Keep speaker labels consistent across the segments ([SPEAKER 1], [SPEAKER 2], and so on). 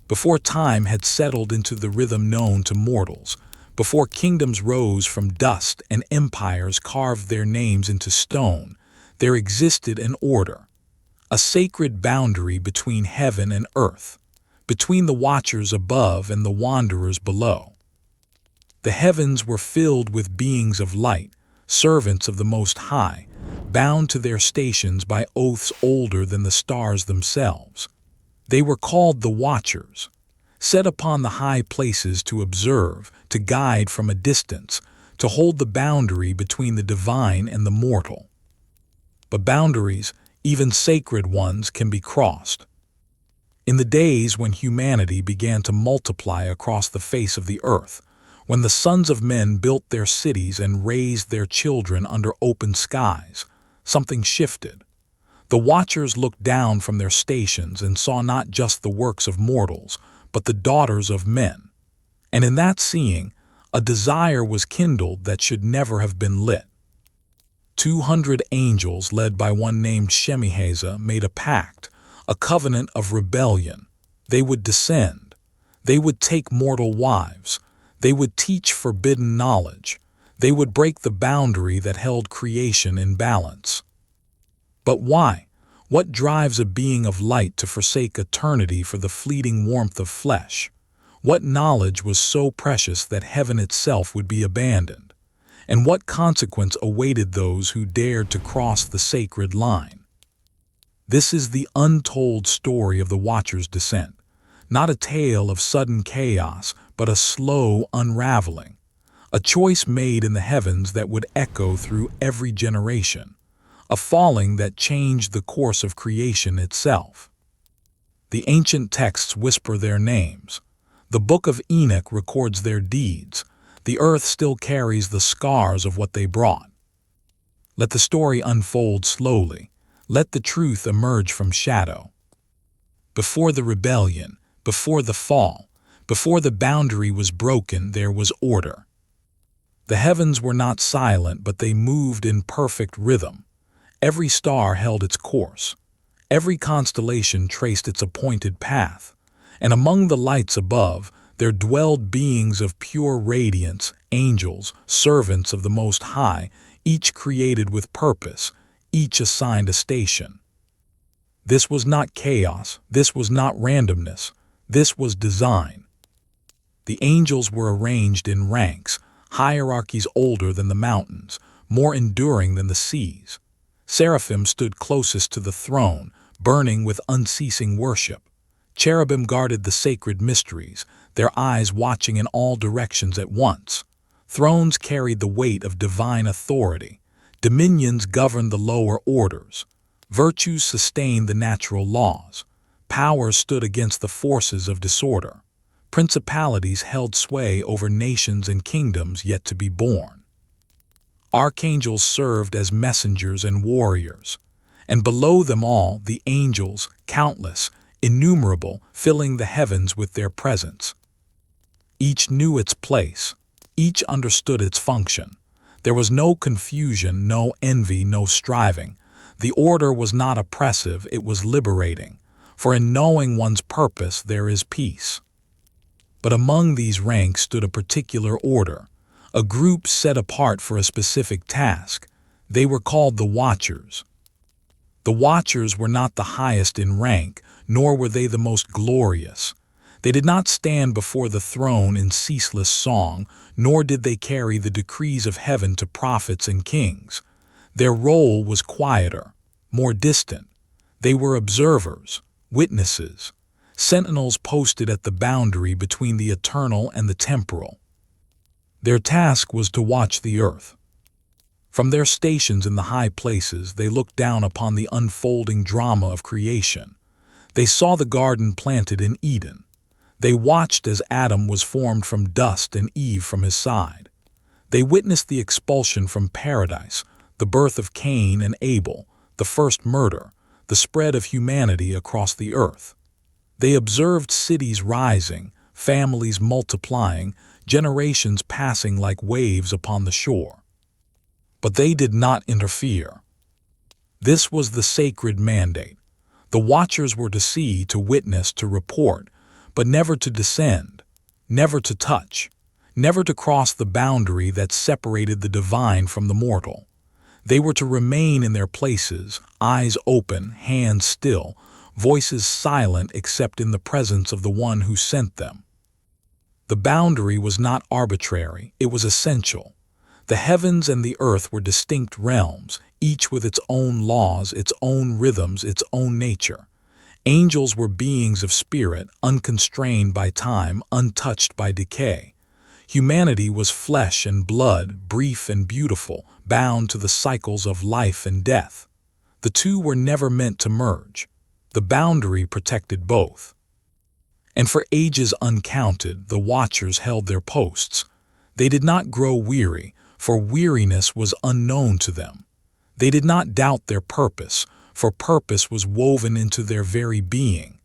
[SPEAKER 1] before time had settled into the rhythm known to mortals, before kingdoms rose from dust and empires carved their names into stone, there existed an order, a sacred boundary between heaven and earth, between the watchers above and the wanderers below. The heavens were filled with beings of light, servants of the Most High, bound to their stations by oaths older than the stars themselves. They were called the Watchers, set upon the high places to observe, to guide from a distance, to hold the boundary between the divine and the mortal. But boundaries, even sacred ones, can be crossed. In the days when humanity began to multiply across the face of the earth, when the sons of men built their cities and raised their children under open skies, something shifted. The Watchers looked down from their stations and saw not just the works of mortals, but the daughters of men. And in that seeing, a desire was kindled that should never have been lit. 200 angels, led by one named Shemihazah, made a pact, a covenant of rebellion. They would descend. They would take mortal wives. They would teach forbidden knowledge. They would break the boundary that held creation in balance. But why? What drives a being of light to forsake eternity for the fleeting warmth of flesh? What knowledge was so precious that heaven itself would be abandoned? And what consequence awaited those who dared to cross the sacred line? This is the untold story of the Watcher's descent, not a tale of sudden chaos, but a slow unraveling, a choice made in the heavens that would echo through every generation, a falling that changed the course of creation itself. The ancient texts whisper their names. The Book of Enoch records their deeds. The earth still carries the scars of what they brought. Let the story unfold slowly. Let the truth emerge from shadow. Before the rebellion, before the fall, before the boundary was broken, there was order. The heavens were not silent, but they moved in perfect rhythm. Every star held its course. Every constellation traced its appointed path. And among the lights above, there dwelled beings of pure radiance, angels, servants of the Most High, each created with purpose, each assigned a station. This was not chaos. This was not randomness. This was design. The angels were arranged in ranks, hierarchies older than the mountains, more enduring than the seas. Seraphim stood closest to the throne, burning with unceasing worship. Cherubim guarded the sacred mysteries, their eyes watching in all directions at once. Thrones carried the weight of divine authority. Dominions governed the lower orders. Virtues sustained the natural laws. Power stood against the forces of disorder. Principalities held sway over nations and kingdoms yet to be born. Archangels served as messengers and warriors, and below them all the angels, countless, innumerable, filling the heavens with their presence. Each knew its place. Each understood its function. There was no confusion, no envy, no striving. The order was not oppressive, it was liberating. For in knowing one's purpose there is peace. But among these ranks stood a particular order, a group set apart for a specific task. They were called the Watchers. The Watchers were not the highest in rank, nor were they the most glorious. They did not stand before the throne in ceaseless song, nor did they carry the decrees of heaven to prophets and kings. Their role was quieter, more distant. They were observers, witnesses, sentinels posted at the boundary between the eternal and the temporal. Their task was to watch the earth. From their stations in the high places, they looked down upon the unfolding drama of creation. They saw the garden planted in Eden. They watched as Adam was formed from dust and Eve from his side. They witnessed the expulsion from paradise, the birth of Cain and Abel, the first murder, the spread of humanity across the earth. They observed cities rising, families multiplying, generations passing like waves upon the shore. But they did not interfere. This was the sacred mandate. The Watchers were to see, to witness, to report, but never to descend, never to touch, never to cross the boundary that separated the divine from the mortal. They were to remain in their places, eyes open, hands still, voices silent except in the presence of the one who sent them. The boundary was not arbitrary, it was essential. The heavens and the earth were distinct realms, each with its own laws, its own rhythms, its own nature. Angels were beings of spirit, unconstrained by time, untouched by decay. Humanity was flesh and blood, brief and beautiful, bound to the cycles of life and death. The two were never meant to merge. The boundary protected both. And for ages uncounted, the watchers held their posts. They did not grow weary, for weariness was unknown to them. They did not doubt their purpose, for purpose was woven into their very being.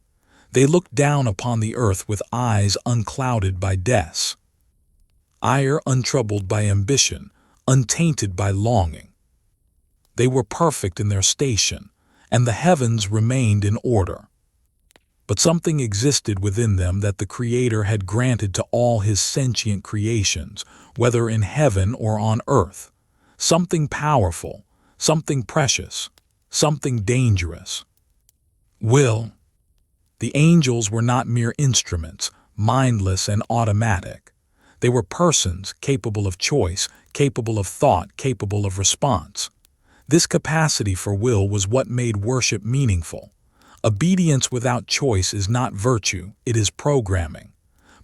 [SPEAKER 1] They looked down upon the earth with eyes unclouded by death, ire untroubled by ambition, untainted by longing. They were perfect in their station, and the heavens remained in order. But something existed within them that the Creator had granted to all his sentient creations, whether in heaven or on earth. Something powerful, something precious, something dangerous. Will. The angels were not mere instruments, mindless and automatic. They were persons capable of choice, capable of thought, capable of response. This capacity for will was what made worship meaningful. Obedience without choice is not virtue, it is programming.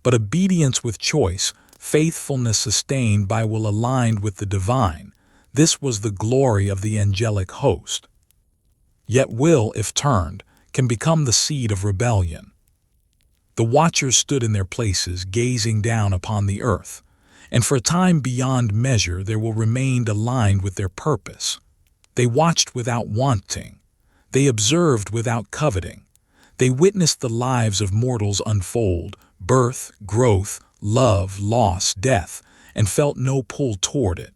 [SPEAKER 1] But obedience with choice, faithfulness sustained by will aligned with the divine, this was the glory of the angelic host. Yet will, if turned, can become the seed of rebellion. The watchers stood in their places, gazing down upon the earth, and for a time beyond measure there will remain aligned with their purpose. They watched without wanting. They observed without coveting. They witnessed the lives of mortals unfold, birth, growth, love, loss, death, and felt no pull toward it.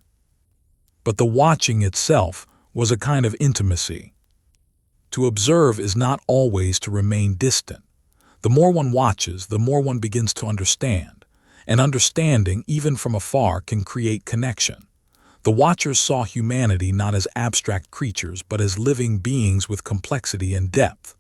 [SPEAKER 1] But the watching itself was a kind of intimacy. To observe is not always to remain distant. The more one watches, the more one begins to understand, and understanding, even from afar, can create connection. The watchers saw humanity not as abstract creatures, but as living beings with complexity and depth.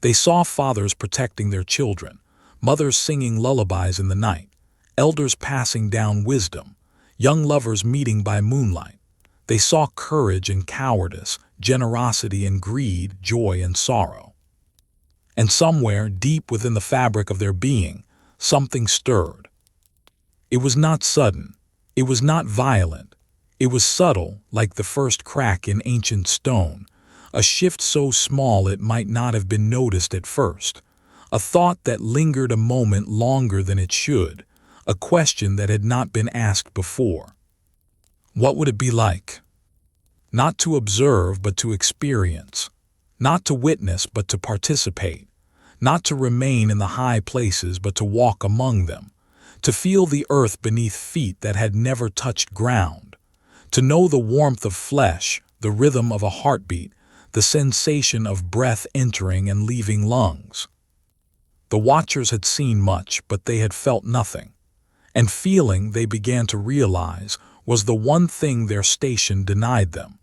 [SPEAKER 1] They saw fathers protecting their children, mothers singing lullabies in the night, elders passing down wisdom, young lovers meeting by moonlight. They saw courage and cowardice, generosity and greed, joy and sorrow. And somewhere, deep within the fabric of their being, something stirred. It was not sudden. It was not violent. It was subtle, like the first crack in ancient stone, a shift so small it might not have been noticed at first, a thought that lingered a moment longer than it should, a question that had not been asked before. What would it be like? Not to observe, but to experience. Not to witness, but to participate. Not to remain in the high places, but to walk among them. To feel the earth beneath feet that had never touched ground. To know the warmth of flesh, the rhythm of a heartbeat, the sensation of breath entering and leaving lungs. The watchers had seen much, but they had felt nothing. And feeling, they began to realize, was the one thing their station denied them.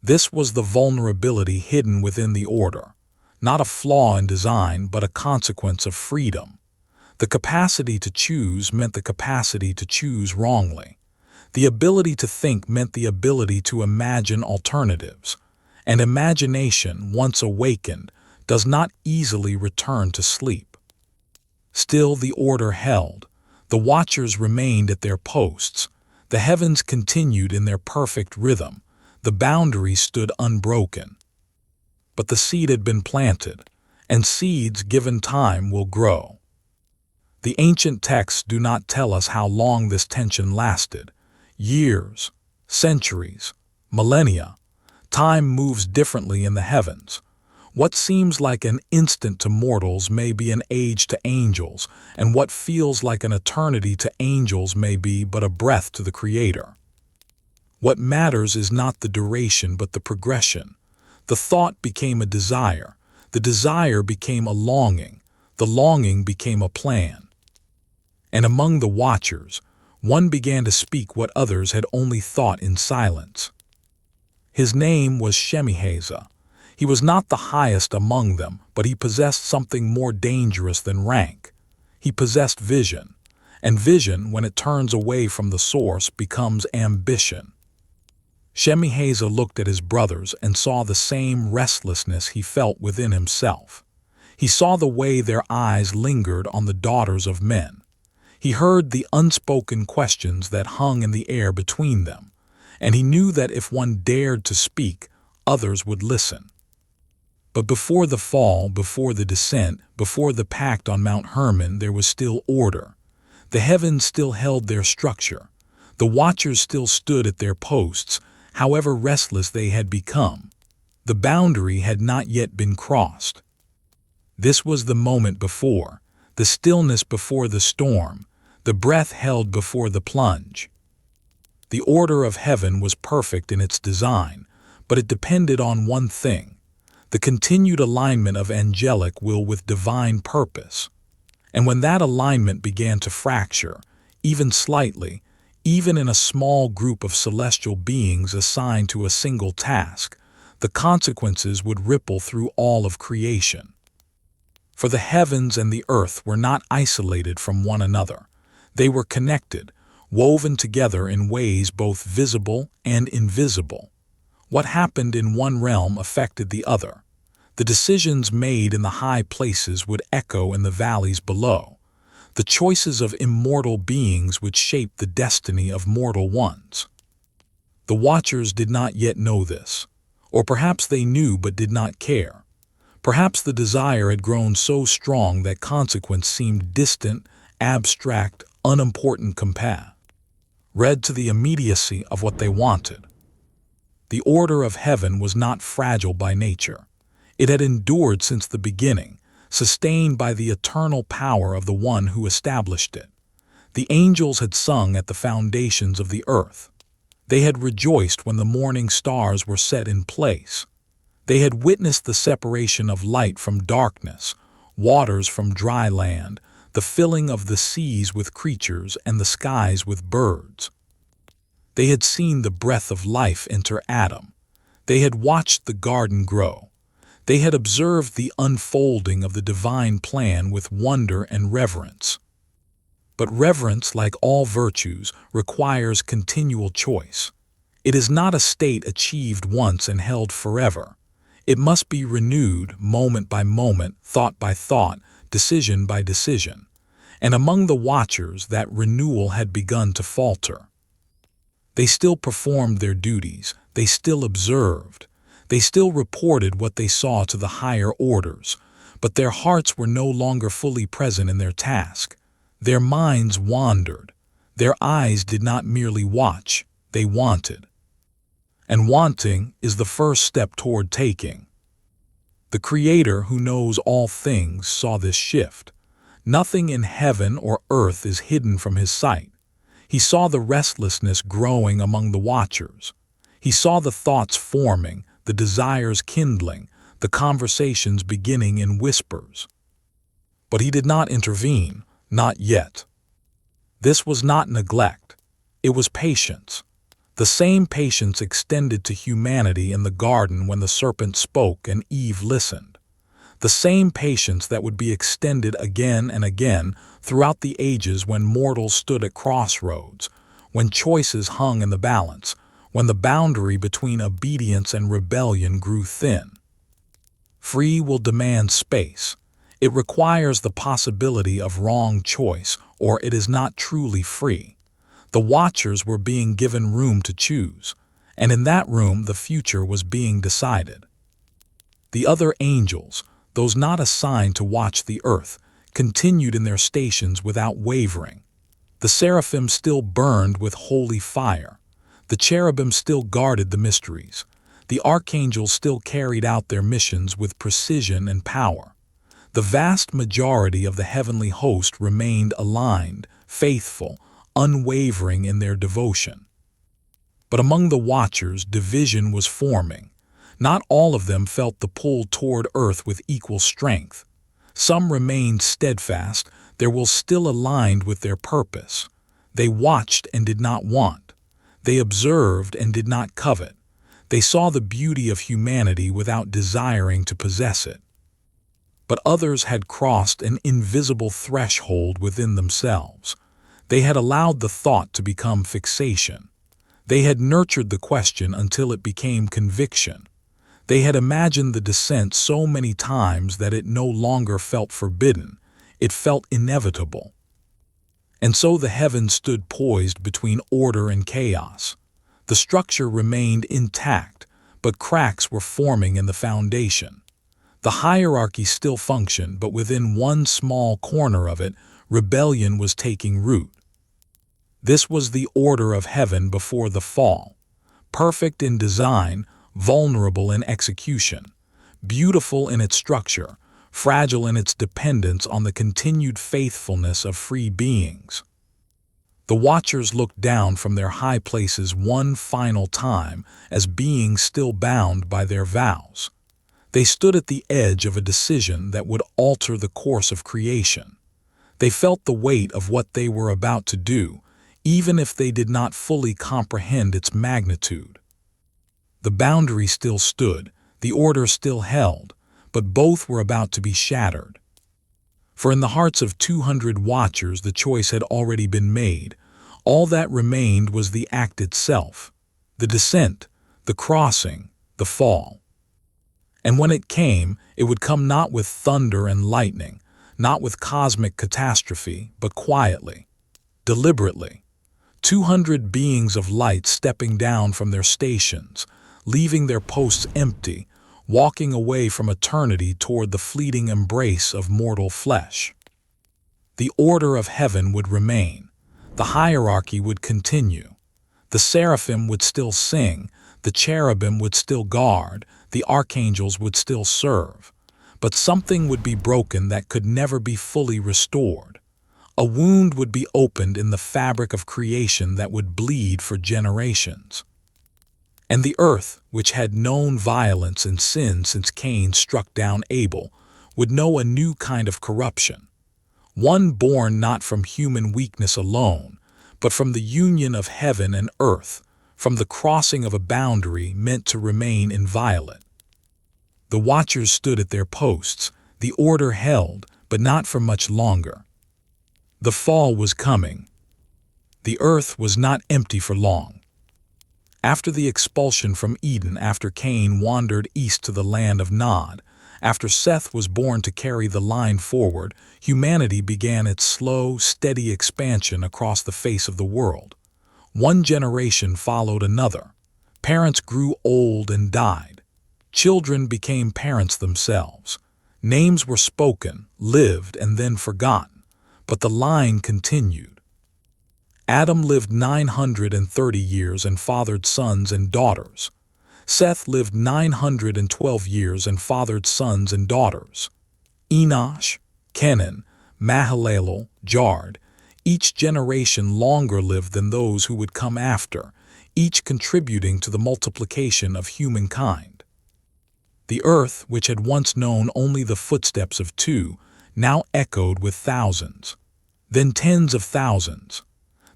[SPEAKER 1] This was the vulnerability hidden within the order, not a flaw in design, but a consequence of freedom. The capacity to choose meant the capacity to choose wrongly. The ability to think meant the ability to imagine alternatives. And imagination, once awakened, does not easily return to sleep. Still the order held. The watchers remained at their posts. The heavens continued in their perfect rhythm. The boundaries stood unbroken. But the seed had been planted, and seeds given time will grow. The ancient texts do not tell us how long this tension lasted. Years, centuries, millennia. Time moves differently in the heavens. What seems like an instant to mortals may be an age to angels, and what feels like an eternity to angels may be but a breath to the Creator. What matters is not the duration but the progression. The thought became a desire. The desire became a longing. The longing became a plan. And among the watchers, one began to speak what others had only thought in silence. His name was Shemihazah. He was not the highest among them, but he possessed something more dangerous than rank. He possessed vision, and vision, when it turns away from the source, becomes ambition. Shemihazah looked at his brothers and saw the same restlessness he felt within himself. He saw the way their eyes lingered on the daughters of men. He heard the unspoken questions that hung in the air between them, and he knew that if one dared to speak, others would listen. But before the fall, before the descent, before the pact on Mount Hermon, there was still order. The heavens still held their structure. The watchers still stood at their posts, however restless they had become. The boundary had not yet been crossed. This was the moment before, the stillness before the storm, the breath held before the plunge. The order of heaven was perfect in its design, but it depended on one thing: the continued alignment of angelic will with divine purpose. And when that alignment began to fracture, even slightly, even in a small group of celestial beings assigned to a single task, the consequences would ripple through all of creation. For the heavens and the earth were not isolated from one another. They were connected, woven together in ways both visible and invisible. What happened in one realm affected the other. The decisions made in the high places would echo in the valleys below. The choices of immortal beings would shape the destiny of mortal ones. The watchers did not yet know this, or perhaps they knew but did not care. Perhaps the desire had grown so strong that consequence seemed distant, abstract, unimportant compared to the immediacy of what they wanted. The order of heaven was not fragile by nature. It had endured since the beginning, sustained by the eternal power of the one who established it. The angels had sung at the foundations of the earth. They had rejoiced when the morning stars were set in place. They had witnessed the separation of light from darkness, waters from dry land, the filling of the seas with creatures and the skies with birds. They had seen the breath of life enter Adam. They had watched the garden grow. They had observed the unfolding of the divine plan with wonder and reverence. But reverence, like all virtues, requires continual choice. It is not a state achieved once and held forever. It must be renewed moment by moment, thought by thought, decision by decision. And among the watchers, that renewal had begun to falter. They still performed their duties. They still observed. They still reported what they saw to the higher orders, but their hearts were no longer fully present in their task. Their minds wandered. Their eyes did not merely watch, they wanted. And wanting is the first step toward taking. The Creator, who knows all things, saw this shift. Nothing in heaven or earth is hidden from his sight. He saw the restlessness growing among the watchers. He saw the thoughts forming, the desires kindling, the conversations beginning in whispers. But he did not intervene, not yet. This was not neglect. It was patience. The same patience extended to humanity in the garden when the serpent spoke and Eve listened. The same patience that would be extended again and again throughout the ages when mortals stood at crossroads, when choices hung in the balance, when the boundary between obedience and rebellion grew thin. Free will demands space. It requires the possibility of wrong choice, or it is not truly free. The watchers were being given room to choose, and in that room the future was being decided. The other angels, those not assigned to watch the earth, continued in their stations without wavering. The seraphim still burned with holy fire. The cherubim still guarded the mysteries. The archangels still carried out their missions with precision and power. The vast majority of the heavenly host remained aligned, faithful, unwavering in their devotion. But among the watchers, division was forming. Not all of them felt the pull toward earth with equal strength. Some remained steadfast, their will still aligned with their purpose. They watched and did not want. They observed and did not covet. They saw the beauty of humanity without desiring to possess it. But others had crossed an invisible threshold within themselves. They had allowed the thought to become fixation. They had nurtured the question until it became conviction. They had imagined the descent so many times that it no longer felt forbidden, it felt inevitable. And so the heavens stood poised between order and chaos. The structure remained intact, but cracks were forming in the foundation. The hierarchy still functioned, but within one small corner of it, rebellion was taking root. This was the order of heaven before the fall, perfect in design, vulnerable in execution, beautiful in its structure, fragile in its dependence on the continued faithfulness of free beings. The watchers looked down from their high places one final time as beings still bound by their vows. They stood at the edge of a decision that would alter the course of creation. They felt the weight of what they were about to do, even if they did not fully comprehend its magnitude. The boundary still stood, the order still held, but both were about to be shattered. For in the hearts of 200 watchers the choice had already been made. All that remained was the act itself, the descent, the crossing, the fall. And when it came, it would come not with thunder and lightning, not with cosmic catastrophe, but quietly, deliberately. 200 beings of light stepping down from their stations, leaving their posts empty, walking away from eternity toward the fleeting embrace of mortal flesh. The order of heaven would remain. The hierarchy would continue. The seraphim would still sing, the cherubim would still guard, the archangels would still serve. But something would be broken that could never be fully restored. A wound would be opened in the fabric of creation that would bleed for generations. And the earth, which had known violence and sin since Cain struck down Abel, would know a new kind of corruption. One born not from human weakness alone, but from the union of heaven and earth, from the crossing of a boundary meant to remain inviolate. The watchers stood at their posts, the order held, but not for much longer. The fall was coming. The earth was not empty for long. After the expulsion from Eden, after Cain wandered east to the land of Nod, after Seth was born to carry the line forward, humanity began its slow, steady expansion across the face of the world. One generation followed another. Parents grew old and died. Children became parents themselves. Names were spoken, lived, and then forgotten. But the line continued. Adam lived 930 years and fathered sons and daughters. Seth lived 912 years and fathered sons and daughters. Enosh, Kenan, Mahalalel, Jared, each generation longer lived than those who would come after, each contributing to the multiplication of humankind. The earth, which had once known only the footsteps of two, now echoed with thousands, then tens of thousands.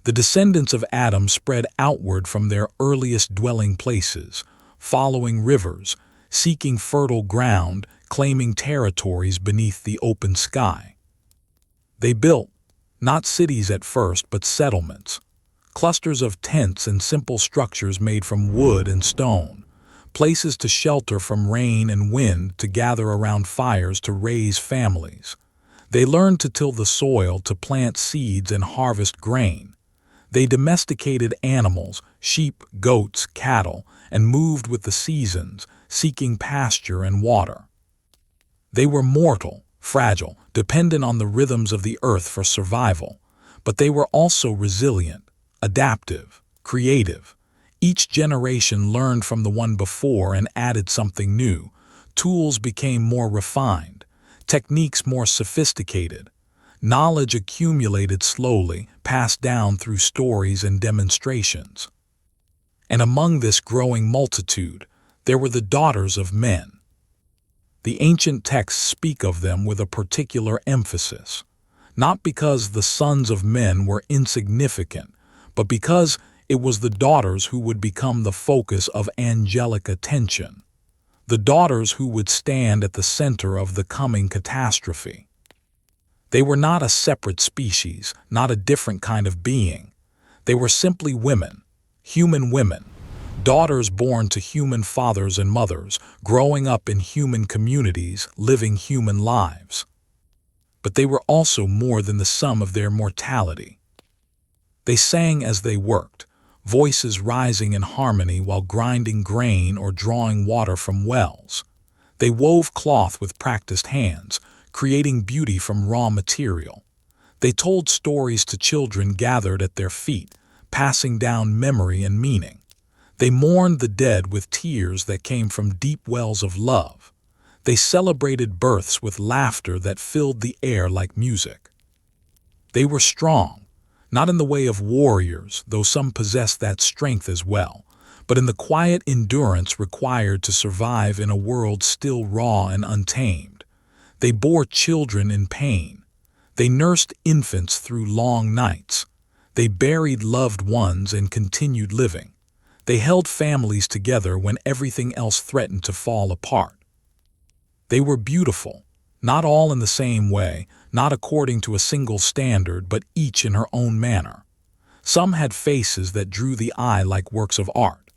[SPEAKER 1] The descendants of Adam spread outward from their earliest dwelling places, following rivers, seeking fertile ground, claiming territories beneath the open sky. They built, not cities at first, but settlements, clusters of tents and simple structures made from wood and stone, places to shelter from rain and wind, to gather around fires, to raise families. They learned to till the soil, to plant seeds and harvest grain. They domesticated animals, sheep, goats, cattle, and moved with the seasons, seeking pasture and water. They were mortal, fragile, dependent on the rhythms of the earth for survival, but they were also resilient, adaptive, creative. Each generation learned from the one before and added something new. Tools became more refined, techniques more sophisticated. Knowledge accumulated slowly, passed down through stories and demonstrations. And among this growing multitude, there were the daughters of men. The ancient texts speak of them with a particular emphasis, not because the sons of men were insignificant, but because it was the daughters who would become the focus of angelic attention, the daughters who would stand at the center of the coming catastrophe. They were not a separate species, not a different kind of being. They were simply women, human women, daughters born to human fathers and mothers, growing up in human communities, living human lives. But they were also more than the sum of their mortality. They sang as they worked, voices rising in harmony while grinding grain or drawing water from wells. They wove cloth with practiced hands, creating beauty from raw material. They told stories to children gathered at their feet, passing down memory and meaning. They mourned the dead with tears that came from deep wells of love. They celebrated births with laughter that filled the air like music. They were strong, not in the way of warriors, though some possessed that strength as well, but in the quiet endurance required to survive in a world still raw and untamed. They bore children in pain. They nursed infants through long nights. They buried loved ones and continued living. They held families together when everything else threatened to fall apart. They were beautiful, not all in the same way, not according to a single standard, but each in her own manner. Some had faces that drew the eye like works of art.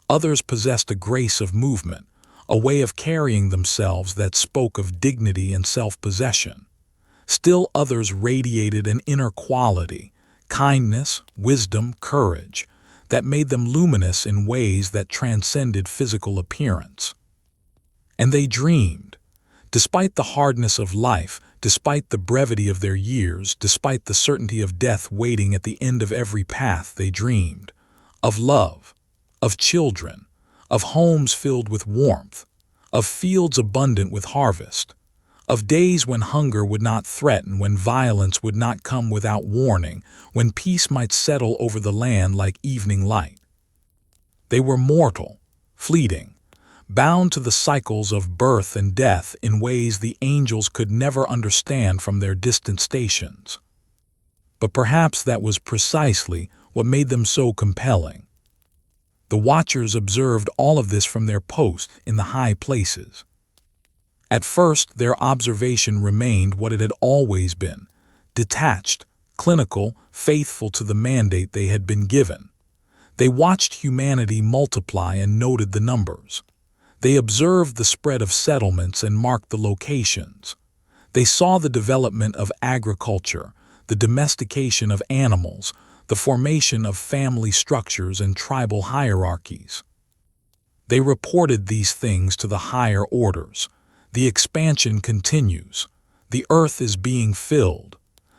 [SPEAKER 1] Others possessed a grace of movement, a way of carrying themselves that spoke of dignity and self-possession. Still others radiated an inner quality, kindness, wisdom, courage, that made them luminous in ways that transcended physical appearance. And they dreamed. Despite the hardness of life, despite the brevity of their years, despite the certainty of death waiting at the end of every path, they dreamed of love, of children, of homes filled with warmth, of fields abundant with harvest, of days when hunger would not threaten, when violence would not come without warning, when peace might settle over the land like evening light. They were mortal, fleeting, bound to the cycles of birth and death in ways the angels could never understand from their distant stations. But perhaps that was precisely what made them so compelling. The watchers observed all of this from their post in the high places. At first, their observation remained what it had always been, detached, clinical, faithful to the mandate they had been given. They watched humanity multiply and noted the numbers. They observed the spread of settlements and marked the locations. They saw the development of agriculture, the domestication of animals, the formation of family structures and tribal hierarchies. They reported these things to the higher orders. The expansion continues. The earth is being filled.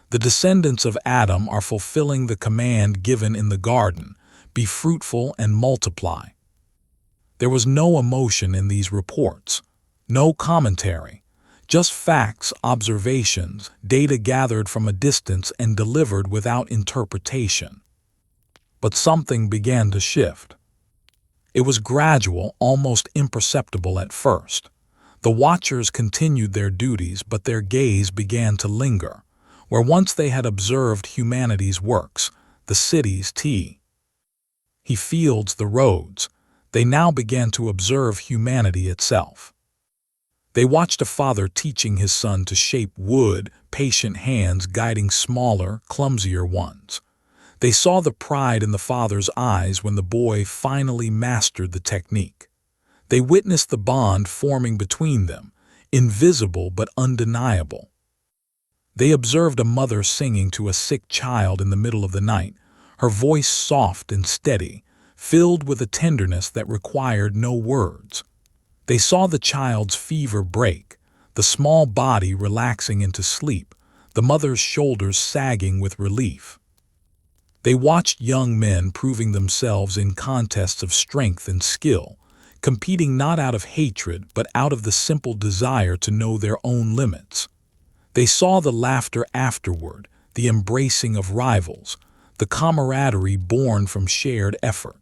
[SPEAKER 1] The descendants of Adam are fulfilling the command given in the garden, be fruitful and multiply. There was no emotion in these reports, no commentary, just facts, observations, data gathered from a distance and delivered without interpretation. But something began to shift. It was gradual, almost imperceptible at first. The watchers continued their duties, but their gaze began to linger, where once they had observed humanity's works, the cities, fields, the roads, they now began to observe humanity itself. They watched a father teaching his son to shape wood, patient hands guiding smaller, clumsier ones. They saw the pride in the father's eyes when the boy finally mastered the technique. They witnessed the bond forming between them, invisible but undeniable. They observed a mother singing to a sick child in the middle of the night, her voice soft and steady, filled with a tenderness that required no words. They saw the child's fever break, the small body relaxing into sleep, the mother's shoulders sagging with relief. They watched young men proving themselves in contests of strength and skill, competing not out of hatred but out of the simple desire to know their own limits. They saw the laughter afterward, the embracing of rivals, the camaraderie born from shared effort.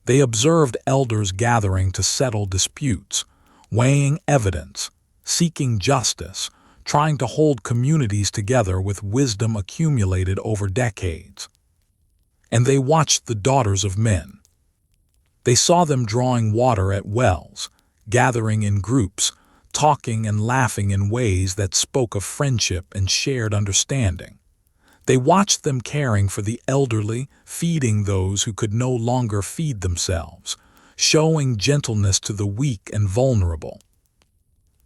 [SPEAKER 1] They observed elders gathering to settle disputes, weighing evidence, seeking justice, trying to hold communities together with wisdom accumulated over decades. And they watched the daughters of men. They saw them drawing water at wells, gathering in groups, talking and laughing in ways that spoke of friendship and shared understanding. They watched them caring for the elderly, feeding those who could no longer feed themselves, showing gentleness to the weak and vulnerable.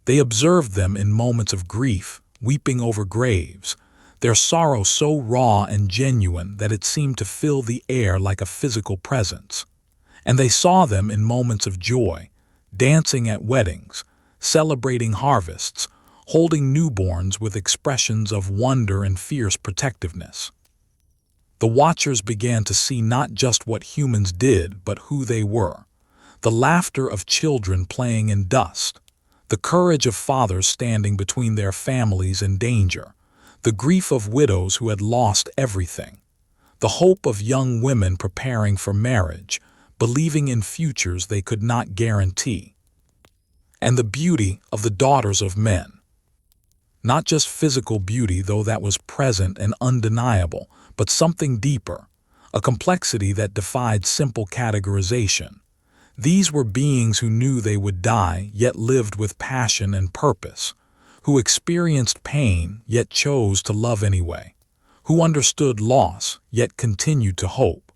[SPEAKER 1] They observed them in moments of grief, weeping over graves, their sorrow so raw and genuine that it seemed to fill the air like a physical presence. And they saw them in moments of joy, dancing at weddings, celebrating harvests, holding newborns with expressions of wonder and fierce protectiveness. The watchers began to see not just what humans did, but who they were. The laughter of children playing in dust, the courage of fathers standing between their families and danger, the grief of widows who had lost everything, the hope of young women preparing for marriage, believing in futures they could not guarantee, and the beauty of the daughters of men. Not just physical beauty, though that was present and undeniable, but something deeper, a complexity that defied simple categorization. These were beings who knew they would die, yet lived with passion and purpose, who experienced pain, yet chose to love anyway, who understood loss, yet continued to hope.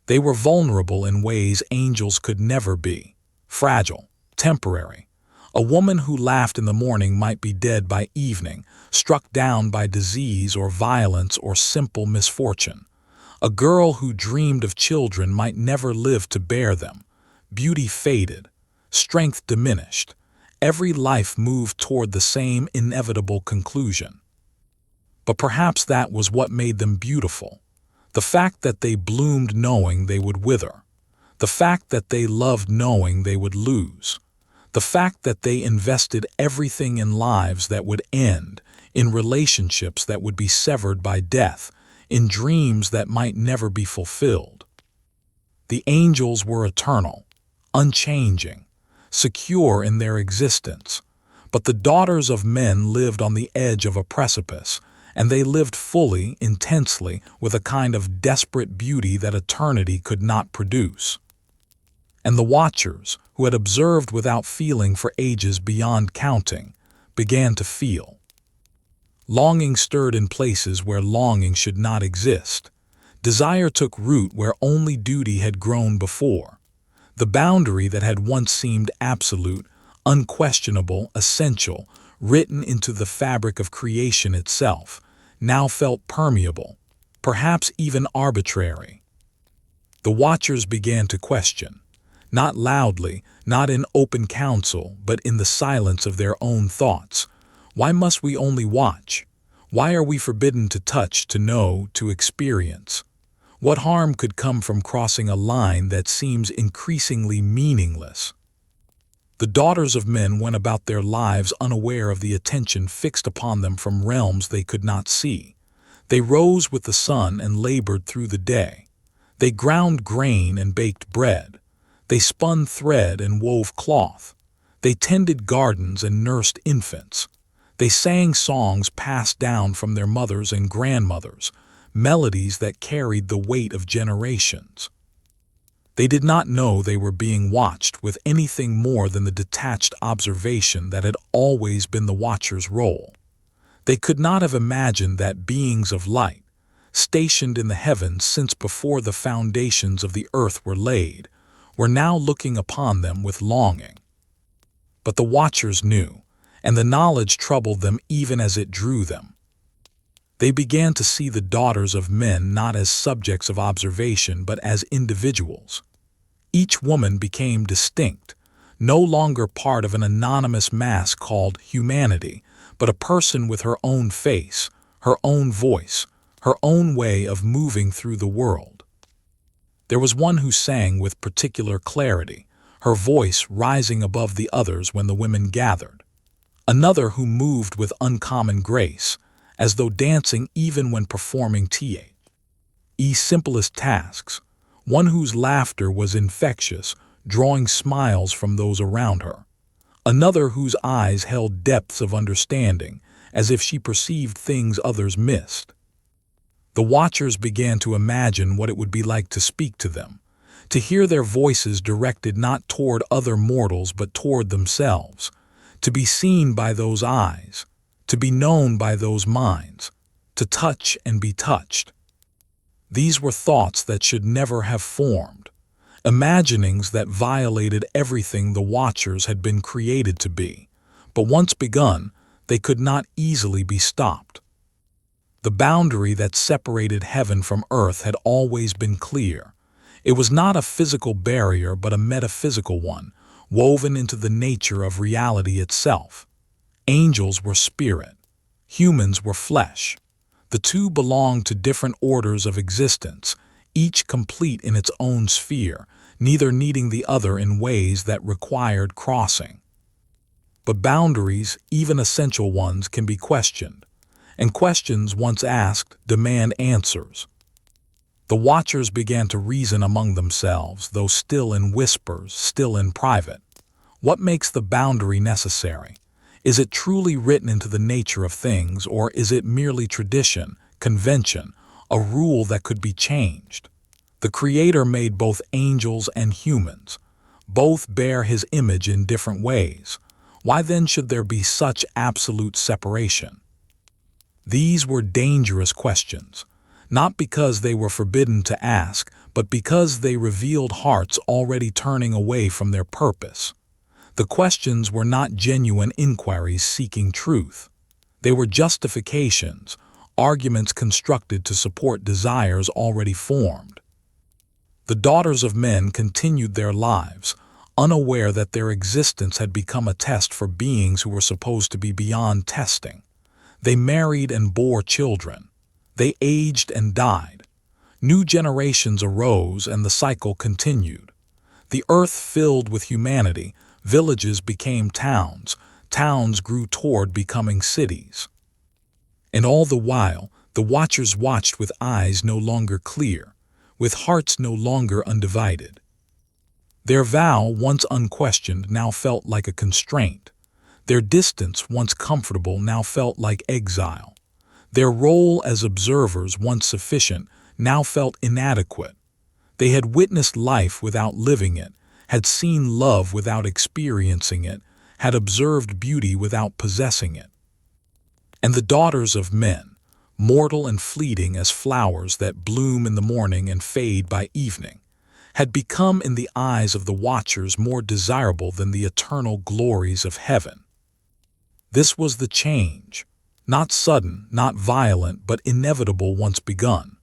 [SPEAKER 1] They were vulnerable in ways angels could never be, fragile, temporary. A woman who laughed in the morning might be dead by evening, struck down by disease or violence or simple misfortune. A girl who dreamed of children might never live to bear them. Beauty faded, strength diminished. Every life moved toward the same inevitable conclusion. But perhaps that was what made them beautiful. The fact that they bloomed knowing they would wither. The fact that they loved knowing they would lose. The fact that they invested everything in lives that would end, in relationships that would be severed by death, in dreams that might never be fulfilled. The angels were eternal, unchanging, secure in their existence. But the daughters of men lived on the edge of a precipice, and they lived fully, intensely, with a kind of desperate beauty that eternity could not produce. And the watchers, who had observed without feeling for ages beyond counting, began to feel. Longing stirred in places where longing should not exist. Desire took root where only duty had grown before. The boundary that had once seemed absolute, unquestionable, essential, written into the fabric of creation itself, now felt permeable, perhaps even arbitrary. The watchers began to question. Not loudly, not in open council, but in the silence of their own thoughts. Why must we only watch? Why are we forbidden to touch, to know, to experience? What harm could come from crossing a line that seems increasingly meaningless? The daughters of men went about their lives unaware of the attention fixed upon them from realms they could not see. They rose with the sun and labored through the day. They ground grain and baked bread. They spun thread and wove cloth. They tended gardens and nursed infants. They sang songs passed down from their mothers and grandmothers, melodies that carried the weight of generations. They did not know they were being watched with anything more than the detached observation that had always been the watcher's role. They could not have imagined that beings of light, stationed in the heavens since before the foundations of the earth were laid, were now looking upon them with longing. But the watchers knew, and the knowledge troubled them even as it drew them. They began to see the daughters of men not as subjects of observation but as individuals. Each woman became distinct, no longer part of an anonymous mass called humanity, but a person with her own face, her own voice, her own way of moving through the world. There was one who sang with particular clarity, her voice rising above the others when the women gathered. Another who moved with uncommon grace, as though dancing even when performing simplest tasks. One whose laughter was infectious, drawing smiles from those around her. another whose eyes held depths of understanding, as if she perceived things others missed. The watchers began to imagine what it would be like to speak to them, to hear their voices directed not toward other mortals but toward themselves, to be seen by those eyes, to be known by those minds, to touch and be touched. These were thoughts that should never have formed, imaginings that violated everything the watchers had been created to be, but once begun, they could not easily be stopped. The boundary that separated heaven from earth had always been clear. It was not a physical barrier but a metaphysical one, woven into the nature of reality itself. Angels were spirit, humans were flesh. The two belonged to different orders of existence, each complete in its own sphere, neither needing the other in ways that required crossing. But boundaries, even essential ones, can be questioned, and questions once asked demand answers. The watchers began to reason among themselves, though still in whispers, still in private. What makes the boundary necessary? Is it truly written into the nature of things, or is it merely tradition, convention, a rule that could be changed? The Creator made both angels and humans. Both bear His image in different ways. Why then should there be such absolute separation? These were dangerous questions, not because they were forbidden to ask, but because they revealed hearts already turning away from their purpose. The questions were not genuine inquiries seeking truth. They were justifications, arguments constructed to support desires already formed. The daughters of men continued their lives, unaware that their existence had become a test for beings who were supposed to be beyond testing. They married and bore children. They aged and died. New generations arose and the cycle continued. The earth filled with humanity, villages became towns, towns grew toward becoming cities. And all the while, the watchers watched with eyes no longer clear, with hearts no longer undivided. Their vow, once unquestioned, now felt like a constraint. Their distance, once comfortable, now felt like exile. Their role as observers, once sufficient, now felt inadequate. They had witnessed life without living it, had seen love without experiencing it, had observed beauty without possessing it. And the daughters of men, mortal and fleeting as flowers that bloom in the morning and fade by evening, had become in the eyes of the watchers more desirable than the eternal glories of heaven. This was the change, not sudden, not violent, but inevitable once begun.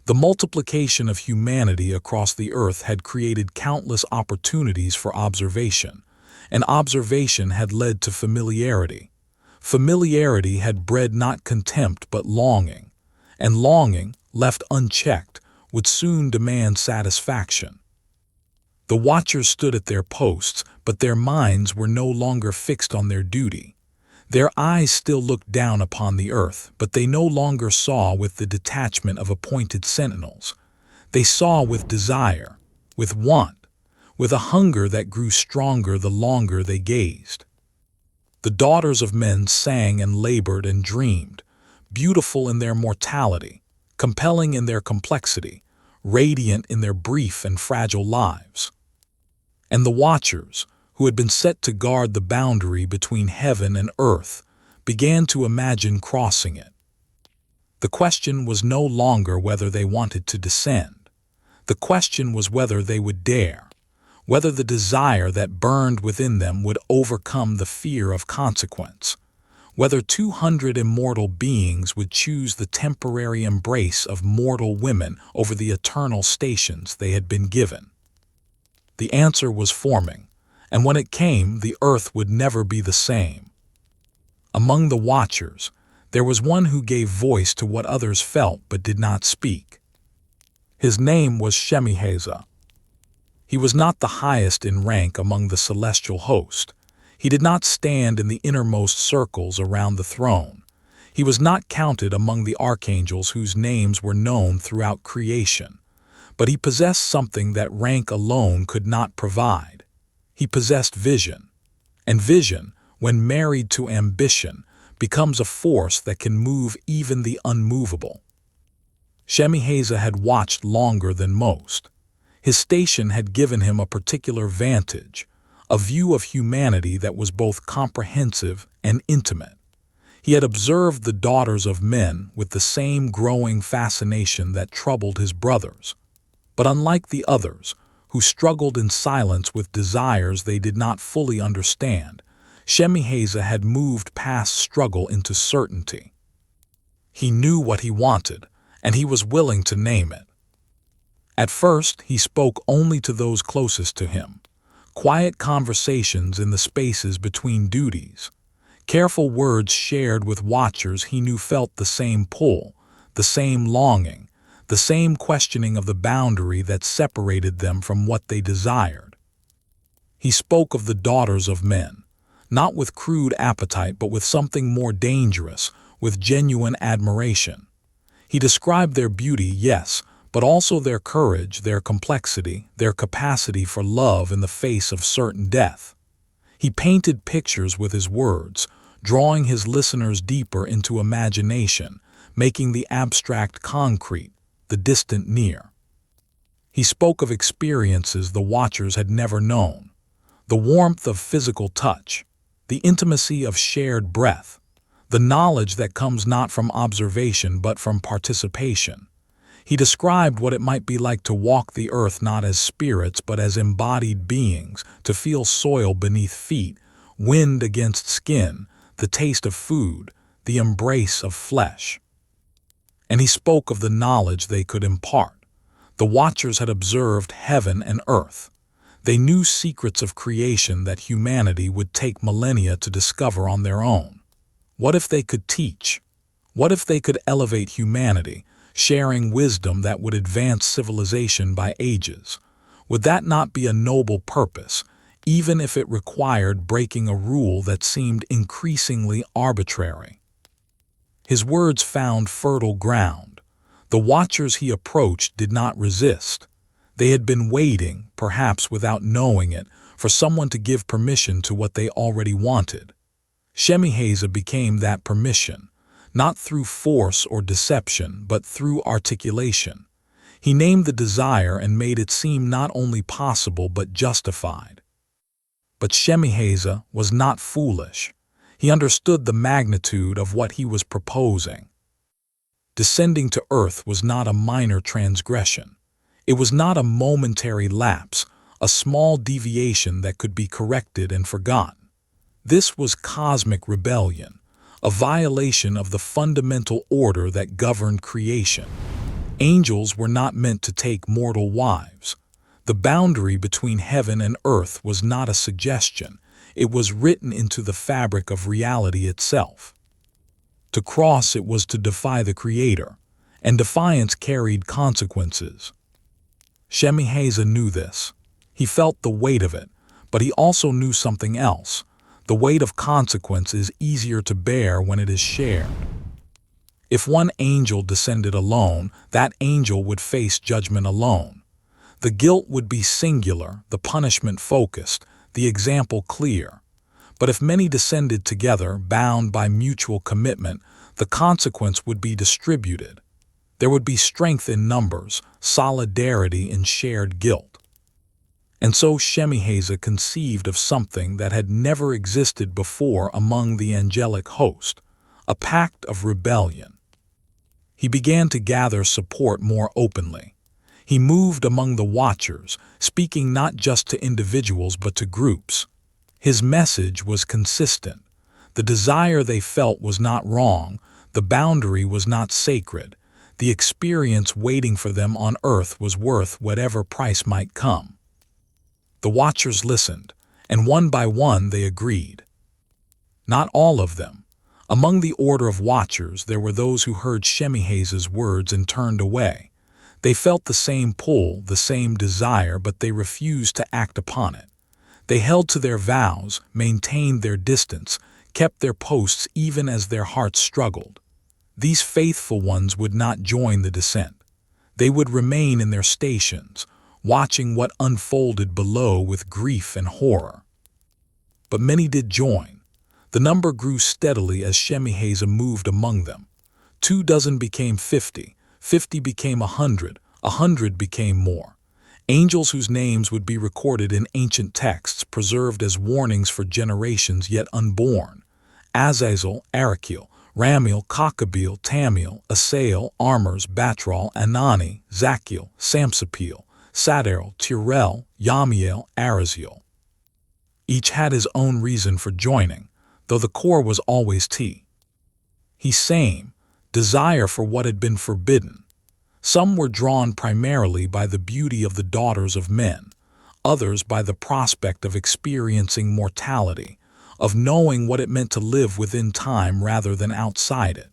[SPEAKER 1] The multiplication of humanity across the earth had created countless opportunities for observation, and observation had led to familiarity. Familiarity had bred not contempt but longing, and longing, left unchecked, would soon demand satisfaction. The watchers stood at their posts, but their minds were no longer fixed on their duty. Their eyes still looked down upon the earth, but they no longer saw with the detachment of appointed sentinels. They saw with desire, with want, with a hunger that grew stronger the longer they gazed. The daughters of men sang and labored and dreamed, beautiful in their mortality, compelling in their complexity, radiant in their brief and fragile lives. And the watchers, who had been set to guard the boundary between heaven and earth, began to imagine crossing it. The question was no longer whether they wanted to descend. The question was whether they would dare, whether the desire that burned within them would overcome the fear of consequence, whether 200 immortal beings would choose the temporary embrace of mortal women over the eternal stations they had been given. The answer was forming, and when it came, the earth would never be the same. Among the watchers, there was one who gave voice to what others felt but did not speak. His name was Shemihazah. He was not the highest in rank among the celestial host. He did not stand in the innermost circles around the throne. He was not counted among the archangels whose names were known throughout creation. But he possessed something that rank alone could not provide. He possessed vision. And vision, when married to ambition, becomes a force that can move even the unmovable. Shemihazah had watched longer than most. His station had given him a particular vantage, a view of humanity that was both comprehensive and intimate. He had observed the daughters of men with the same growing fascination that troubled his brothers. But unlike the others, who struggled in silence with desires they did not fully understand, Shemihazah had moved past struggle into certainty. He knew what he wanted, and he was willing to name it. At first, he spoke only to those closest to him, quiet conversations in the spaces between duties, careful words shared with watchers he knew felt the same pull, the same longing, the same questioning of the boundary that separated them from what they desired. He spoke of the daughters of men, not with crude appetite but with something more dangerous, with genuine admiration. He described their beauty, yes, but also their courage, their complexity, their capacity for love in the face of certain death. He painted pictures with his words, drawing his listeners deeper into imagination, making the abstract concrete, the distant near. He spoke of experiences the watchers had never known, the warmth of physical touch, the intimacy of shared breath, the knowledge that comes not from observation but from participation. He described what it might be like to walk the earth not as spirits but as embodied beings, to feel soil beneath feet, wind against skin, the taste of food, the embrace of flesh. And he spoke of the knowledge they could impart. The watchers had observed heaven and earth. They knew secrets of creation that humanity would take millennia to discover on their own. What if they could teach? What if they could elevate humanity, sharing wisdom that would advance civilization by ages? Would that not be a noble purpose, even if it required breaking a rule that seemed increasingly arbitrary? His words found fertile ground. The watchers he approached did not resist. They had been waiting, perhaps without knowing it, for someone to give permission to what they already wanted. Shemihazah became that permission, not through force or deception, but through articulation. He named the desire and made it seem not only possible but justified. But Shemihazah was not foolish. He understood the magnitude of what he was proposing. Descending to earth was not a minor transgression. It was not a momentary lapse, a small deviation that could be corrected and forgotten. This was cosmic rebellion, a violation of the fundamental order that governed creation. Angels were not meant to take mortal wives. The boundary between heaven and earth was not a suggestion. It was written into the fabric of reality itself. To cross it was to defy the Creator, and defiance carried consequences. Shemihazah knew this. He felt the weight of it, but he also knew something else. The weight of consequence is easier to bear when it is shared. If one angel descended alone, that angel would face judgment alone. The guilt would be singular, the punishment focused, the example clear. But if many descended together, bound by mutual commitment, the consequence would be distributed. There would be strength in numbers, solidarity in shared guilt. And so Shemihazah conceived of something that had never existed before among the angelic host, a pact of rebellion. He began to gather support more openly. He moved among the watchers, speaking not just to individuals but to groups. His message was consistent. The desire they felt was not wrong, the boundary was not sacred, the experience waiting for them on earth was worth whatever price might come. The watchers listened, and one by one they agreed. Not all of them. Among the order of watchers there were those who heard Shemihazah's words and turned away. They felt the same pull, the same desire, but they refused to act upon it. They held to their vows, maintained their distance, kept their posts even as their hearts struggled. These faithful ones would not join the descent. They would remain in their stations, watching what unfolded below with grief and horror. but many did join. The number grew steadily as Shemihazah moved among them. 24 became 50, 50 became 100, 100 became more. Angels whose names would be recorded in ancient texts, preserved as warnings for generations yet unborn. Azazel, Arakiel, Ramiel, Kokabeel, Tamiel, Asael, Armers, Batral, Anani, Zachiel, Samsapil, Sadarel, Uriel, Yamiel, Araziel. Each had his own reason for joining, though the core was always T. He same, desire for what had been forbidden. Some were drawn primarily by the beauty of the daughters of men, others by the prospect of experiencing mortality, of knowing what it meant to live within time rather than outside it.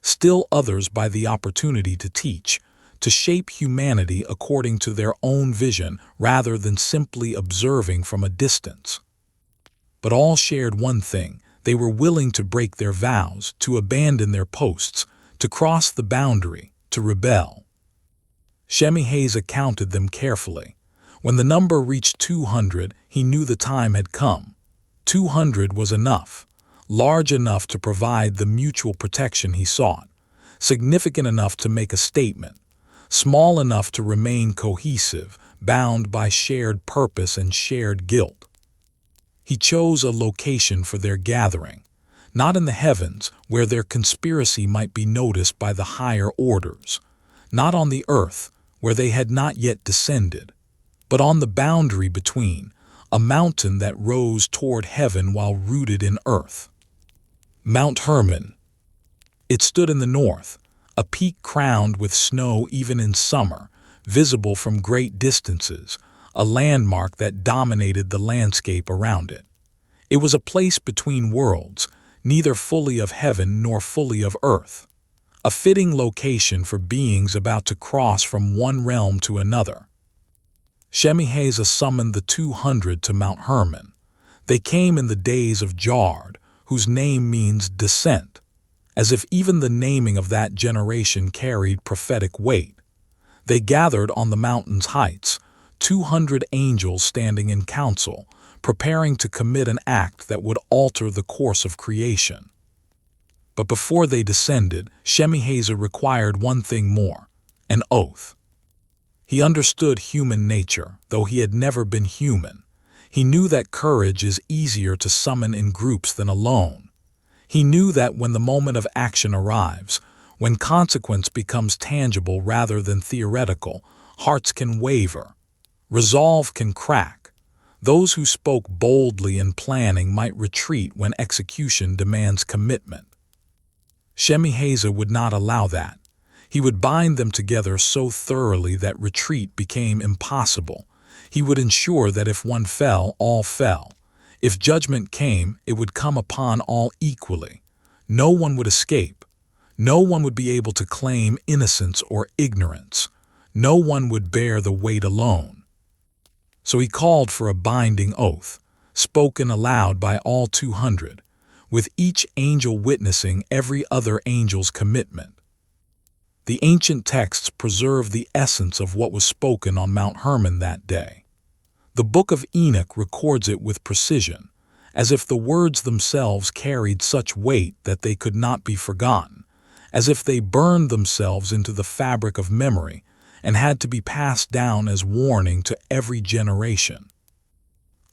[SPEAKER 1] Still others by the opportunity to teach, to shape humanity according to their own vision rather than simply observing from a distance. But all shared one thing: they were willing to break their vows, to abandon their posts, to cross the boundary, to rebel. Shemihazah counted them carefully. When the number reached 200, he knew the time had come. 200 was enough, large enough to provide the mutual protection he sought, significant enough to make a statement, small enough to remain cohesive, bound by shared purpose and shared guilt. He chose a location for their gathering, not in the heavens where their conspiracy might be noticed by the higher orders, not on the earth where they had not yet descended, but on the boundary between, a mountain that rose toward heaven while rooted in earth. Mount Hermon. It stood in the north, a peak crowned with snow even in summer, visible from great distances, a landmark that dominated the landscape around it. It was a place between worlds, neither fully of heaven nor fully of earth, a fitting location for beings about to cross from one realm to another. Shemihazah summoned the 200 to Mount Hermon. They came in the days of Jard, whose name means descent, as if even the naming of that generation carried prophetic weight. They gathered on the mountain's heights, 200 angels standing in council, preparing to commit an act that would alter the course of creation. But before they descended, Shemihazah required one thing more: an oath. He understood human nature, though he had never been human. He knew that courage is easier to summon in groups than alone. He knew that when the moment of action arrives, when consequence becomes tangible rather than theoretical, hearts can waver. Resolve can crack. Those who spoke boldly in planning might retreat when execution demands commitment. Shemihazah would not allow that. He would bind them together so thoroughly that retreat became impossible. He would ensure that if one fell, all fell. If judgment came, it would come upon all equally. No one would escape. No one would be able to claim innocence or ignorance. No one would bear the weight alone. So he called for a binding oath, spoken aloud by all 200, with each angel witnessing every other angel's commitment. The ancient texts preserve the essence of what was spoken on Mount Hermon that day. The Book of Enoch records it with precision, as if the words themselves carried such weight that they could not be forgotten, as if they burned themselves into the fabric of memory and had to be passed down as warning to every generation.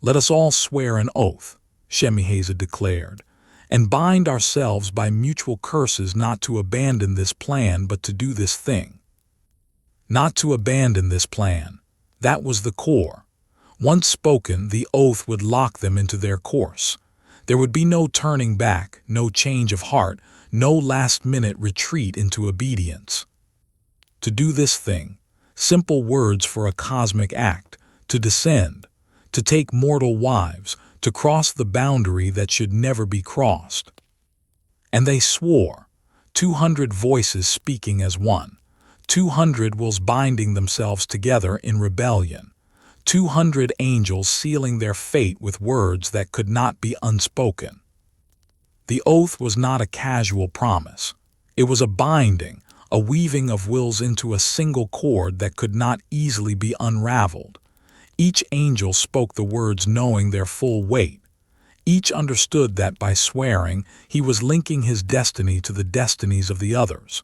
[SPEAKER 1] "Let us all swear an oath," Shemihazah declared, "and bind ourselves by mutual curses not to abandon this plan but to do this thing." Not to abandon this plan. That was the core. Once spoken, the oath would lock them into their course. There would be no turning back, no change of heart, no last-minute retreat into obedience. To do this thing, simple words for a cosmic act, to descend, to take mortal wives, to cross the boundary that should never be crossed. And they swore, 200 voices speaking as one, 200 wills binding themselves together in rebellion, 200 angels sealing their fate with words that could not be unspoken. The oath was not a casual promise. It was a binding, a weaving of wills into a single cord that could not easily be unraveled. Each angel spoke the words knowing their full weight. Each understood that by swearing, he was linking his destiny to the destinies of the others.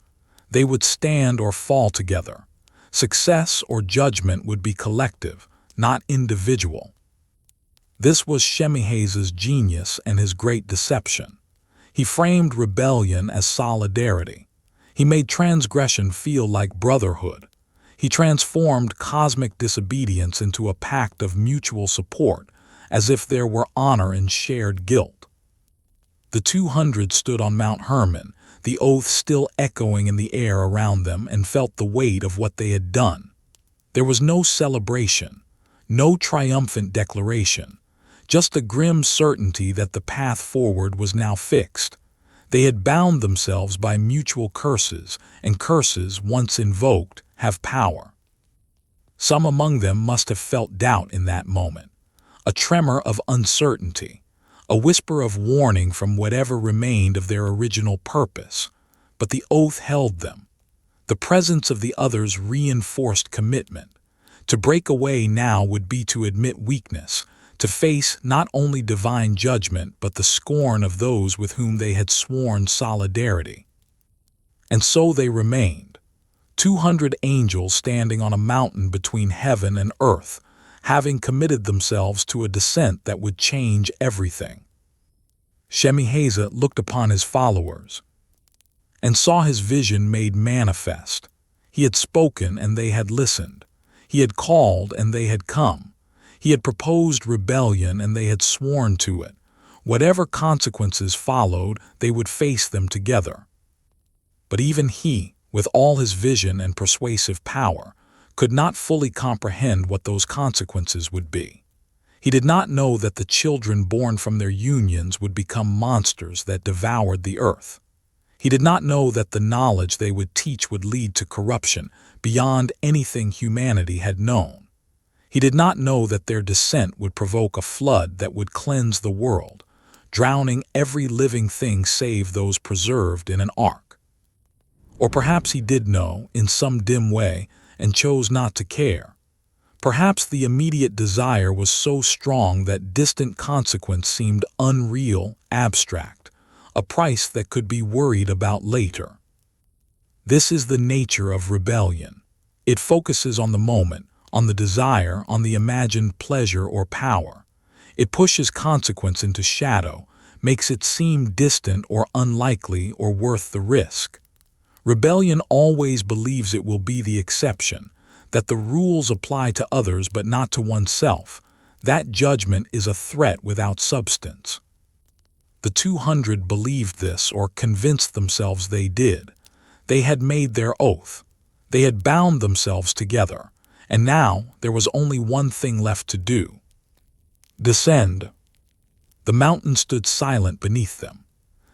[SPEAKER 1] They would stand or fall together. Success or judgment would be collective, not individual. This was Shemihazah's genius and his great deception. He framed rebellion as solidarity. He made transgression feel like brotherhood. He transformed cosmic disobedience into a pact of mutual support, as if there were honor in shared guilt. The 200 stood on Mount Hermon, the oath still echoing in the air around them, and felt the weight of what they had done. There was no celebration, no triumphant declaration, just a grim certainty that the path forward was now fixed. They had bound themselves by mutual curses, and curses, once invoked, have power. Some among them must have felt doubt in that moment, a tremor of uncertainty, a whisper of warning from whatever remained of their original purpose. But the oath held them. The presence of the others reinforced commitment. To break away now would be to admit weakness, to face not only divine judgment but the scorn of those with whom they had sworn solidarity. And so they remained, 200 angels standing on a mountain between heaven and earth, having committed themselves to a descent that would change everything. Shemihazah looked upon his followers and saw his vision made manifest. He had spoken and they had listened. He had called and they had come. He had proposed rebellion and they had sworn to it. Whatever consequences followed, they would face them together. But even he, with all his vision and persuasive power, could not fully comprehend what those consequences would be. He did not know that the children born from their unions would become monsters that devoured the earth. He did not know that the knowledge they would teach would lead to corruption beyond anything humanity had known. He did not know that their descent would provoke a flood that would cleanse the world, drowning every living thing save those preserved in an ark. Or perhaps he did know, in some dim way, and chose not to care. Perhaps the immediate desire was so strong that distant consequence seemed unreal, abstract, a price that could be worried about later. This is the nature of rebellion. It focuses on the moment, on the desire, on the imagined pleasure or power. It pushes consequence into shadow, makes it seem distant or unlikely or worth the risk. Rebellion always believes it will be the exception, that the rules apply to others but not to oneself. That judgment is a threat without substance. The 200 believed this, or convinced themselves they did. They had made their oath. They had bound themselves together, and now there was only one thing left to do: descend. The mountain stood silent beneath them.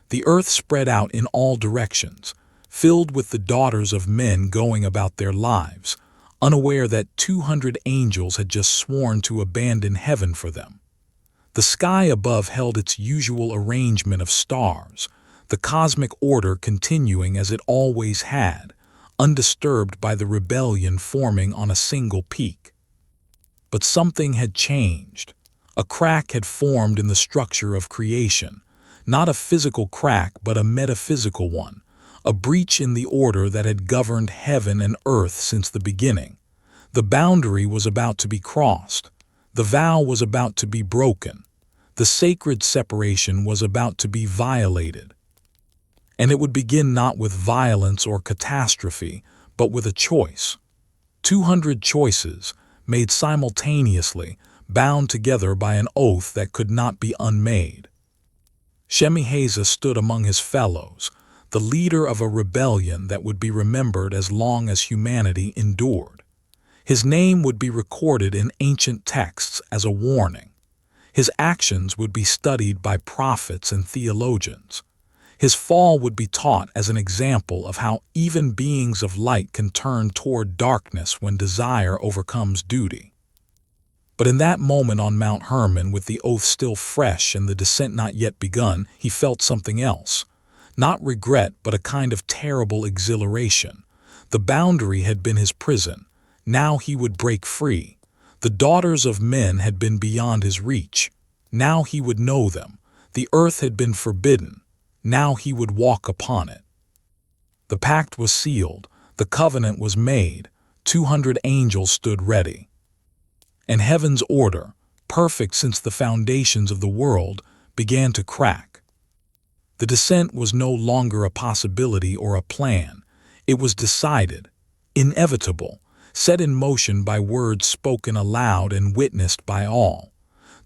[SPEAKER 1] The earth spread out in all directions, filled with the daughters of men going about their lives, unaware that 200 angels had just sworn to abandon heaven for them. The sky above held its usual arrangement of stars, the cosmic order continuing as it always had, undisturbed by the rebellion forming on a single peak. But something had changed. A crack had formed in the structure of creation, not a physical crack but a metaphysical one, a breach in the order that had governed heaven and earth since the beginning. The boundary was about to be crossed. The vow was about to be broken. The sacred separation was about to be violated. And it would begin not with violence or catastrophe, but with a choice. 200 choices, made simultaneously, bound together by an oath that could not be unmade. Shemihazah stood among his fellows, the leader of a rebellion that would be remembered as long as humanity endured. His name would be recorded in ancient texts as a warning. His actions would be studied by prophets and theologians. His fall would be taught as an example of how even beings of light can turn toward darkness when desire overcomes duty. But in that moment on Mount Hermon, with the oath still fresh and the descent not yet begun, he felt something else. Not regret, but a kind of terrible exhilaration. The boundary had been his prison. Now he would break free. The daughters of men had been beyond his reach. Now he would know them. The earth had been forbidden. Now he would walk upon it. The pact was sealed. The covenant was made. 200 angels stood ready. And heaven's order, perfect since the foundations of the world, began to crack. The descent was no longer a possibility or a plan. It was decided, inevitable, set in motion by words spoken aloud and witnessed by all.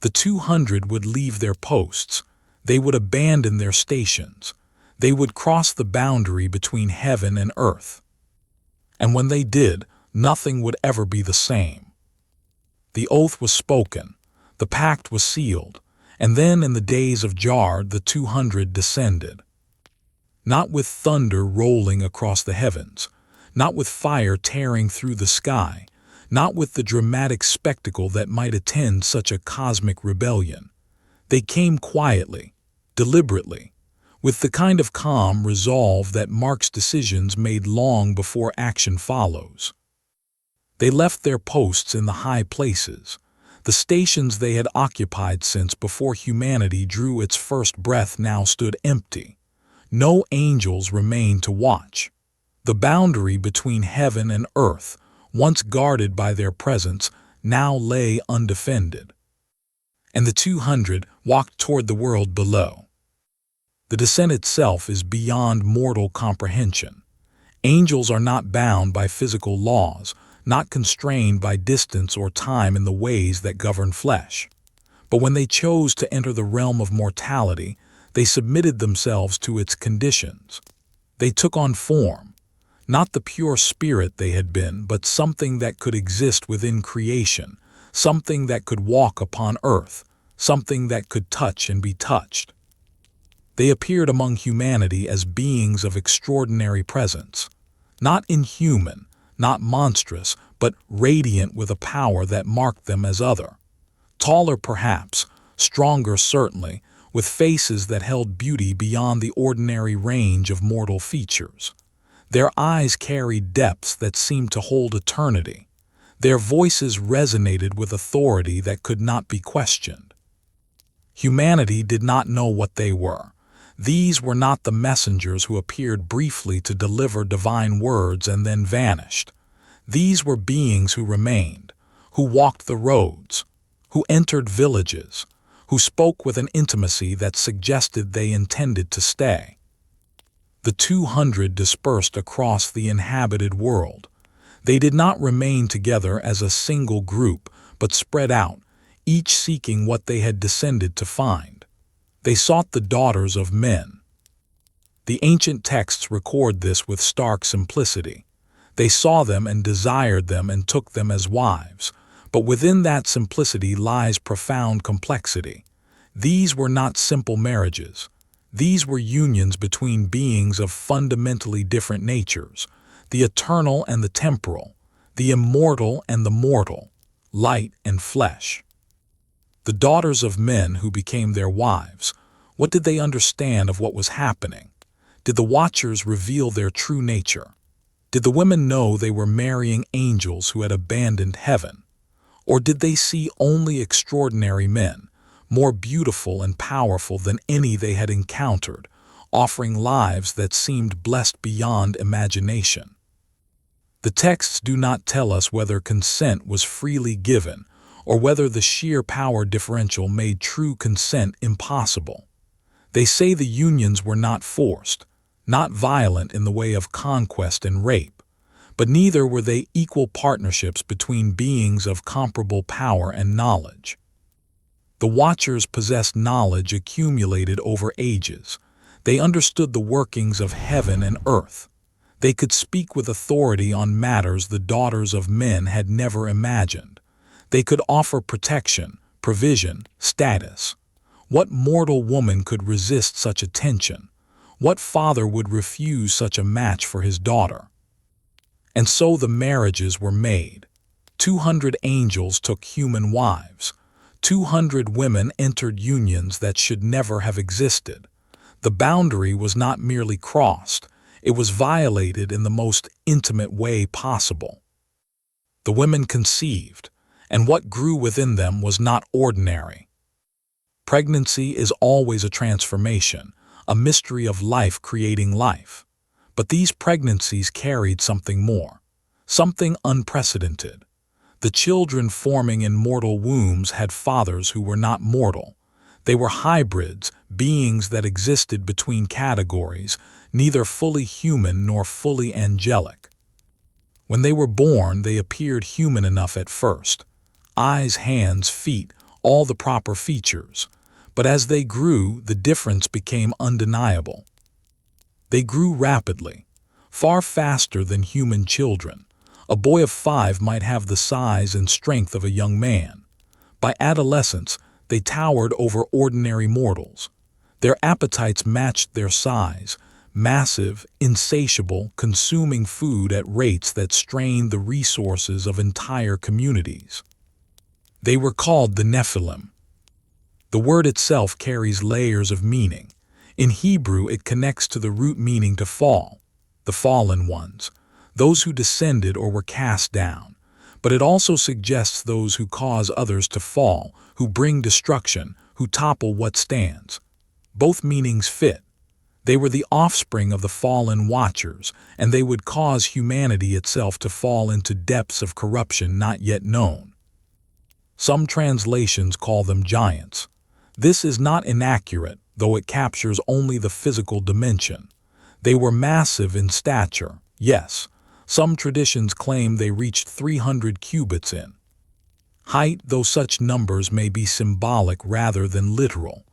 [SPEAKER 1] The 200 would leave their posts. They would abandon their stations. They would cross the boundary between heaven and earth. And when they did, nothing would ever be the same. The oath was spoken. The pact was sealed. And then in the days of Jard, the 200 descended. Not with thunder rolling across the heavens, not with fire tearing through the sky, not with the dramatic spectacle that might attend such a cosmic rebellion. They came quietly, deliberately, with the kind of calm resolve that marks decisions made long before action follows. They left their posts in the high places, the stations they had occupied since before humanity drew its first breath now stood empty. No angels remained to watch. The boundary between heaven and earth, once guarded by their presence, now lay undefended. And the 200 walked toward the world below. The descent itself is beyond mortal comprehension. Angels are not bound by physical laws, not constrained by distance or time in the ways that govern flesh. But when they chose to enter the realm of mortality, they submitted themselves to its conditions. They took on form, not the pure spirit they had been, but something that could exist within creation, something that could walk upon earth, something that could touch and be touched. They appeared among humanity as beings of extraordinary presence, not inhuman, not monstrous, but radiant with a power that marked them as other. Taller perhaps, stronger certainly, with faces that held beauty beyond the ordinary range of mortal features. Their eyes carried depths that seemed to hold eternity. Their voices resonated with authority that could not be questioned. Humanity did not know what they were. These were not the messengers who appeared briefly to deliver divine words and then vanished. These were beings who remained, who walked the roads, who entered villages, who spoke with an intimacy that suggested they intended to stay. The 200 dispersed across the inhabited world. They did not remain together as a single group, but spread out, each seeking what they had descended to find. They sought the daughters of men. The ancient texts record this with stark simplicity. They saw them and desired them and took them as wives. But within that simplicity lies profound complexity. These were not simple marriages. These were unions between beings of fundamentally different natures, the eternal and the temporal, the immortal and the mortal, light and flesh. The daughters of men who became their wives, what did they understand of what was happening? Did the watchers reveal their true nature? Did the women know they were marrying angels who had abandoned heaven? Or did they see only extraordinary men, more beautiful and powerful than any they had encountered, offering lives that seemed blessed beyond imagination? The texts do not tell us whether consent was freely given or whether the sheer power differential made true consent impossible. They say the unions were not forced, not violent in the way of conquest and rape, but neither were they equal partnerships between beings of comparable power and knowledge. The watchers possessed knowledge accumulated over ages. They understood the workings of heaven and earth. They could speak with authority on matters the daughters of men had never imagined. They could offer protection, provision, status. What mortal woman could resist such attention? What father would refuse such a match for his daughter? And so the marriages were made. 200 angels took human wives. 200 women entered unions that should never have existed. The boundary was not merely crossed, it was violated in the most intimate way possible. The women conceived, and what grew within them was not ordinary. Pregnancy is always a transformation, a mystery of life creating life. But these pregnancies carried something more, something unprecedented. The children forming in mortal wombs had fathers who were not mortal. They were hybrids, beings that existed between categories, neither fully human nor fully angelic. When they were born, they appeared human enough at first. Eyes, hands, feet, all the proper features. But as they grew, the difference became undeniable. They grew rapidly, far faster than human children. A boy of 5 might have the size and strength of a young man. By adolescence, they towered over ordinary mortals. Their appetites matched their size, massive, insatiable, consuming food at rates that strained the resources of entire communities. They were called the Nephilim. The word itself carries layers of meaning. In Hebrew, it connects to the root meaning to fall, the fallen ones, those who descended or were cast down. But it also suggests those who cause others to fall, who bring destruction, who topple what stands. Both meanings fit. They were the offspring of the fallen watchers, and they would cause humanity itself to fall into depths of corruption not yet known. Some translations call them giants. This is not inaccurate, though it captures only the physical dimension. They were massive in stature, yes. Some traditions claim they reached 300 cubits in height, though such numbers may be symbolic rather than literal.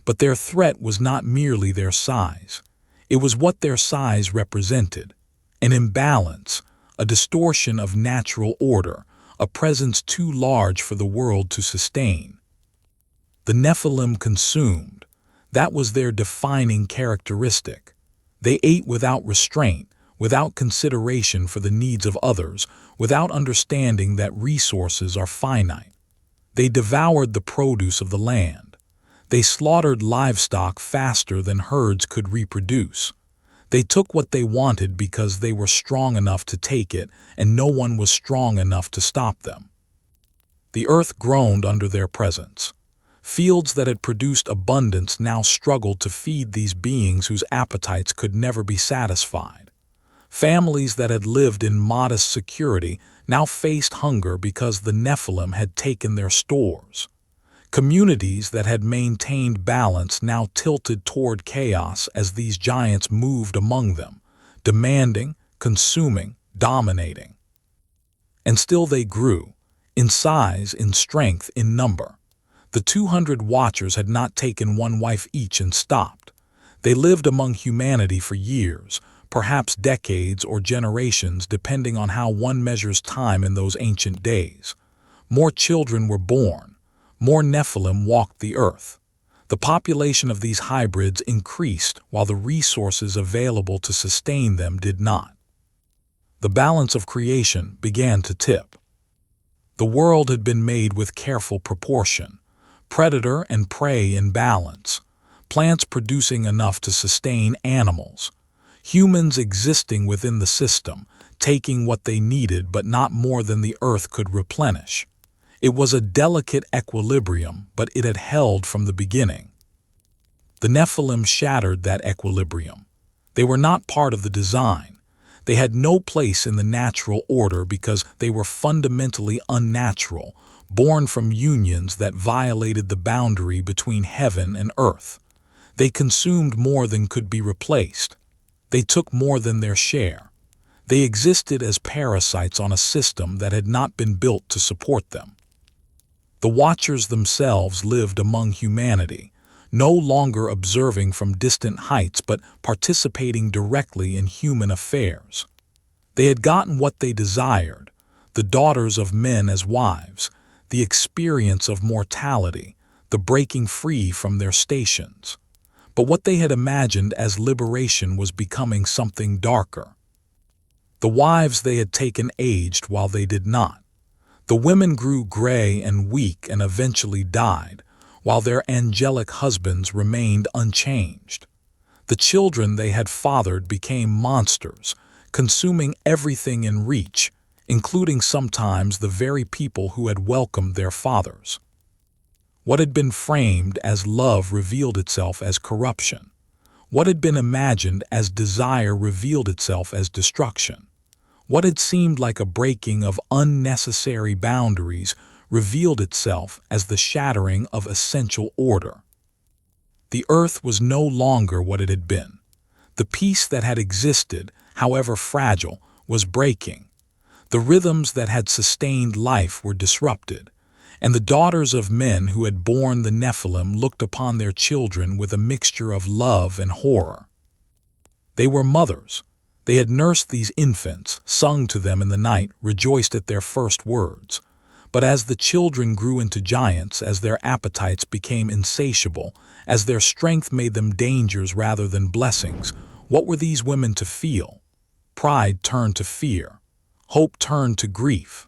[SPEAKER 1] But their threat was not merely their size. It was what their size represented: an imbalance, a distortion of natural order, a presence too large for the world to sustain. The Nephilim consumed. That was their defining characteristic. They ate without restraint, without consideration for the needs of others, without understanding that resources are finite. They devoured the produce of the land. They slaughtered livestock faster than herds could reproduce. They took what they wanted because they were strong enough to take it, and no one was strong enough to stop them. The earth groaned under their presence. Fields that had produced abundance now struggled to feed these beings whose appetites could never be satisfied. Families that had lived in modest security now faced hunger because the Nephilim had taken their stores. Communities that had maintained balance now tilted toward chaos as these giants moved among them, demanding, consuming, dominating. And still they grew, in size, in strength, in number. The 200 watchers had not taken one wife each and stopped. They lived among humanity for years, perhaps decades or generations, depending on how one measures time in those ancient days. More children were born. More Nephilim walked the earth. The population of these hybrids increased while the resources available to sustain them did not. The balance of creation began to tip. The world had been made with careful proportion. Predator and prey in balance, plants producing enough to sustain animals, humans existing within the system, taking what they needed but not more than the earth could replenish. It was a delicate equilibrium, but it had held from the beginning. The Nephilim shattered that equilibrium. They were not part of the design. They had no place in the natural order because they were fundamentally unnatural, born from unions that violated the boundary between heaven and earth. They consumed more than could be replaced. They took more than their share. They existed as parasites on a system that had not been built to support them. The Watchers themselves lived among humanity, no longer observing from distant heights but participating directly in human affairs. They had gotten what they desired: the daughters of men as wives, the experience of mortality, the breaking free from their stations. But what they had imagined as liberation was becoming something darker. The wives they had taken aged while they did not. The women grew gray and weak and eventually died, while their angelic husbands remained unchanged. The children they had fathered became monsters, consuming everything in reach, including sometimes the very people who had welcomed their fathers. What had been framed as love revealed itself as corruption. What had been imagined as desire revealed itself as destruction. What had seemed like a breaking of unnecessary boundaries revealed itself as the shattering of essential order. The earth was no longer what it had been. The peace that had existed, however fragile, was breaking. The rhythms that had sustained life were disrupted, and the daughters of men who had borne the Nephilim looked upon their children with a mixture of love and horror. They were mothers. They had nursed these infants, sung to them in the night, rejoiced at their first words. But as the children grew into giants, as their appetites became insatiable, as their strength made them dangers rather than blessings, what were these women to feel? Pride turned to fear. Hope turned to grief.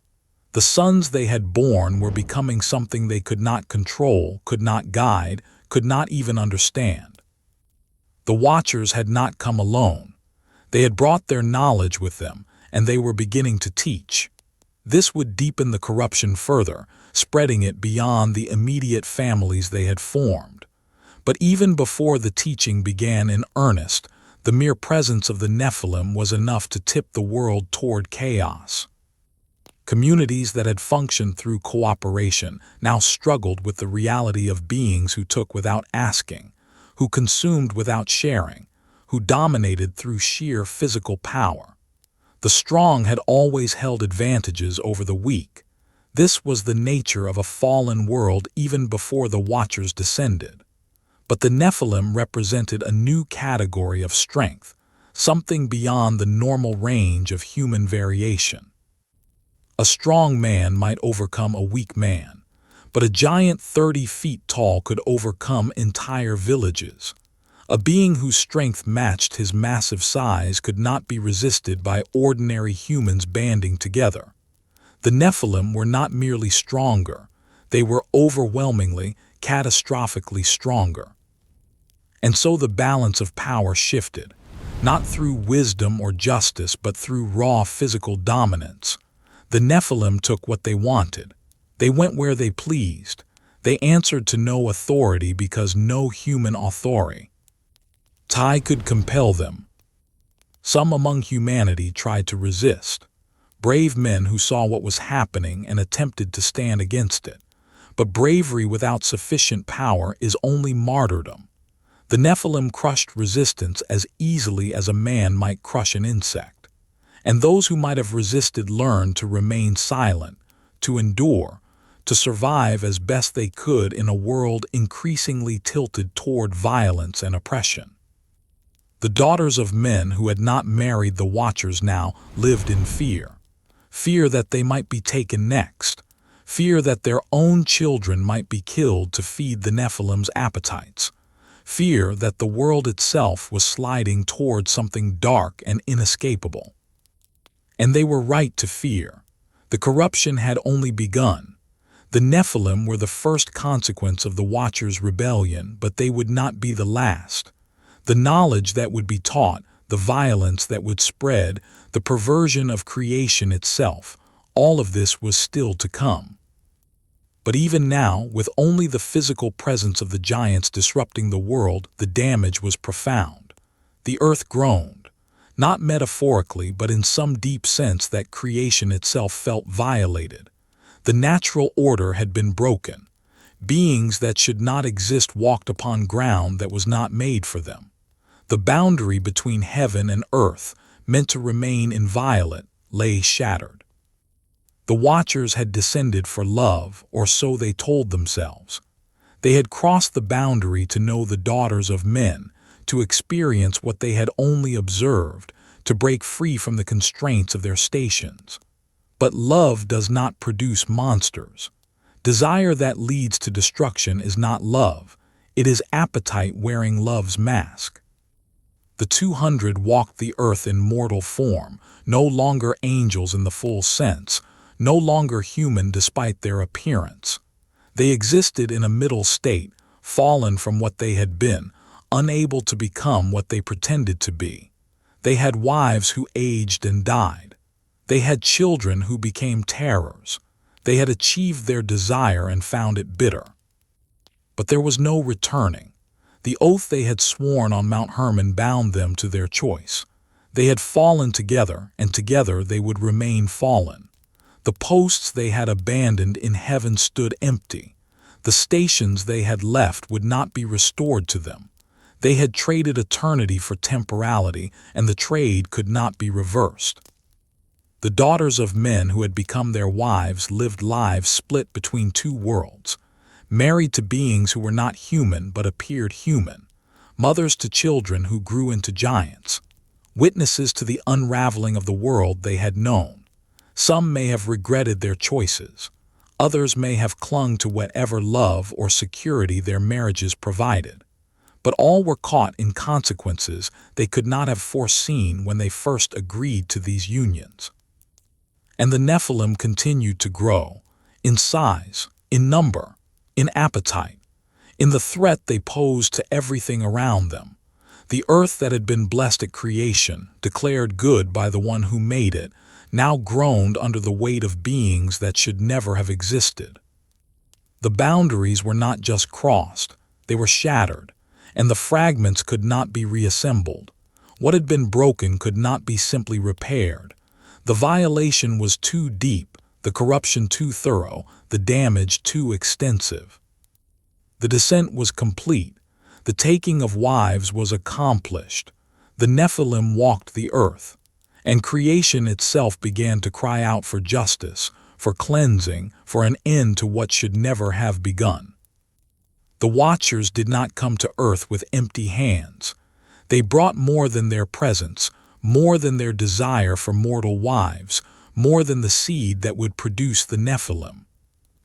[SPEAKER 1] The sons they had borne were becoming something they could not control, could not guide, could not even understand. The Watchers had not come alone. They had brought their knowledge with them, and they were beginning to teach. This would deepen the corruption further, spreading it beyond the immediate families they had formed. But even before the teaching began in earnest, the mere presence of the Nephilim was enough to tip the world toward chaos. Communities that had functioned through cooperation now struggled with the reality of beings who took without asking, who consumed without sharing, who dominated through sheer physical power. The strong had always held advantages over the weak. This was the nature of a fallen world even before the Watchers descended. But the Nephilim represented a new category of strength, something beyond the normal range of human variation. A strong man might overcome a weak man, but a giant 30 feet tall could overcome entire villages. A being whose strength matched his massive size could not be resisted by ordinary humans banding together. The Nephilim were not merely stronger, they were overwhelmingly, catastrophically stronger. And so the balance of power shifted, not through wisdom or justice, but through raw physical dominance. The Nephilim took what they wanted. They went where they pleased. They answered to no authority because no human authority could compel them. Some among humanity tried to resist. Brave men who saw what was happening and attempted to stand against it. But bravery without sufficient power is only martyrdom. The Nephilim crushed resistance as easily as a man might crush an insect. And those who might have resisted learned to remain silent, to endure, to survive as best they could in a world increasingly tilted toward violence and oppression. The daughters of men who had not married the Watchers now lived in fear. Fear that they might be taken next. Fear that their own children might be killed to feed the Nephilim's appetites. Fear that the world itself was sliding toward something dark and inescapable. And they were right to fear. The corruption had only begun. The Nephilim were the first consequence of the Watchers' rebellion, but they would not be the last. The knowledge that would be taught, the violence that would spread, the perversion of creation itself, all of this was still to come. But even now, with only the physical presence of the giants disrupting the world, the damage was profound. The earth groaned. Not metaphorically, but in some deep sense that creation itself felt violated. The natural order had been broken. Beings that should not exist walked upon ground that was not made for them. The boundary between heaven and earth, meant to remain inviolate, lay shattered. The Watchers had descended for love, or so they told themselves. They had crossed the boundary to know the daughters of men, to experience what they had only observed, to break free from the constraints of their stations. But love does not produce monsters. Desire that leads to destruction is not love. It is appetite wearing love's mask. The 200 walked the earth in mortal form, no longer angels in the full sense, no longer human despite their appearance. They existed in a middle state, fallen from what they had been, unable to become what they pretended to be. They had wives who aged and died. They had children who became terrors. They had achieved their desire and found it bitter. But there was no returning. The oath they had sworn on Mount Hermon bound them to their choice. They had fallen together, and together they would remain fallen. The posts they had abandoned in heaven stood empty. The stations they had left would not be restored to them. They had traded eternity for temporality, and the trade could not be reversed. The daughters of men who had become their wives lived lives split between two worlds, married to beings who were not human but appeared human, mothers to children who grew into giants, witnesses to the unraveling of the world they had known. Some may have regretted their choices. Others may have clung to whatever love or security their marriages provided. But all were caught in consequences they could not have foreseen when they first agreed to these unions. And the Nephilim continued to grow, in size, in number, in appetite, in the threat they posed to everything around them. The earth that had been blessed at creation, declared good by the one who made it, now groaned under the weight of beings that should never have existed. The boundaries were not just crossed, they were shattered, and the fragments could not be reassembled. What had been broken could not be simply repaired. The violation was too deep, the corruption too thorough, the damage too extensive. The descent was complete. The taking of wives was accomplished. The Nephilim walked the earth, and creation itself began to cry out for justice, for cleansing, for an end to what should never have begun. The Watchers did not come to earth with empty hands. They brought more than their presence, more than their desire for mortal wives, more than the seed that would produce the Nephilim.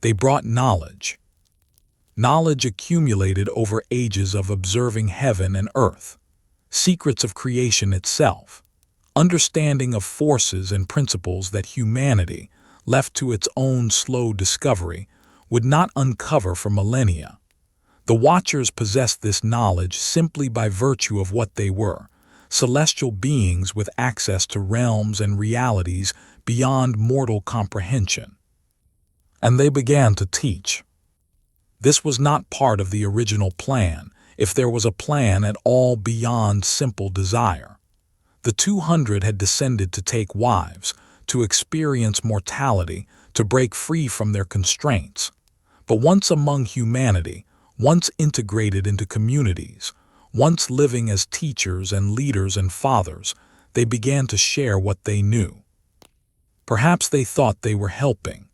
[SPEAKER 1] They brought knowledge. Knowledge accumulated over ages of observing heaven and earth, secrets of creation itself, understanding of forces and principles that humanity, left to its own slow discovery, would not uncover for millennia. The Watchers possessed this knowledge simply by virtue of what they were, celestial beings with access to realms and realities beyond mortal comprehension. And they began to teach. This was not part of the original plan, if there was a plan at all beyond simple desire. The 200 had descended to take wives, to experience mortality, to break free from their constraints. But once among humanity, once integrated into communities, once living as teachers and leaders and fathers, they began to share what they knew. Perhaps they thought they were helping,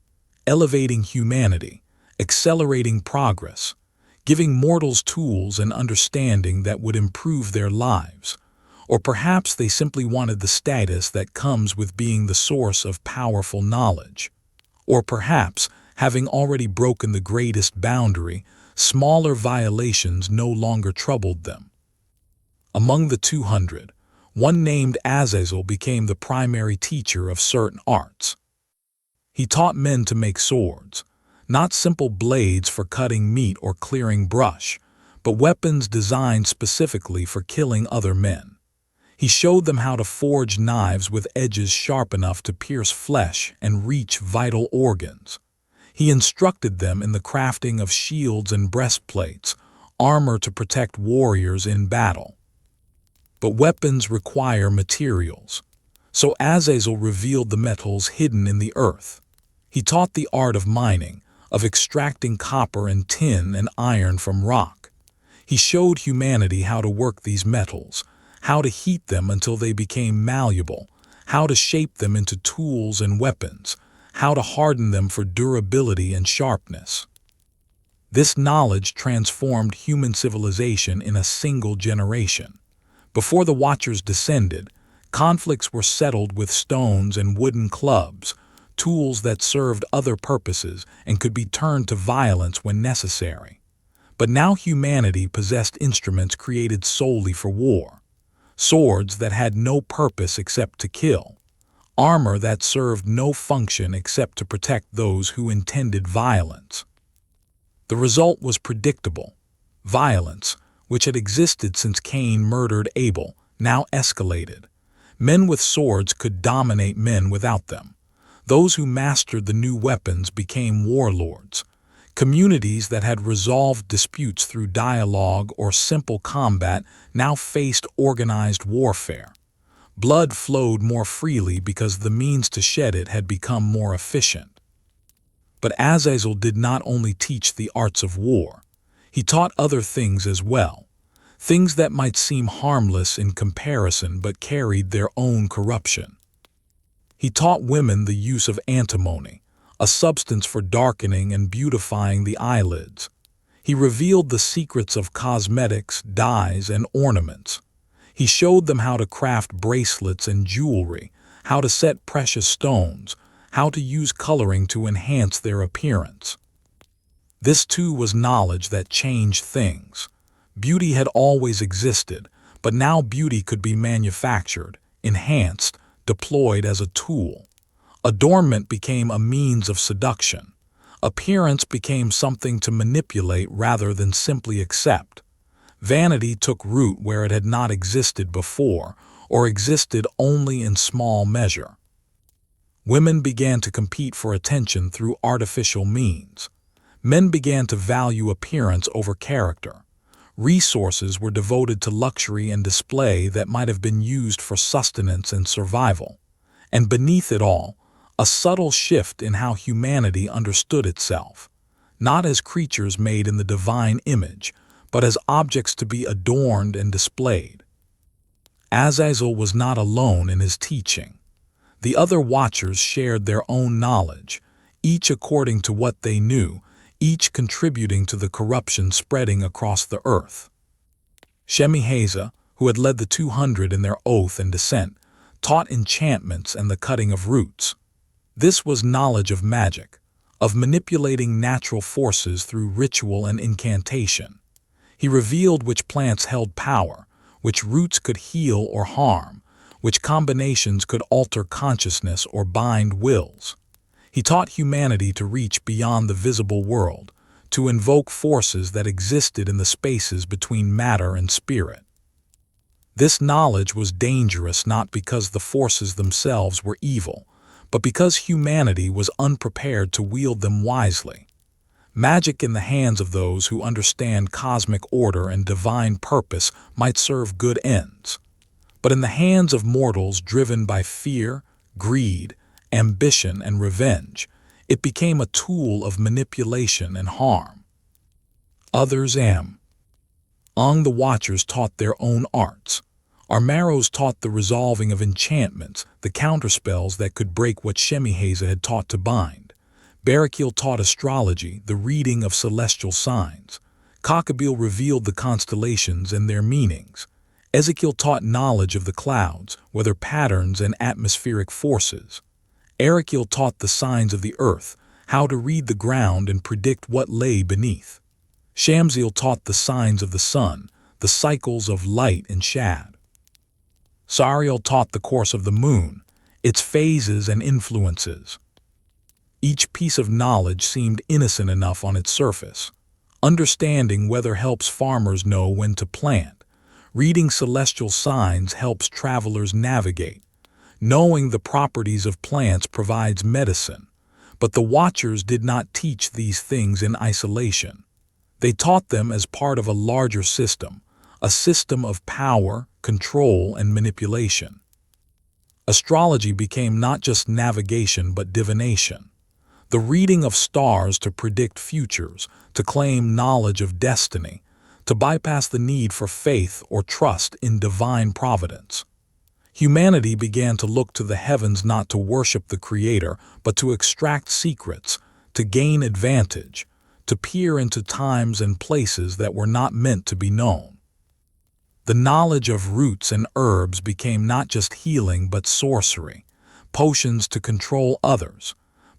[SPEAKER 1] elevating humanity, accelerating progress, giving mortals tools and understanding that would improve their lives. Or perhaps they simply wanted the status that comes with being the source of powerful knowledge. Or perhaps, having already broken the greatest boundary, smaller violations no longer troubled them. Among the 200, one named Azazel became the primary teacher of certain arts. He taught men to make swords, not simple blades for cutting meat or clearing brush, but weapons designed specifically for killing other men. He showed them how to forge knives with edges sharp enough to pierce flesh and reach vital organs. He instructed them in the crafting of shields and breastplates, armor to protect warriors in battle. But weapons require materials, so Azazel revealed the metals hidden in the earth. He taught the art of mining, of extracting copper and tin and iron from rock. He showed humanity how to work these metals, how to heat them until they became malleable, how to shape them into tools and weapons, how to harden them for durability and sharpness. This knowledge transformed human civilization in a single generation. Before the Watchers descended, conflicts were settled with stones and wooden clubs, tools that served other purposes and could be turned to violence when necessary. But now humanity possessed instruments created solely for war, swords that had no purpose except to kill, armor that served no function except to protect those who intended violence. The result was predictable. Violence, which had existed since Cain murdered Abel, now escalated. Men with swords could dominate men without them. Those who mastered the new weapons became warlords. Communities that had resolved disputes through dialogue or simple combat now faced organized warfare. Blood flowed more freely because the means to shed it had become more efficient. But Azazel did not only teach the arts of war. He taught other things as well, things that might seem harmless in comparison but carried their own corruption. He taught women the use of antimony, a substance for darkening and beautifying the eyelids. He revealed the secrets of cosmetics, dyes, and ornaments. He showed them how to craft bracelets and jewelry, how to set precious stones, how to use coloring to enhance their appearance. This too was knowledge that changed things. Beauty had always existed, but now beauty could be manufactured, enhanced, deployed as a tool. Adornment became a means of seduction. Appearance became something to manipulate rather than simply accept. Vanity took root where it had not existed before, or existed only in small measure. Women began to compete for attention through artificial means. Men began to value appearance over character. Resources were devoted to luxury and display that might have been used for sustenance and survival. And beneath it all, a subtle shift in how humanity understood itself, not as creatures made in the divine image, but as objects to be adorned and displayed. Azazel was not alone in his teaching. The other watchers shared their own knowledge, each according to what they knew, each contributing to the corruption spreading across the earth. Shemihazah, who had led the 200 in their oath and descent, taught enchantments and the cutting of roots. This was knowledge of magic, of manipulating natural forces through ritual and incantation. He revealed which plants held power, which roots could heal or harm, which combinations could alter consciousness or bind wills. He taught humanity to reach beyond the visible world, to invoke forces that existed in the spaces between matter and spirit. This knowledge was dangerous not because the forces themselves were evil, but because humanity was unprepared to wield them wisely. Magic in the hands of those who understand cosmic order and divine purpose might serve good ends. But in the hands of mortals driven by fear, greed, ambition, and revenge, it became a tool of manipulation and harm. Others the Watchers taught their own arts. Armaros taught the resolving of enchantments, the counterspells that could break what Shemihazah had taught to bind. Barakiel taught astrology, the reading of celestial signs. Cockabeel revealed the constellations and their meanings. Ezekiel taught knowledge of the clouds, weather patterns, and atmospheric forces. Arakiel taught the signs of the earth, how to read the ground and predict what lay beneath. Shamsiel taught the signs of the sun, the cycles of light and shad. Sariel taught the course of the moon, its phases and influences. Each piece of knowledge seemed innocent enough on its surface. Understanding weather helps farmers know when to plant. Reading celestial signs helps travelers navigate. Knowing the properties of plants provides medicine. But the Watchers did not teach these things in isolation. They taught them as part of a larger system, a system of power, control, and manipulation. Astrology became not just navigation but divination. The reading of stars to predict futures, to claim knowledge of destiny, to bypass the need for faith or trust in divine providence. Humanity began to look to the heavens not to worship the Creator, but to extract secrets, to gain advantage, to peer into times and places that were not meant to be known. The knowledge of roots and herbs became not just healing but sorcery, potions to control others,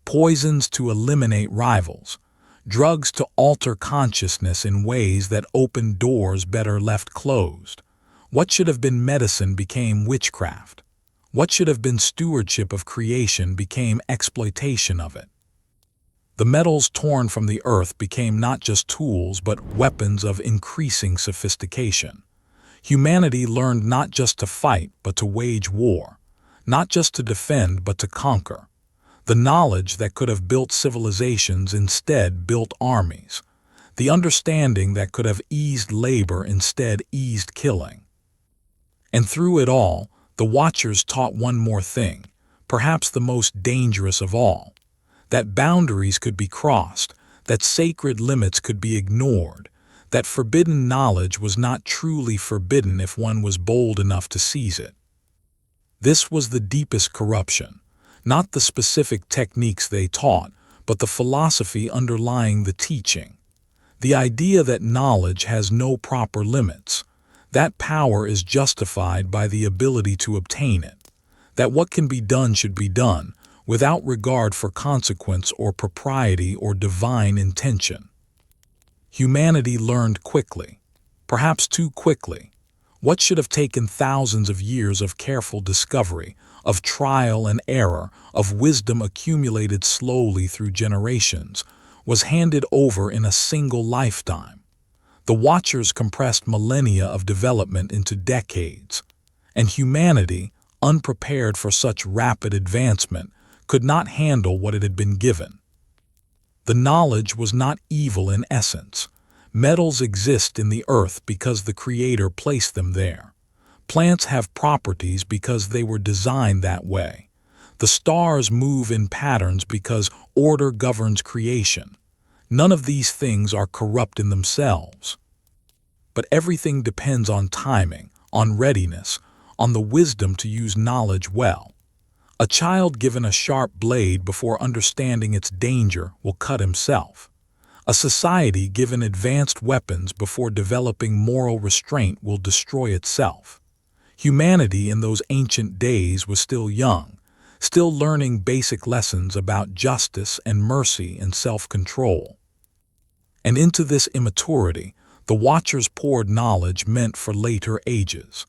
[SPEAKER 1] poisons to eliminate rivals, drugs to alter consciousness in ways that opened doors better left closed. What should have been medicine became witchcraft. What should have been stewardship of creation became exploitation of it. The metals torn from the earth became not just tools but weapons of increasing sophistication. Humanity learned not just to fight but to wage war, not just to defend but to conquer. The knowledge that could have built civilizations instead built armies. The understanding that could have eased labor instead eased killing. And through it all, the Watchers taught one more thing, perhaps the most dangerous of all, that boundaries could be crossed, that sacred limits could be ignored, that forbidden knowledge was not truly forbidden if one was bold enough to seize it. This was the deepest corruption, not the specific techniques they taught, but the philosophy underlying the teaching. The idea that knowledge has no proper limits, that power is justified by the ability to obtain it, that what can be done should be done, without regard for consequence or propriety or divine intention. Humanity learned quickly, perhaps too quickly. What should have taken thousands of years of careful discovery, of trial and error, of wisdom accumulated slowly through generations, was handed over in a single lifetime. The Watchers compressed millennia of development into decades, and humanity, unprepared for such rapid advancement, could not handle what it had been given. The knowledge was not evil in essence. Metals exist in the earth because the Creator placed them there. Plants have properties because they were designed that way. The stars move in patterns because order governs creation. None of these things are corrupt in themselves. But everything depends on timing, on readiness, on the wisdom to use knowledge well. A child given a sharp blade before understanding its danger will cut himself. A society given advanced weapons before developing moral restraint will destroy itself. Humanity in those ancient days was still young, still learning basic lessons about justice and mercy and self-control. And into this immaturity, the Watchers poured knowledge meant for later ages.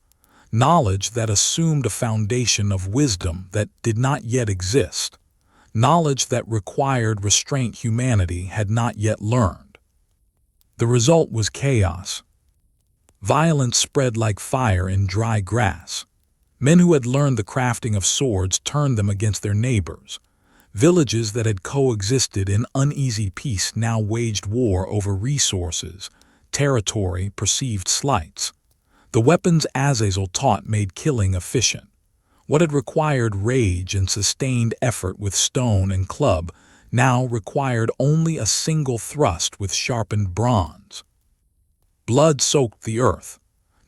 [SPEAKER 1] Knowledge that assumed a foundation of wisdom that did not yet exist. Knowledge that required restraint humanity had not yet learned. The result was chaos. Violence spread like fire in dry grass. Men who had learned the crafting of swords turned them against their neighbors. Villages that had coexisted in uneasy peace now waged war over resources, territory, perceived slights. The weapons Azazel taught made killing efficient. What had required rage and sustained effort with stone and club now required only a single thrust with sharpened bronze. Blood soaked the earth,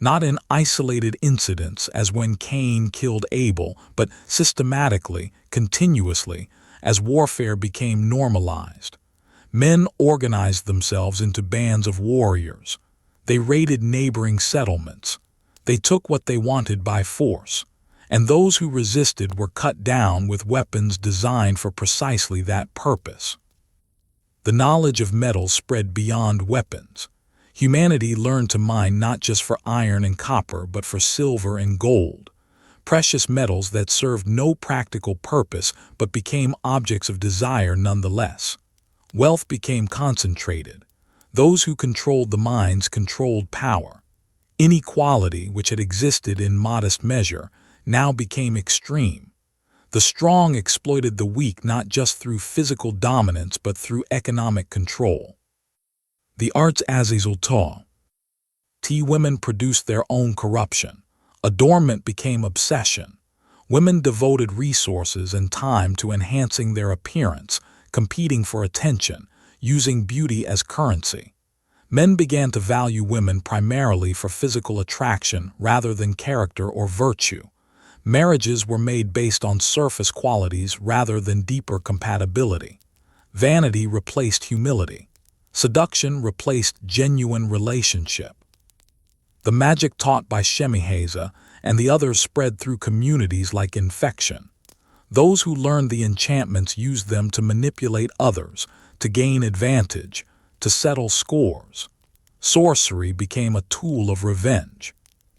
[SPEAKER 1] not in isolated incidents as when Cain killed Abel, but systematically, continuously, as warfare became normalized. Men organized themselves into bands of warriors. They raided neighboring settlements. They took what they wanted by force, and those who resisted were cut down with weapons designed for precisely that purpose. The knowledge of metals spread beyond weapons. Humanity learned to mine not just for iron and copper, but for silver and gold, precious metals that served no practical purpose but became objects of desire nonetheless. Wealth became concentrated. Those who controlled the mines controlled power. Inequality, which had existed in modest measure, now became extreme. The strong exploited the weak not just through physical dominance but through economic control. The arts Azazel taught. Women produced their own corruption. Adornment became obsession. Women devoted resources and time to enhancing their appearance, competing for attention, using beauty as currency. Men began to value women primarily for physical attraction rather than character or virtue. Marriages were made based on surface qualities rather than deeper compatibility. Vanity replaced humility. Seduction replaced genuine relationship. The magic taught by Shemihazah and the others spread through communities like infection. Those who learned the enchantments used them to manipulate others, to gain advantage, to settle scores. Sorcery became a tool of revenge.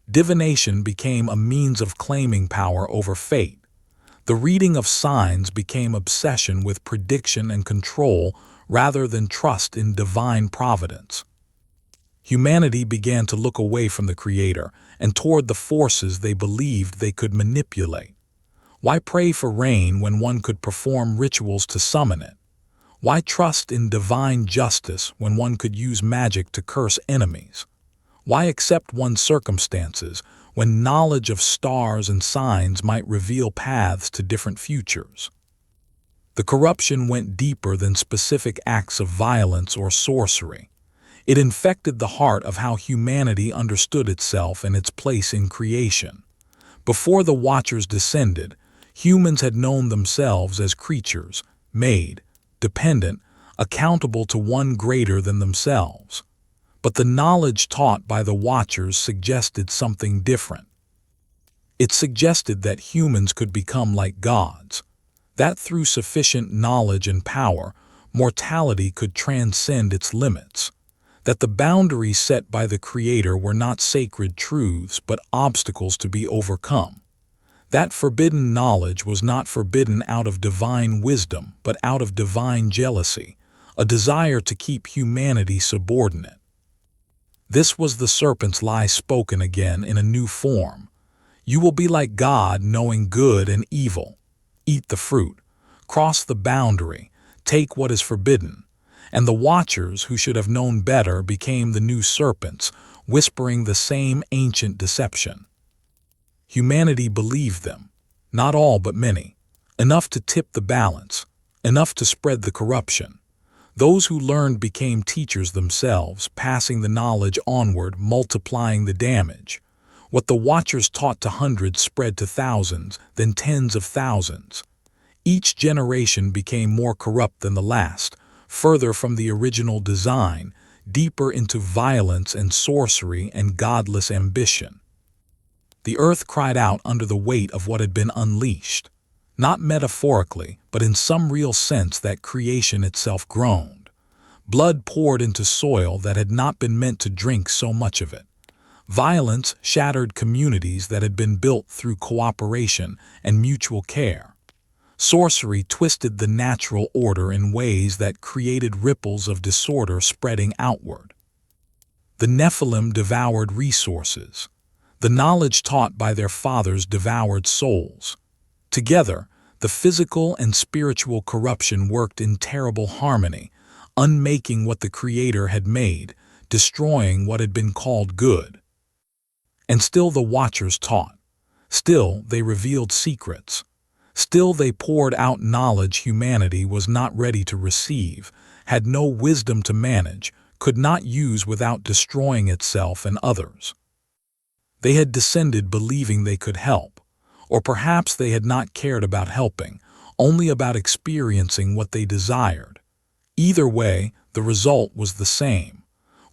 [SPEAKER 1] Divination became a means of claiming power over fate. The reading of signs became obsession with prediction and control rather than trust in divine providence. Humanity began to look away from the Creator and toward the forces they believed they could manipulate. Why pray for rain when one could perform rituals to summon it? Why trust in divine justice when one could use magic to curse enemies? Why accept one's circumstances when knowledge of stars and signs might reveal paths to different futures? The corruption went deeper than specific acts of violence or sorcery. It infected the heart of how humanity understood itself and its place in creation. Before the Watchers descended, humans had known themselves as creatures, made, dependent, accountable to one greater than themselves. But the knowledge taught by the Watchers suggested something different. It suggested that humans could become like gods, that through sufficient knowledge and power, mortality could transcend its limits, that the boundaries set by the Creator were not sacred truths but obstacles to be overcome. That forbidden knowledge was not forbidden out of divine wisdom but out of divine jealousy, a desire to keep humanity subordinate. This was the serpent's lie spoken again in a new form. You will be like God, knowing good and evil. Eat the fruit, cross the boundary, take what is forbidden. And the Watchers, who should have known better, became the new serpents, whispering the same ancient deception. Humanity believed them, not all but many, enough to tip the balance, enough to spread the corruption. Those who learned became teachers themselves, passing the knowledge onward, multiplying the damage. What the Watchers taught to hundreds spread to thousands, then tens of thousands. Each generation became more corrupt than the last, further from the original design, deeper into violence and sorcery and godless ambition. The earth cried out under the weight of what had been unleashed. Not metaphorically, but in some real sense that creation itself groaned. Blood poured into soil that had not been meant to drink so much of it. Violence shattered communities that had been built through cooperation and mutual care. Sorcery twisted the natural order in ways that created ripples of disorder spreading outward. The Nephilim devoured resources. The knowledge taught by their fathers devoured souls. Together, the physical and spiritual corruption worked in terrible harmony, unmaking what the Creator had made, destroying what had been called good. And still the Watchers taught. Still they revealed secrets. Still they poured out knowledge humanity was not ready to receive, had no wisdom to manage, could not use without destroying itself and others. They had descended believing they could help. Or perhaps they had not cared about helping, only about experiencing what they desired. Either way, the result was the same.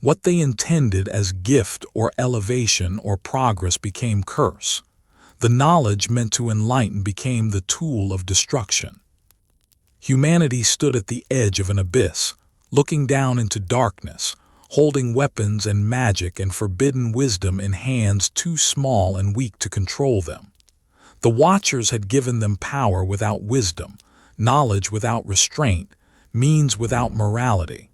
[SPEAKER 1] What they intended as gift or elevation or progress became curse. The knowledge meant to enlighten became the tool of destruction. Humanity stood at the edge of an abyss, looking down into darkness, holding weapons and magic and forbidden wisdom in hands too small and weak to control them. The Watchers had given them power without wisdom, knowledge without restraint, means without morality.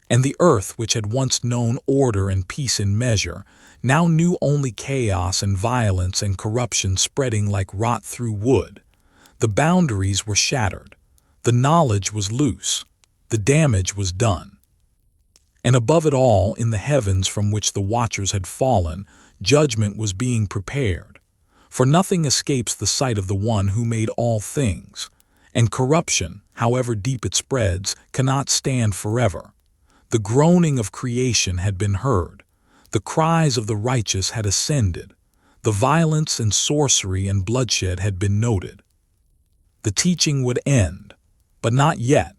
[SPEAKER 1] And the earth, which had once known order and peace in measure, now knew only chaos and violence and corruption spreading like rot through wood. The boundaries were shattered. The knowledge was loose. The damage was done. And above it all, in the heavens from which the Watchers had fallen, judgment was being prepared. For nothing escapes the sight of the one who made all things, and corruption, however deep it spreads, cannot stand forever. The groaning of creation had been heard. The cries of the righteous had ascended. The violence and sorcery and bloodshed had been noted. The teaching would end, but not yet.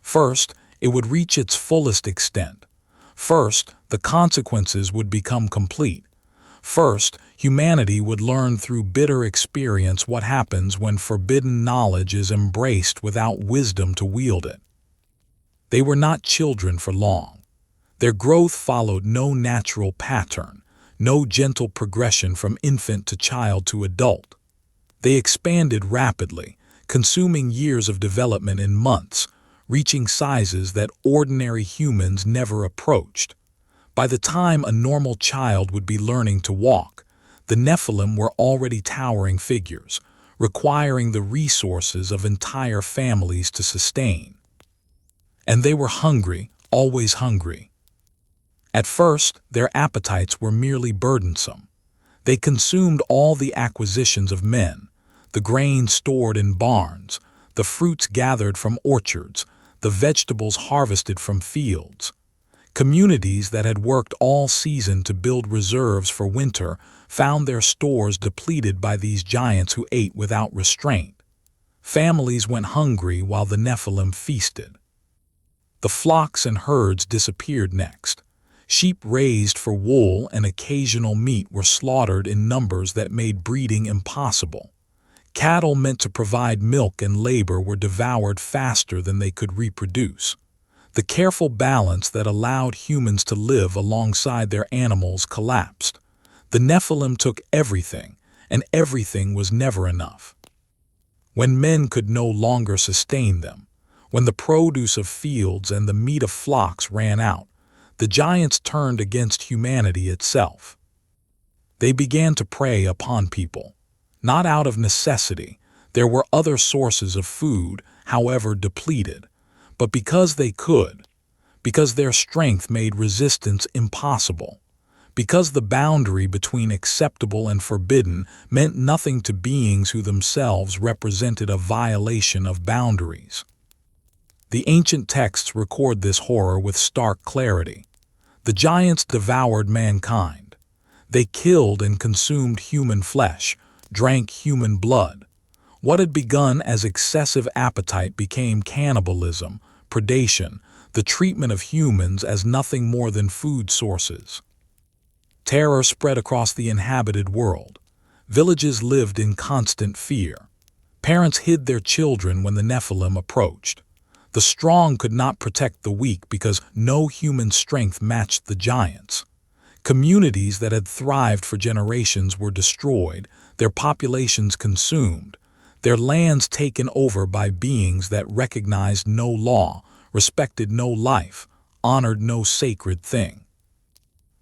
[SPEAKER 1] First, it would reach its fullest extent. First, the consequences would become complete. First, humanity would learn through bitter experience what happens when forbidden knowledge is embraced without wisdom to wield it. They were not children for long. Their growth followed no natural pattern, no gentle progression from infant to child to adult. They expanded rapidly, consuming years of development in months, reaching sizes that ordinary humans never approached. By the time a normal child would be learning to walk, the Nephilim were already towering figures, requiring the resources of entire families to sustain. And they were hungry, always hungry. At first, their appetites were merely burdensome. They consumed all the acquisitions of men, the grain stored in barns, the fruits gathered from orchards, the vegetables harvested from fields. Communities that had worked all season to build reserves for winter found their stores depleted by these giants who ate without restraint. Families went hungry while the Nephilim feasted. The flocks and herds disappeared next. Sheep raised for wool and occasional meat were slaughtered in numbers that made breeding impossible. Cattle meant to provide milk and labor were devoured faster than they could reproduce. The careful balance that allowed humans to live alongside their animals collapsed. The Nephilim took everything, and everything was never enough. When men could no longer sustain them, when the produce of fields and the meat of flocks ran out, the giants turned against humanity itself. They began to prey upon people. Not out of necessity, there were other sources of food, however depleted, but because they could, because their strength made resistance impossible, because the boundary between acceptable and forbidden meant nothing to beings who themselves represented a violation of boundaries. The ancient texts record this horror with stark clarity. The giants devoured mankind. They killed and consumed human flesh, drank human blood. What had begun as excessive appetite became cannibalism, predation, the treatment of humans as nothing more than food sources. Terror spread across the inhabited world. Villages lived in constant fear. Parents hid their children when the Nephilim approached. The strong could not protect the weak because no human strength matched the giants. Communities that had thrived for generations were destroyed, their populations consumed, their lands taken over by beings that recognized no law, respected no life, honored no sacred thing.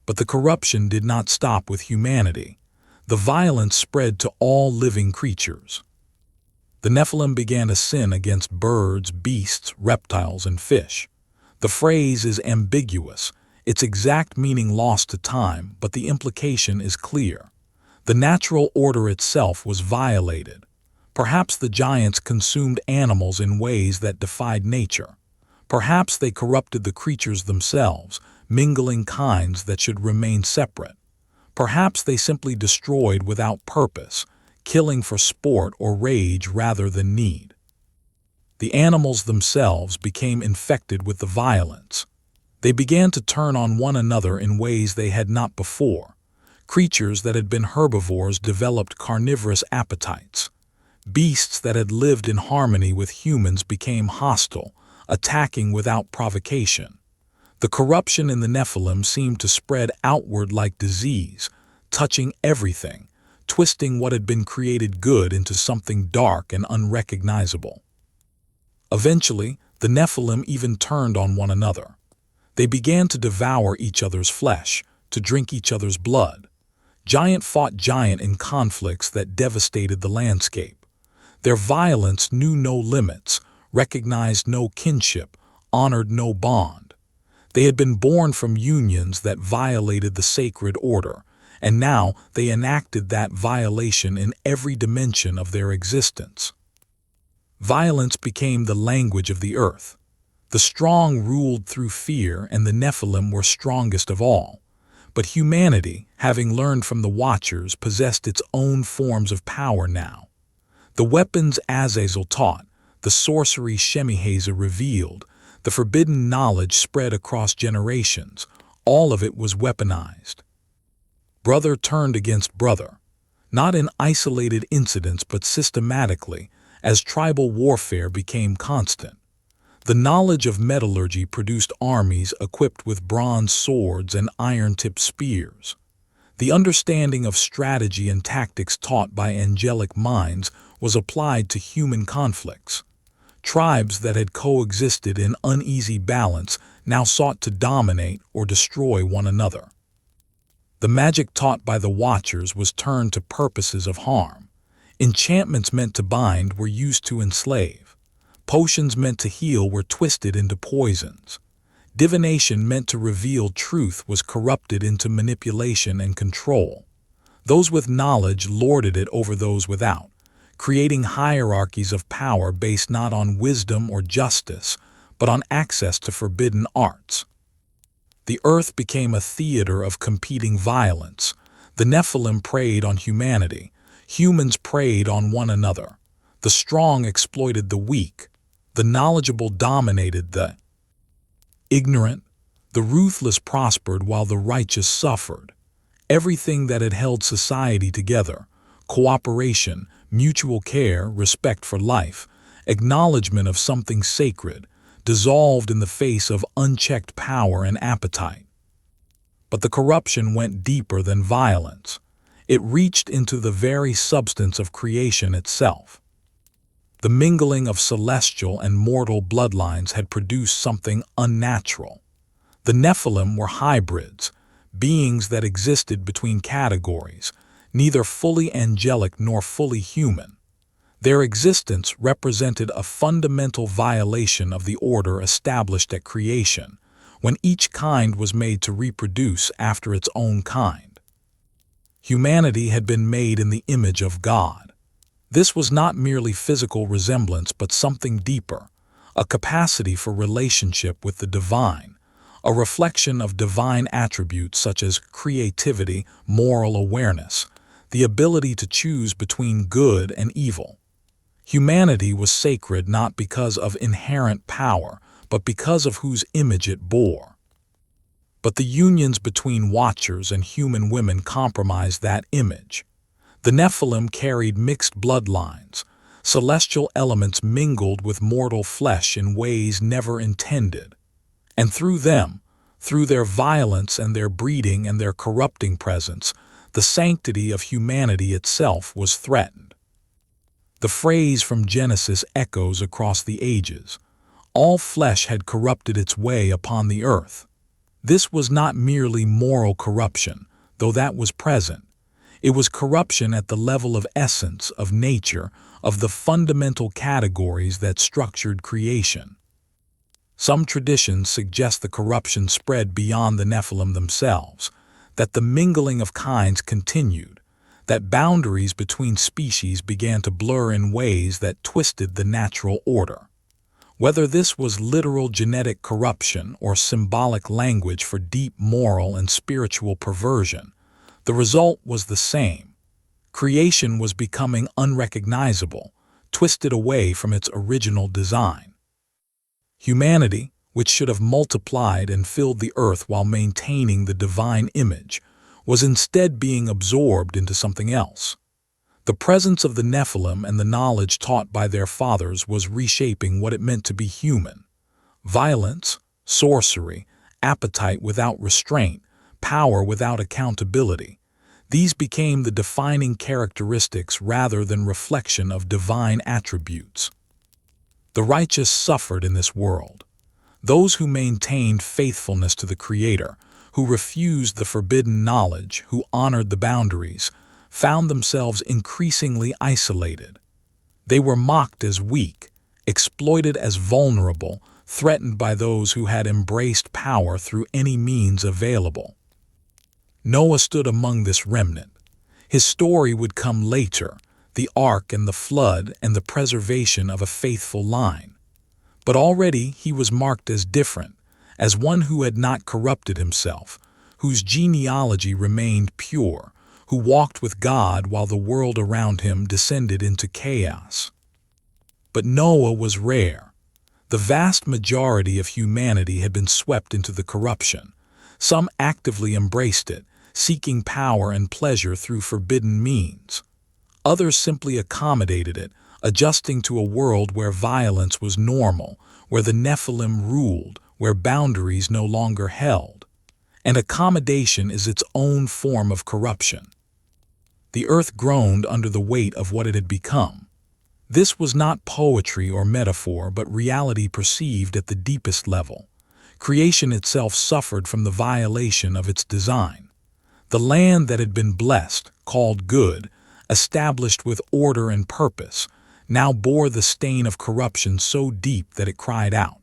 [SPEAKER 1] But the corruption did not stop with humanity. The violence spread to all living creatures. The Nephilim began to sin against birds, beasts, reptiles, and fish. The phrase is ambiguous, its exact meaning lost to time, but the implication is clear. The natural order itself was violated. Perhaps the giants consumed animals in ways that defied nature. Perhaps they corrupted the creatures themselves, mingling kinds that should remain separate. Perhaps they simply destroyed without purpose, killing for sport or rage rather than need. The animals themselves became infected with the violence. They began to turn on one another in ways they had not before. Creatures that had been herbivores developed carnivorous appetites. Beasts that had lived in harmony with humans became hostile, attacking without provocation. The corruption in the Nephilim seemed to spread outward like disease, touching everything, twisting what had been created good into something dark and unrecognizable. Eventually, the Nephilim even turned on one another. They began to devour each other's flesh, to drink each other's blood. Giant fought giant in conflicts that devastated the landscape. Their violence knew no limits, recognized no kinship, honored no bond. They had been born from unions that violated the sacred order, and now they enacted that violation in every dimension of their existence. Violence became the language of the earth. The strong ruled through fear, and the Nephilim were strongest of all. But humanity, having learned from the Watchers, possessed its own forms of power now. The weapons Azazel taught, the sorcery Shemihazah revealed, the forbidden knowledge spread across generations, all of it was weaponized. Brother turned against brother, not in isolated incidents but systematically, as tribal warfare became constant. The knowledge of metallurgy produced armies equipped with bronze swords and iron-tipped spears. The understanding of strategy and tactics taught by angelic minds was applied to human conflicts. Tribes that had coexisted in uneasy balance now sought to dominate or destroy one another. The magic taught by the Watchers was turned to purposes of harm. Enchantments meant to bind were used to enslave. Potions meant to heal were twisted into poisons. Divination meant to reveal truth was corrupted into manipulation and control. Those with knowledge lorded it over those without, creating hierarchies of power based not on wisdom or justice, but on access to forbidden arts. The earth became a theater of competing violence. The Nephilim preyed on humanity. Humans preyed on one another. The strong exploited the weak. The knowledgeable dominated the ignorant. The ruthless prospered while the righteous suffered. Everything that had held society together, cooperation, mutual care, respect for life, acknowledgement of something sacred, dissolved in the face of unchecked power and appetite. But the corruption went deeper than violence. It reached into the very substance of creation itself. The mingling of celestial and mortal bloodlines had produced something unnatural. The Nephilim were hybrids, beings that existed between categories, neither fully angelic nor fully human. Their existence represented a fundamental violation of the order established at creation, when each kind was made to reproduce after its own kind. Humanity had been made in the image of God. This was not merely physical resemblance but something deeper, a capacity for relationship with the divine, a reflection of divine attributes such as creativity, moral awareness, the ability to choose between good and evil. Humanity was sacred not because of inherent power, but because of whose image it bore. But the unions between Watchers and human women compromised that image. The Nephilim carried mixed bloodlines. Celestial elements mingled with mortal flesh in ways never intended. And through them, through their violence and their breeding and their corrupting presence, the sanctity of humanity itself was threatened. The phrase from Genesis echoes across the ages. All flesh had corrupted its way upon the earth. This was not merely moral corruption, though that was present. It was corruption at the level of essence, of nature, of the fundamental categories that structured creation. Some traditions suggest the corruption spread beyond the Nephilim themselves, that the mingling of kinds continued, that boundaries between species began to blur in ways that twisted the natural order. Whether this was literal genetic corruption or symbolic language for deep moral and spiritual perversion, the result was the same. Creation was becoming unrecognizable, twisted away from its original design. Humanity, which should have multiplied and filled the earth while maintaining the divine image, was instead being absorbed into something else. The presence of the Nephilim and the knowledge taught by their fathers was reshaping what it meant to be human. Violence, sorcery, appetite without restraint, power without accountability. These became the defining characteristics rather than reflection of divine attributes. The righteous suffered in this world. Those who maintained faithfulness to the Creator, who refused the forbidden knowledge, who honored the boundaries, found themselves increasingly isolated. They were mocked as weak, exploited as vulnerable, threatened by those who had embraced power through any means available. Noah stood among this remnant. His story would come later, the ark and the flood and the preservation of a faithful line. But already he was marked as different, as one who had not corrupted himself, whose genealogy remained pure, who walked with God while the world around him descended into chaos. But Noah was rare. The vast majority of humanity had been swept into the corruption. Some actively embraced it, seeking power and pleasure through forbidden means. Others simply accommodated it, adjusting to a world where violence was normal, where the Nephilim ruled, where boundaries no longer held. And accommodation is its own form of corruption. The earth groaned under the weight of what it had become. This was not poetry or metaphor, but reality perceived at the deepest level. Creation itself suffered from the violation of its design. The land that had been blessed, called good, established with order and purpose, now bore the stain of corruption so deep that it cried out.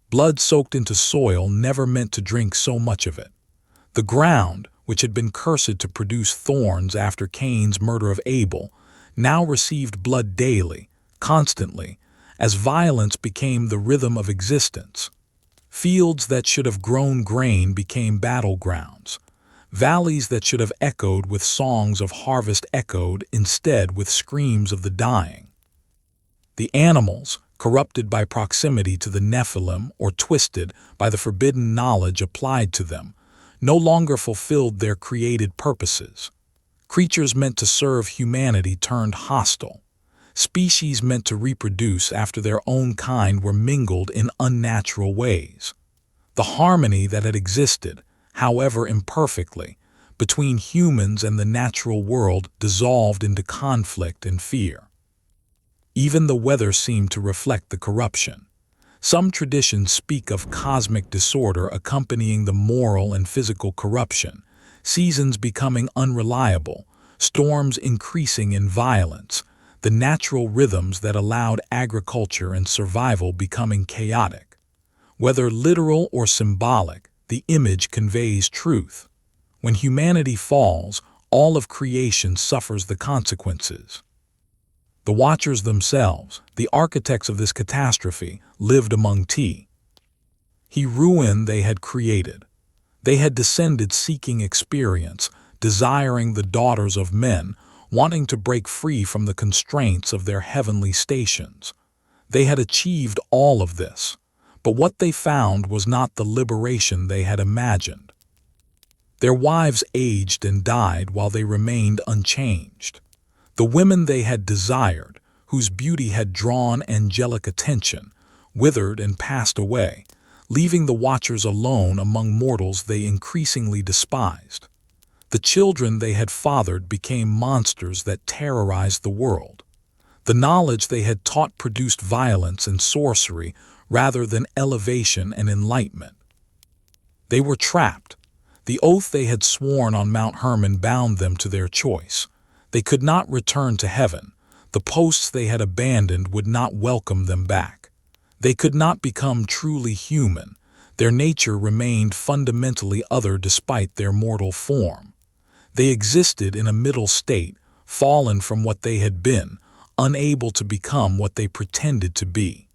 [SPEAKER 1] Blood soaked into soil never meant to drink so much of it. The ground, which had been cursed to produce thorns after Cain's murder of Abel, now received blood daily, constantly, as violence became the rhythm of existence. Fields that should have grown grain became battlegrounds. Valleys that should have echoed with songs of harvest echoed instead with screams of the dying. The animals, corrupted by proximity to the Nephilim or twisted by the forbidden knowledge applied to them, no longer fulfilled their created purposes. Creatures meant to serve humanity turned hostile. Species meant to reproduce after their own kind were mingled in unnatural ways. The harmony that had existed, however imperfectly, between humans and the natural world dissolved into conflict and fear. Even the weather seemed to reflect the corruption. Some traditions speak of cosmic disorder accompanying the moral and physical corruption, seasons becoming unreliable, storms increasing in violence, the natural rhythms that allowed agriculture and survival becoming chaotic. Whether literal or symbolic, the image conveys truth. When humanity falls, all of creation suffers the consequences. The Watchers themselves, the architects of this catastrophe, lived among He ruin they had created. They had descended seeking experience, desiring the daughters of men, wanting to break free from the constraints of their heavenly stations. They had achieved all of this, but what they found was not the liberation they had imagined. Their wives aged and died while they remained unchanged. The women they had desired, whose beauty had drawn angelic attention, withered and passed away, leaving the Watchers alone among mortals they increasingly despised. The children they had fathered became monsters that terrorized the world. The knowledge they had taught produced violence and sorcery rather than elevation and enlightenment. They were trapped. The oath they had sworn on Mount Hermon bound them to their choice. They could not return to heaven. The posts they had abandoned would not welcome them back. They could not become truly human. Their nature remained fundamentally other despite their mortal form. They existed in a middle state, fallen from what they had been, unable to become what they pretended to be.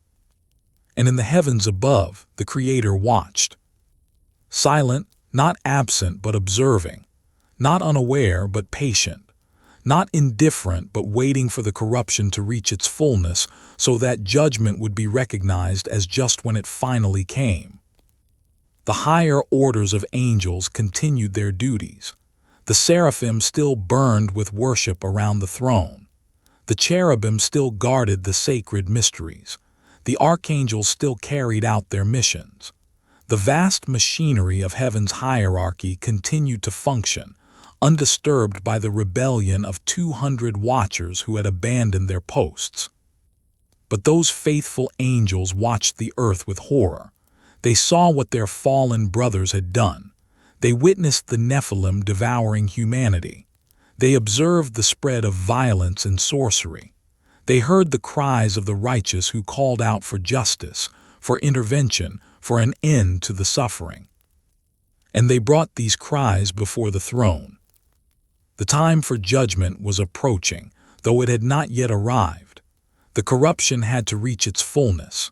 [SPEAKER 1] And in the heavens above, the Creator watched. Silent, not absent but observing, not unaware but patient, not indifferent but waiting for the corruption to reach its fullness so that judgment would be recognized as just when it finally came. The higher orders of angels continued their duties. The seraphim still burned with worship around the throne. The cherubim still guarded the sacred mysteries. The archangels still carried out their missions. The vast machinery of heaven's hierarchy continued to function, undisturbed by the rebellion of 200 watchers who had abandoned their posts. But those faithful angels watched the earth with horror. They saw what their fallen brothers had done. They witnessed the Nephilim devouring humanity. They observed the spread of violence and sorcery. They heard the cries of the righteous who called out for justice, for intervention, for an end to the suffering. And they brought these cries before the throne. The time for judgment was approaching, though it had not yet arrived. The corruption had to reach its fullness.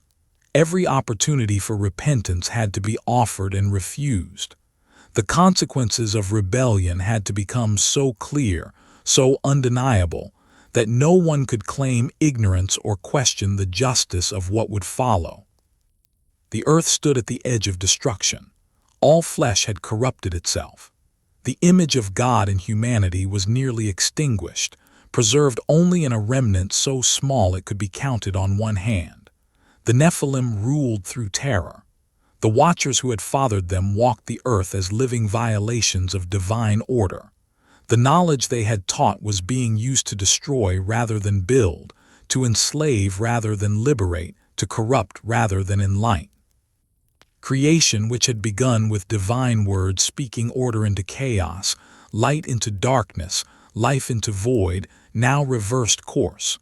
[SPEAKER 1] Every opportunity for repentance had to be offered and refused. The consequences of rebellion had to become so clear, so undeniable, that no one could claim ignorance or question the justice of what would follow. The earth stood at the edge of destruction. All flesh had corrupted itself. The image of God in humanity was nearly extinguished, preserved only in a remnant so small it could be counted on one hand. The Nephilim ruled through terror. The Watchers who had fathered them walked the earth as living violations of divine order. The knowledge they had taught was being used to destroy rather than build, to enslave rather than liberate, to corrupt rather than enlighten. Creation, which had begun with divine words speaking order into chaos, light into darkness, life into void, now reversed course.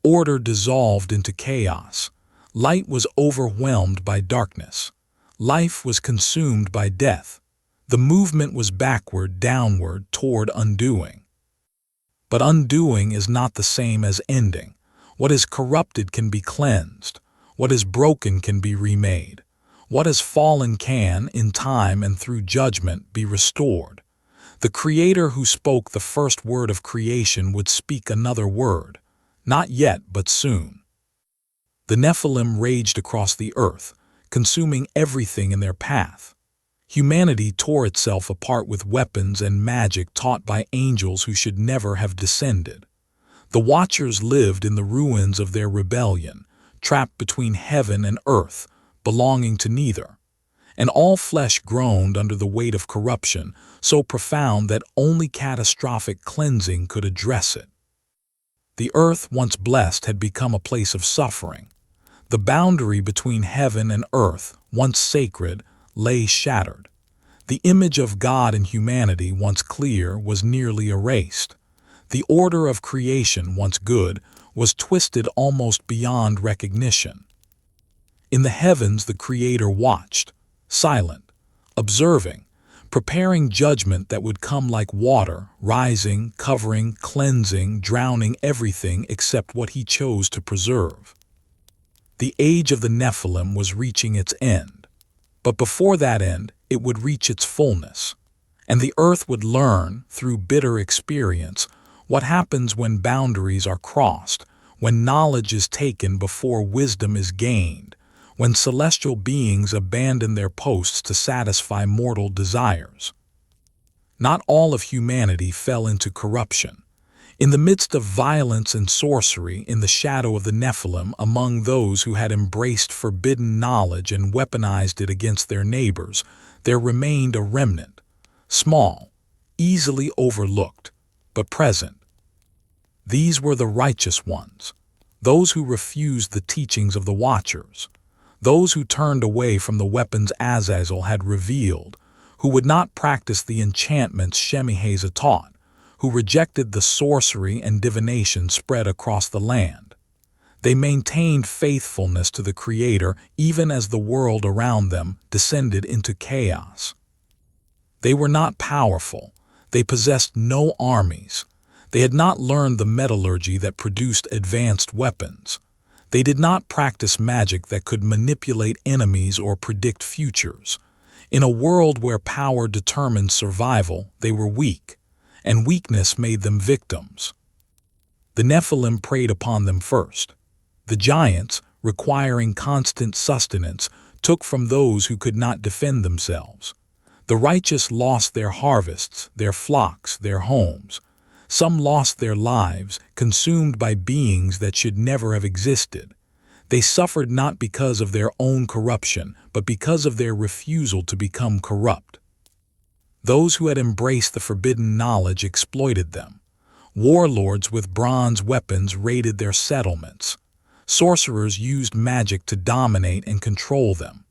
[SPEAKER 1] Order dissolved into chaos. Light was overwhelmed by darkness. Life was consumed by death. The movement was backward, downward, toward undoing. But undoing is not the same as ending. What is corrupted can be cleansed. What is broken can be remade. What has fallen can, in time and through judgment, be restored. The Creator who spoke the first word of creation would speak another word. Not yet, but soon. The Nephilim raged across the earth, consuming everything in their path. Humanity tore itself apart with weapons and magic taught by angels who should never have descended. The Watchers lived in the ruins of their rebellion, trapped between heaven and earth, belonging to neither. And all flesh groaned under the weight of corruption, so profound that only catastrophic cleansing could address it. The earth, once blessed, had become a place of suffering. The boundary between heaven and earth, once sacred, lay shattered. The image of God in humanity, once clear, was nearly erased. The order of creation, once good, was twisted almost beyond recognition. In the heavens the Creator watched, silent, observing, preparing judgment that would come like water, rising, covering, cleansing, drowning everything except what He chose to preserve. The age of the Nephilim was reaching its end, but before that end it would reach its fullness, and the earth would learn, through bitter experience, what happens when boundaries are crossed, when knowledge is taken before wisdom is gained, when celestial beings abandon their posts to satisfy mortal desires. Not all of humanity fell into corruption. In the midst of violence and sorcery, in the shadow of the Nephilim, among those who had embraced forbidden knowledge and weaponized it against their neighbors, there remained a remnant, small, easily overlooked, but present. These were the righteous ones, those who refused the teachings of the Watchers, those who turned away from the weapons Azazel had revealed, who would not practice the enchantments Shemihazah taught, who rejected the sorcery and divination spread across the land. They maintained faithfulness to the Creator even as the world around them descended into chaos. They were not powerful. They possessed no armies. They had not learned the metallurgy that produced advanced weapons. They did not practice magic that could manipulate enemies or predict futures. In a world where power determined survival, they were weak, and weakness made them victims. The Nephilim preyed upon them first. The giants, requiring constant sustenance, took from those who could not defend themselves. The righteous lost their harvests, their flocks, their homes. Some lost their lives, consumed by beings that should never have existed. They suffered not because of their own corruption, but because of their refusal to become corrupt. Those who had embraced the forbidden knowledge exploited them. Warlords with bronze weapons raided their settlements. Sorcerers used magic to dominate and control them.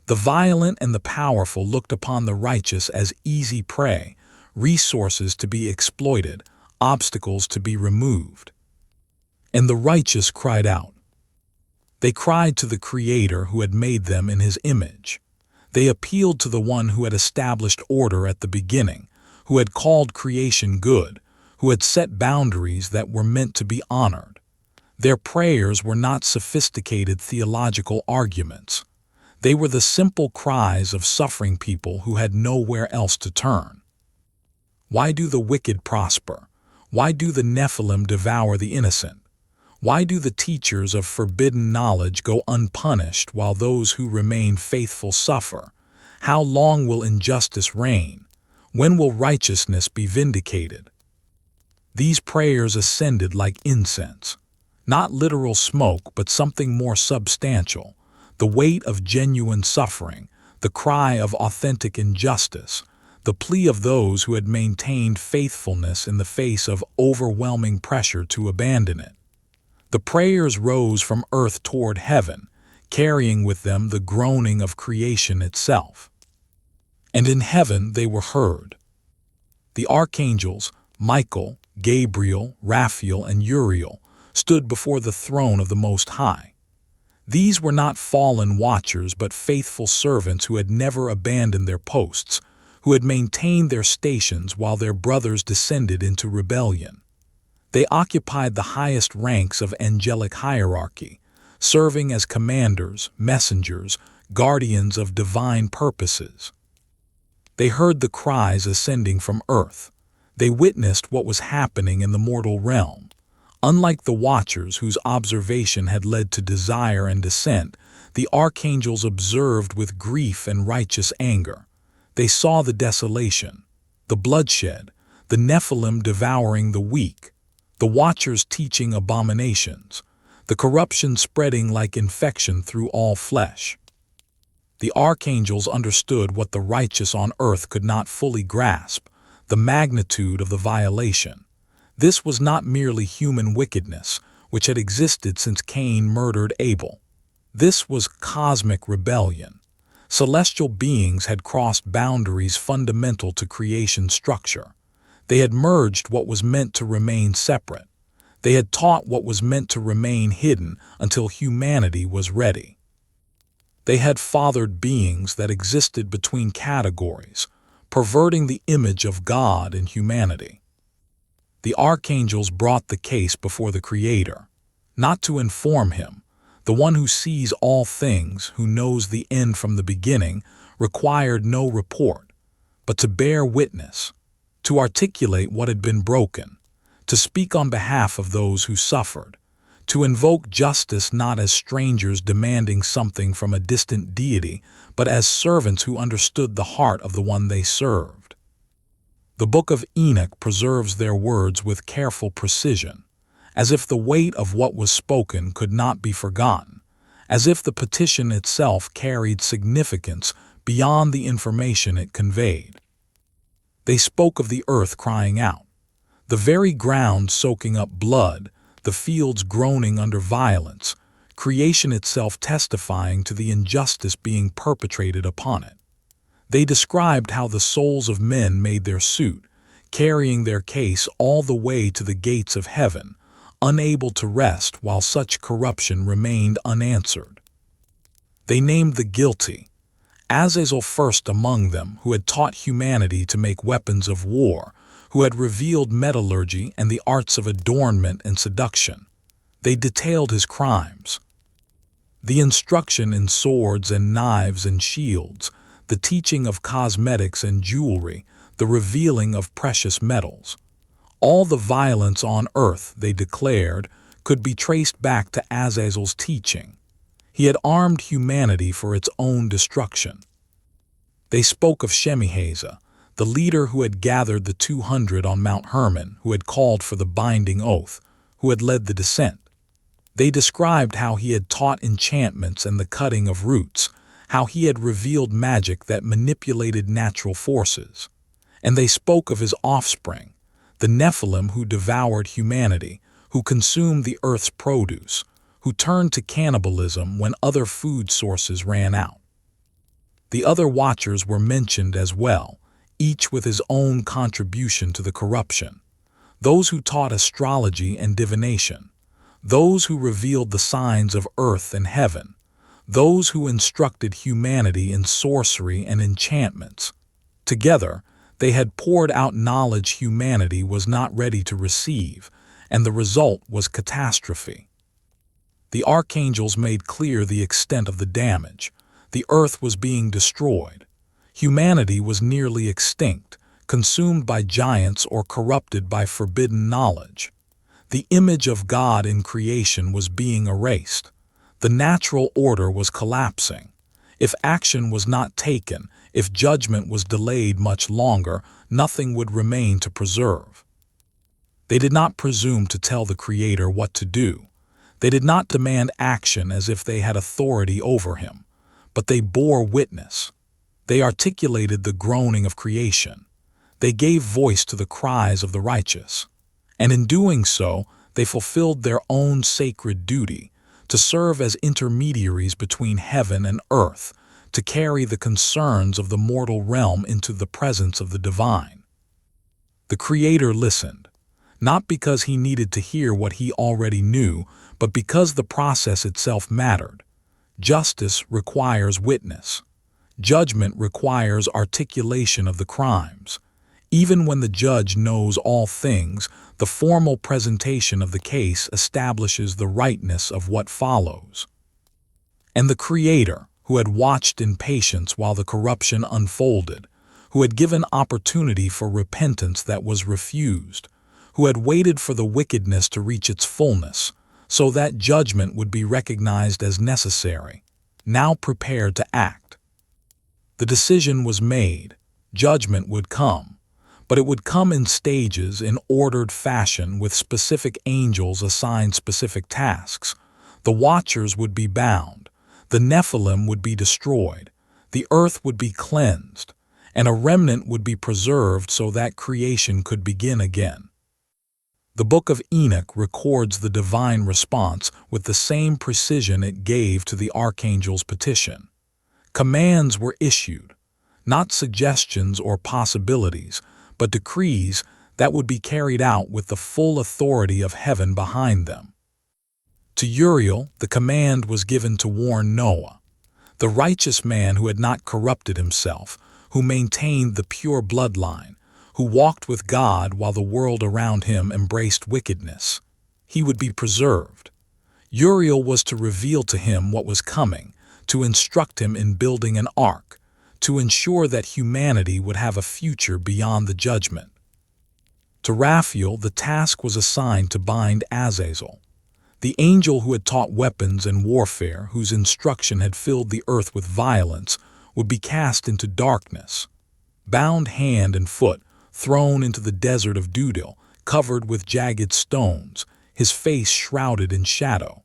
[SPEAKER 1] The violent and the powerful looked upon the righteous as easy prey, resources to be exploited, obstacles to be removed. And the righteous cried out. They cried to the Creator who had made them in His image. They appealed to the One who had established order at the beginning, who had called creation good, who had set boundaries that were meant to be honored. Their prayers were not sophisticated theological arguments. They were the simple cries of suffering people who had nowhere else to turn. Why do the wicked prosper? Why do the Nephilim devour the innocent? Why do the teachers of forbidden knowledge go unpunished while those who remain faithful suffer? How long will injustice reign? When will righteousness be vindicated? These prayers ascended like incense. Not literal smoke, but something more substantial. The weight of genuine suffering, the cry of authentic injustice, the plea of those who had maintained faithfulness in the face of overwhelming pressure to abandon it. The prayers rose from earth toward heaven, carrying with them the groaning of creation itself. And in heaven they were heard. The archangels, Michael, Gabriel, Raphael, and Uriel, stood before the throne of the Most High. These were not fallen watchers but faithful servants who had never abandoned their posts, who had maintained their stations while their brothers descended into rebellion. They occupied the highest ranks of angelic hierarchy, serving as commanders, messengers, guardians of divine purposes. They heard the cries ascending from earth. They witnessed what was happening in the mortal realm. Unlike the watchers whose observation had led to desire and dissent, the archangels observed with grief and righteous anger. They saw the desolation, the bloodshed, the Nephilim devouring the weak, the watchers teaching abominations, the corruption spreading like infection through all flesh. The archangels understood what the righteous on earth could not fully grasp, the magnitude of the violation. This was not merely human wickedness, which had existed since Cain murdered Abel. This was cosmic rebellion. Celestial beings had crossed boundaries fundamental to creation structure. They had merged what was meant to remain separate. They had taught what was meant to remain hidden until humanity was ready. They had fathered beings that existed between categories, perverting the image of God in humanity. The archangels brought the case before the Creator, not to inform him. The one who sees all things, who knows the end from the beginning, required no report, but to bear witness, to articulate what had been broken, to speak on behalf of those who suffered, to invoke justice not as strangers demanding something from a distant deity, but as servants who understood the heart of the one they served. The Book of Enoch preserves their words with careful precision, as if the weight of what was spoken could not be forgotten, as if the petition itself carried significance beyond the information it conveyed. They spoke of the earth crying out, the very ground soaking up blood, the fields groaning under violence, creation itself testifying to the injustice being perpetrated upon it. They described how the souls of men made their suit, carrying their case all the way to the gates of heaven, unable to rest while such corruption remained unanswered. They named the guilty, Azazel first among them, who had taught humanity to make weapons of war, who had revealed metallurgy and the arts of adornment and seduction. They detailed his crimes. The instruction in swords and knives and shields, the teaching of cosmetics and jewelry, the revealing of precious metals. All the violence on earth, they declared, could be traced back to Azazel's teaching. He had armed humanity for its own destruction. They spoke of Shemihazah, the leader who had gathered the 200 on Mount Hermon, who had called for the binding oath, who had led the descent. They described how he had taught enchantments and the cutting of roots, how he had revealed magic that manipulated natural forces. And they spoke of his offspring, the Nephilim who devoured humanity, who consumed the earth's produce, who turned to cannibalism when other food sources ran out. The other watchers were mentioned as well, each with his own contribution to the corruption. Those who taught astrology and divination, those who revealed the signs of earth and heaven, those who instructed humanity in sorcery and enchantments. Together, they had poured out knowledge humanity was not ready to receive, and the result was catastrophe. The archangels made clear the extent of the damage. The earth was being destroyed. Humanity was nearly extinct, consumed by giants or corrupted by forbidden knowledge. The image of God in creation was being erased. The natural order was collapsing. If action was not taken, if judgment was delayed much longer, nothing would remain to preserve. They did not presume to tell the Creator what to do. They did not demand action as if they had authority over him, but they bore witness. They articulated the groaning of creation. They gave voice to the cries of the righteous. And in doing so, they fulfilled their own sacred duty, to serve as intermediaries between heaven and earth, to carry the concerns of the mortal realm into the presence of the divine. The Creator listened. not because he needed to hear what he already knew, but because the process itself mattered. Justice requires witness. Judgment requires articulation of the crimes. Even when the judge knows all things, the formal presentation of the case establishes the rightness of what follows. And the Creator, who had watched in patience while the corruption unfolded, who had given opportunity for repentance that was refused, who had waited for the wickedness to reach its fullness, so that judgment would be recognized as necessary, now prepared to act. The decision was made. Judgment would come. But it would come in stages in ordered fashion with specific angels assigned specific tasks. The Watchers would be bound, the Nephilim would be destroyed, the earth would be cleansed, and a remnant would be preserved so that creation could begin again. The Book of Enoch records the divine response with the same precision it gave to the archangel's petition. Commands were issued, not suggestions or possibilities, but decrees that would be carried out with the full authority of heaven behind them. To Uriel, the command was given to warn Noah, the righteous man who had not corrupted himself, who maintained the pure bloodline, who walked with God while the world around him embraced wickedness. He would be preserved. Uriel was to reveal to him what was coming, to instruct him in building an ark, to ensure that humanity would have a future beyond the judgment. To Raphael, the task was assigned to bind Azazel, the angel who had taught weapons and warfare, whose instruction had filled the earth with violence, would be cast into darkness, bound hand and foot, thrown into the desert of Jude, covered with jagged stones, his face shrouded in shadow.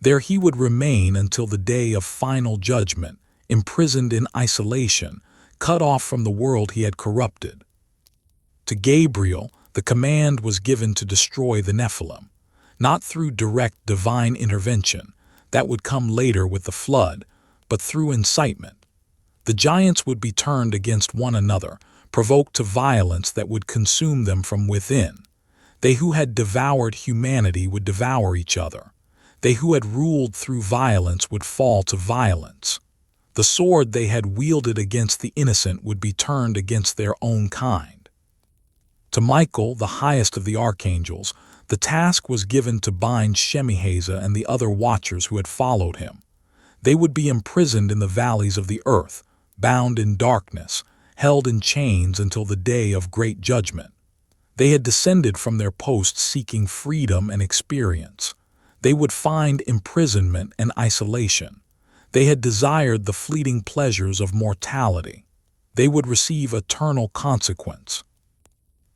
[SPEAKER 1] There he would remain until the day of final judgment, imprisoned in isolation, cut off from the world he had corrupted. To Gabriel, the command was given to destroy the Nephilim, not through direct divine intervention, that would come later with the flood, but through incitement. The giants would be turned against one another, provoked to violence that would consume them from within. They who had devoured humanity would devour each other. They who had ruled through violence would fall to violence. The sword they had wielded against the innocent would be turned against their own kind. To Michael, the highest of the archangels, the task was given to bind Shemihazah and the other watchers who had followed him. They would be imprisoned in the valleys of the earth, bound in darkness, held in chains until the day of great judgment. They had descended from their posts seeking freedom and experience. They would find imprisonment and isolation. They had desired the fleeting pleasures of mortality. They would receive eternal consequence.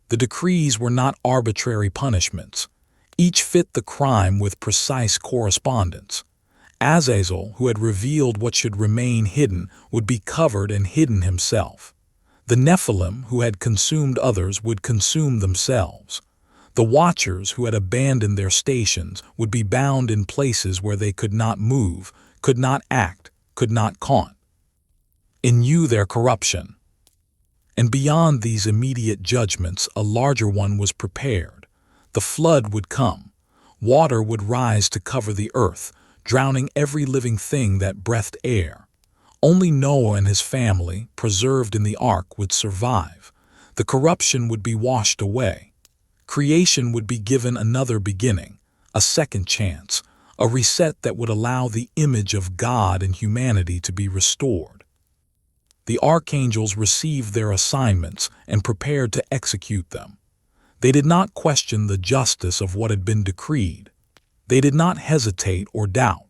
[SPEAKER 1] The decrees were not arbitrary punishments. Each fit the crime with precise correspondence. Azazel, who had revealed what should remain hidden, would be covered and hidden himself. The Nephilim, who had consumed others, would consume themselves. The Watchers, who had abandoned their stations, would be bound in places where they could not move, could not act, could not count. In you their corruption. And beyond these immediate judgments, a larger one was prepared. The flood would come. Water would rise to cover the earth, drowning every living thing that breathed air. Only Noah and his family, preserved in the ark, would survive. The corruption would be washed away. Creation would be given another beginning, a second chance, a reset that would allow the image of God in humanity to be restored. The archangels received their assignments and prepared to execute them. They did not question the justice of what had been decreed. They did not hesitate or doubt.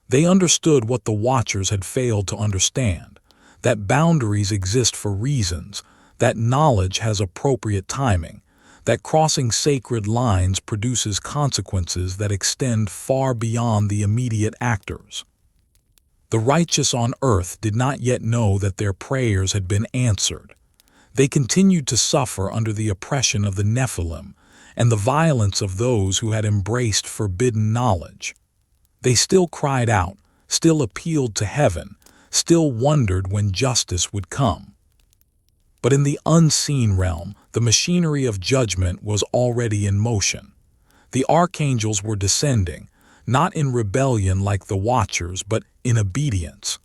[SPEAKER 1] They understood what the Watchers had failed to understand, that boundaries exist for reasons, that knowledge has appropriate timing, that crossing sacred lines produces consequences that extend far beyond the immediate actors. The righteous on earth did not yet know that their prayers had been answered. They continued to suffer under the oppression of the Nephilim and the violence of those who had embraced forbidden knowledge. They still cried out, still appealed to heaven, still wondered when justice would come. But in the unseen realm, the machinery of judgment was already in motion. The archangels were descending, not in rebellion like the Watchers, but in obedience.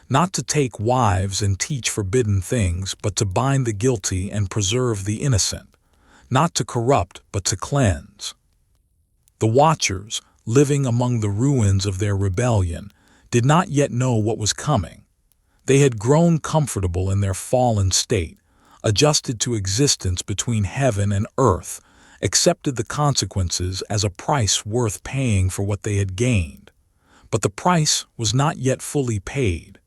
[SPEAKER 1] Not to take wives and teach forbidden things, but to bind the guilty and preserve the innocent. Not to corrupt, but to cleanse. The Watchers, living among the ruins of their rebellion, did not yet know what was coming. They had grown comfortable in their fallen state, adjusted to existence between heaven and earth, accepted the consequences as a price worth paying for what they had gained. But the price was not yet fully paid.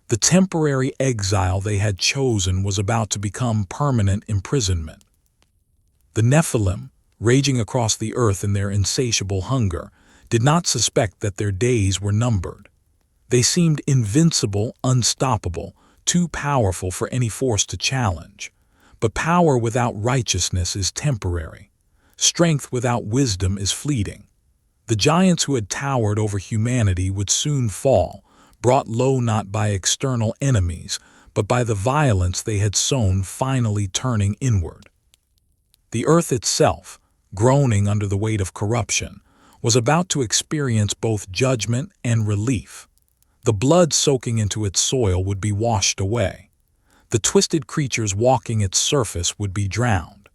[SPEAKER 1] The temporary exile they had chosen was about to become permanent imprisonment. The Nephilim, raging across the earth in their insatiable hunger, did not suspect that their days were numbered. They seemed invincible, unstoppable, too powerful for any force to challenge. But power without righteousness is temporary. Strength without wisdom is fleeting. The giants who had towered over humanity would soon fall, brought low not by external enemies, but by the violence they had sown finally turning inward. The earth itself, groaning under the weight of corruption, was about to experience both judgment and relief. The blood soaking into its soil would be washed away. The twisted creatures walking its surface would be drowned.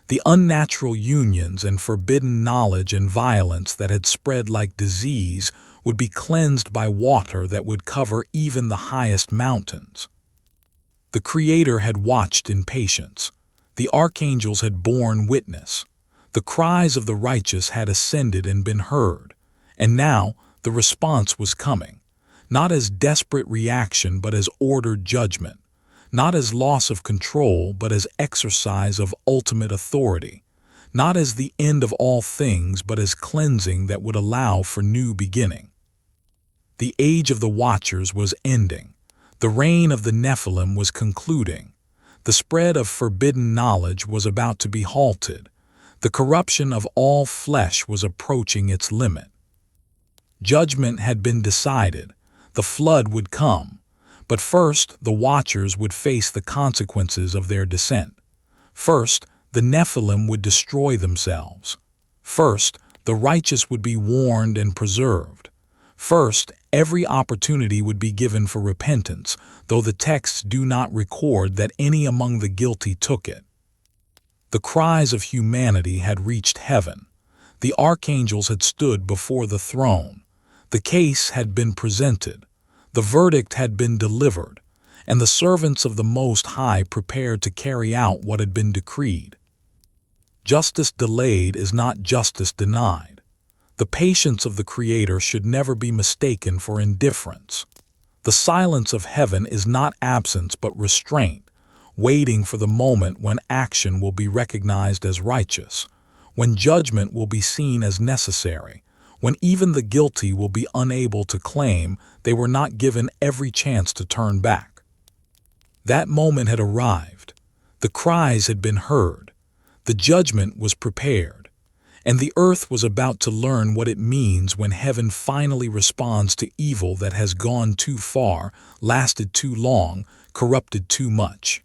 [SPEAKER 1] The unnatural unions and forbidden knowledge and violence that had spread like disease would be cleansed by water that would cover even the highest mountains. The Creator had watched in patience. The archangels had borne witness. The cries of the righteous had ascended and been heard. And now the response was coming. Not as desperate reaction, but as ordered judgment. Not as loss of control, but as exercise of ultimate authority. Not as the end of all things, but as cleansing that would allow for new beginning. The age of the Watchers was ending. The reign of the Nephilim was concluding. The spread of forbidden knowledge was about to be halted. The corruption of all flesh was approaching its limit. Judgment had been decided. The flood would come. But first, the Watchers would face the consequences of their descent. First, the Nephilim would destroy themselves. First, the righteous would be warned and preserved. First, every opportunity would be given for repentance, though the texts do not record that any among the guilty took it. The cries of humanity had reached heaven. The archangels had stood before the throne. The case had been presented. The verdict had been delivered, and the servants of the Most High prepared to carry out what had been decreed. Justice delayed is not justice denied. The patience of the Creator should never be mistaken for indifference. The silence of heaven is not absence but restraint, waiting for the moment when action will be recognized as righteous, when judgment will be seen as necessary, when even the guilty will be unable to claim they were not given every chance to turn back. That moment had arrived. The cries had been heard. The judgment was prepared. And the earth was about to learn what it means when heaven finally responds to evil that has gone too far, lasted too long, corrupted too much.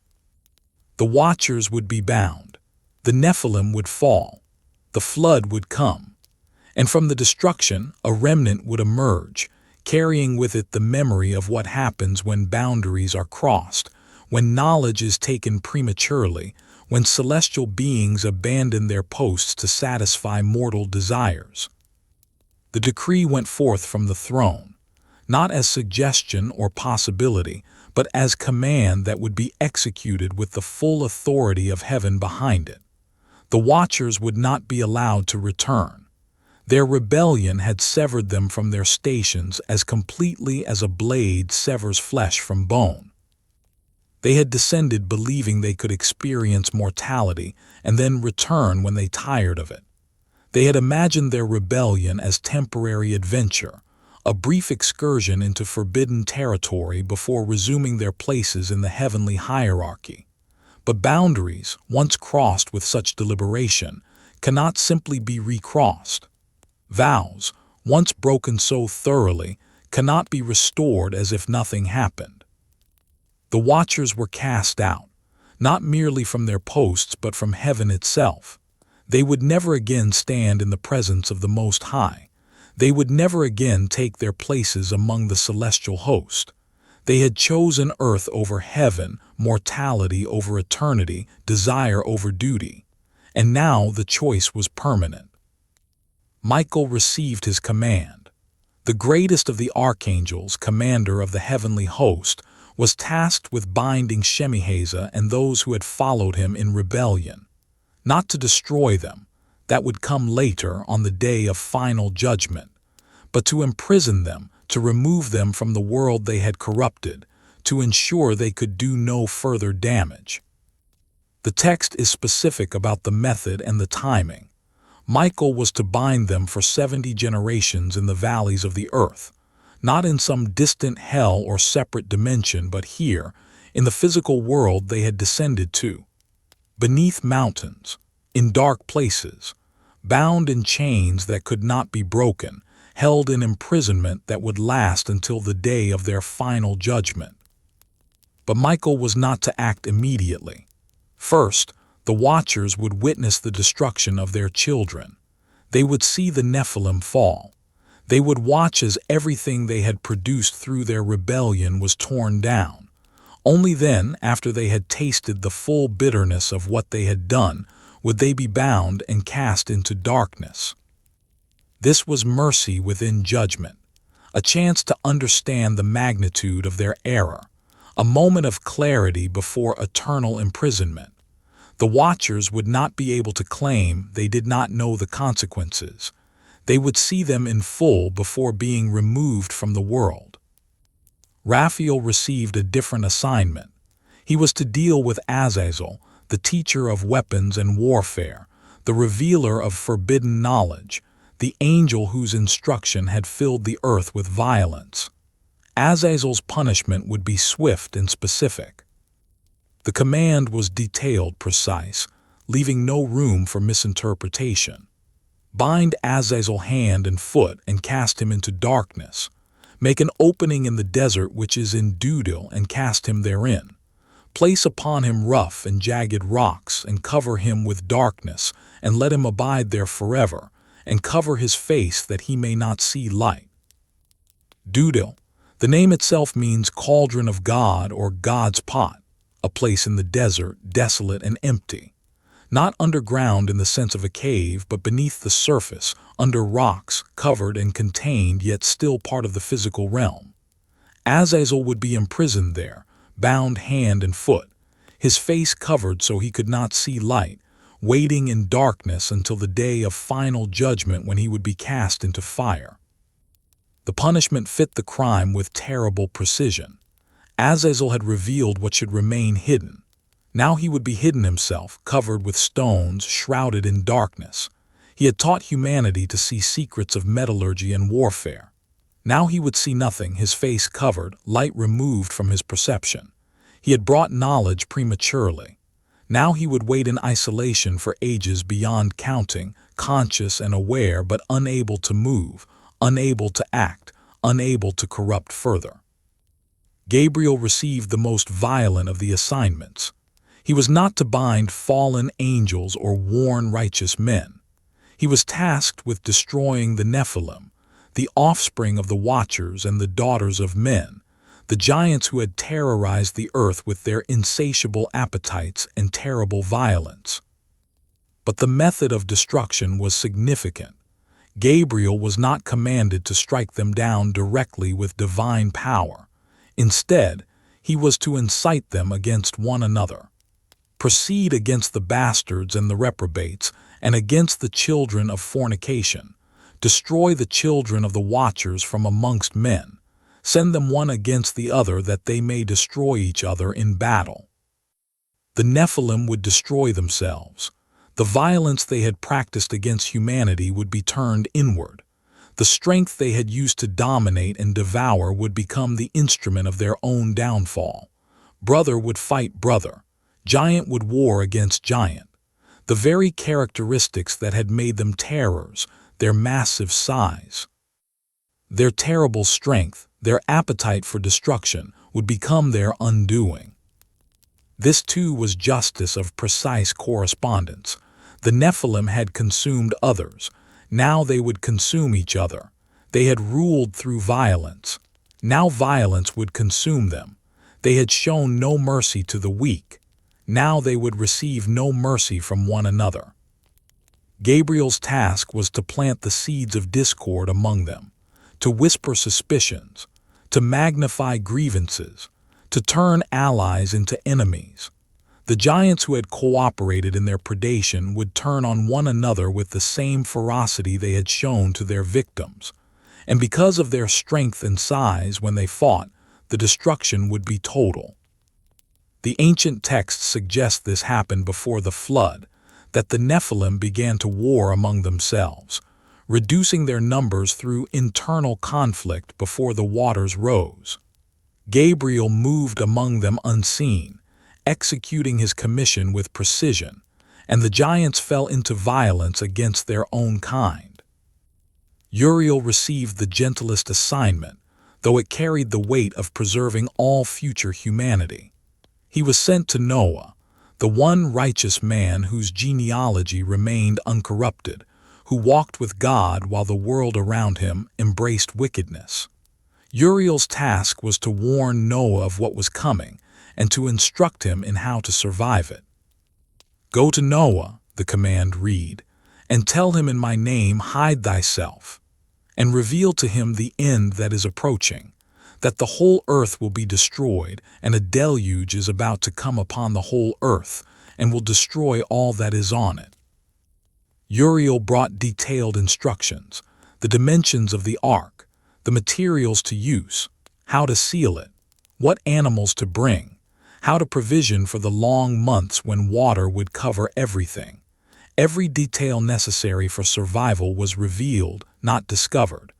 [SPEAKER 1] The Watchers would be bound. The Nephilim would fall. The flood would come. And from the destruction, a remnant would emerge, carrying with it the memory of what happens when boundaries are crossed, when knowledge is taken prematurely, when celestial beings abandon their posts to satisfy mortal desires. The decree went forth from the throne, not as suggestion or possibility, but as command that would be executed with the full authority of heaven behind it. The Watchers would not be allowed to return. Their rebellion had severed them from their stations as completely as a blade severs flesh from bone. They had descended believing they could experience mortality and then return when they tired of it. They had imagined their rebellion as temporary adventure, a brief excursion into forbidden territory before resuming their places in the heavenly hierarchy. But boundaries, once crossed with such deliberation, cannot simply be recrossed. Vows, once broken so thoroughly, cannot be restored as if nothing happened. The Watchers were cast out, not merely from their posts but from heaven itself. They would never again stand in the presence of the Most High. They would never again take their places among the celestial host. They had chosen earth over heaven, mortality over eternity, desire over duty. And now the choice was permanent. Michael received his command. The greatest of the archangels, commander of the heavenly host, was tasked with binding Shemihazah and those who had followed him in rebellion. Not to destroy them, that would come later on the day of final judgment, but to imprison them, to remove them from the world they had corrupted, to ensure they could do no further damage. The text is specific about the method and the timing. Michael was to bind them for 70 generations in the valleys of the earth, not in some distant hell or separate dimension, but here, in the physical world they had descended to. Beneath mountains, in dark places, bound in chains that could not be broken, held in imprisonment that would last until the day of their final judgment. But Michael was not to act immediately. First, the watchers would witness the destruction of their children. They would see the Nephilim fall. They would watch as everything they had produced through their rebellion was torn down. Only then, after they had tasted the full bitterness of what they had done, would they be bound and cast into darkness. This was mercy within judgment, a chance to understand the magnitude of their error, a moment of clarity before eternal imprisonment. The watchers would not be able to claim they did not know the consequences. They would see them in full before being removed from the world. Raphael received a different assignment. He was to deal with Azazel, the teacher of weapons and warfare, the revealer of forbidden knowledge, the angel whose instruction had filled the earth with violence. Azazel's punishment would be swift and specific. The command was detailed, precise, leaving no room for misinterpretation. Bind Azazel hand and foot and cast him into darkness. Make an opening in the desert which is in Jude and cast him therein. Place upon him rough and jagged rocks and cover him with darkness, and let him abide there forever, and cover his face that he may not see light. Jude, the name itself means cauldron of God or God's pot, a place in the desert, desolate and empty. Not underground in the sense of a cave, but beneath the surface, under rocks, covered and contained, yet still part of the physical realm. Azazel would be imprisoned there, bound hand and foot, his face covered so he could not see light, waiting in darkness until the day of final judgment when he would be cast into fire. The punishment fit the crime with terrible precision. Azazel had revealed what should remain hidden. Now he would be hidden himself, covered with stones, shrouded in darkness. He had taught humanity to see secrets of metallurgy and warfare. Now he would see nothing, his face covered, light removed from his perception. He had brought knowledge prematurely. Now he would wait in isolation for ages beyond counting, conscious and aware but unable to move, unable to act, unable to corrupt further. Gabriel received the most violent of the assignments. He was not to bind fallen angels or warn righteous men. He was tasked with destroying the Nephilim, the offspring of the Watchers and the daughters of men, the giants who had terrorized the earth with their insatiable appetites and terrible violence. But the method of destruction was significant. Gabriel was not commanded to strike them down directly with divine power. Instead, he was to incite them against one another. Proceed against the bastards and the reprobates, and against the children of fornication. Destroy the children of the Watchers from amongst men. Send them one against the other that they may destroy each other in battle. The Nephilim would destroy themselves. The violence they had practiced against humanity would be turned inward. The strength they had used to dominate and devour would become the instrument of their own downfall. Brother would fight brother. Giant would war against giant. The very characteristics that had made them terrors, their massive size, their terrible strength, their appetite for destruction, would become their undoing. This too was justice of precise correspondence. The Nephilim had consumed others. Now they would consume each other. They had ruled through violence. Now violence would consume them. They had shown no mercy to the weak. Now they would receive no mercy from one another. Gabriel's task was to plant the seeds of discord among them, to whisper suspicions, to magnify grievances, to turn allies into enemies. The giants who had cooperated in their predation would turn on one another with the same ferocity they had shown to their victims. And because of their strength and size when they fought, the destruction would be total. The ancient texts suggest this happened before the flood, that the Nephilim began to war among themselves, reducing their numbers through internal conflict before the waters rose. Gabriel moved among them unseen, executing his commission with precision, and the giants fell into violence against their own kind. Uriel received the gentlest assignment, though it carried the weight of preserving all future humanity. He was sent to Noah, the one righteous man whose genealogy remained uncorrupted, who walked with God while the world around him embraced wickedness. Uriel's task was to warn Noah of what was coming and to instruct him in how to survive it. "Go to Noah," the command read, "and tell him in my name hide thyself, and reveal to him the end that is approaching, that the whole earth will be destroyed, and a deluge is about to come upon the whole earth, and will destroy all that is on it." Uriel brought detailed instructions, the dimensions of the ark, the materials to use, how to seal it, what animals to bring, how to provision for the long months when water would cover everything. Every detail necessary for survival was revealed, not discovered.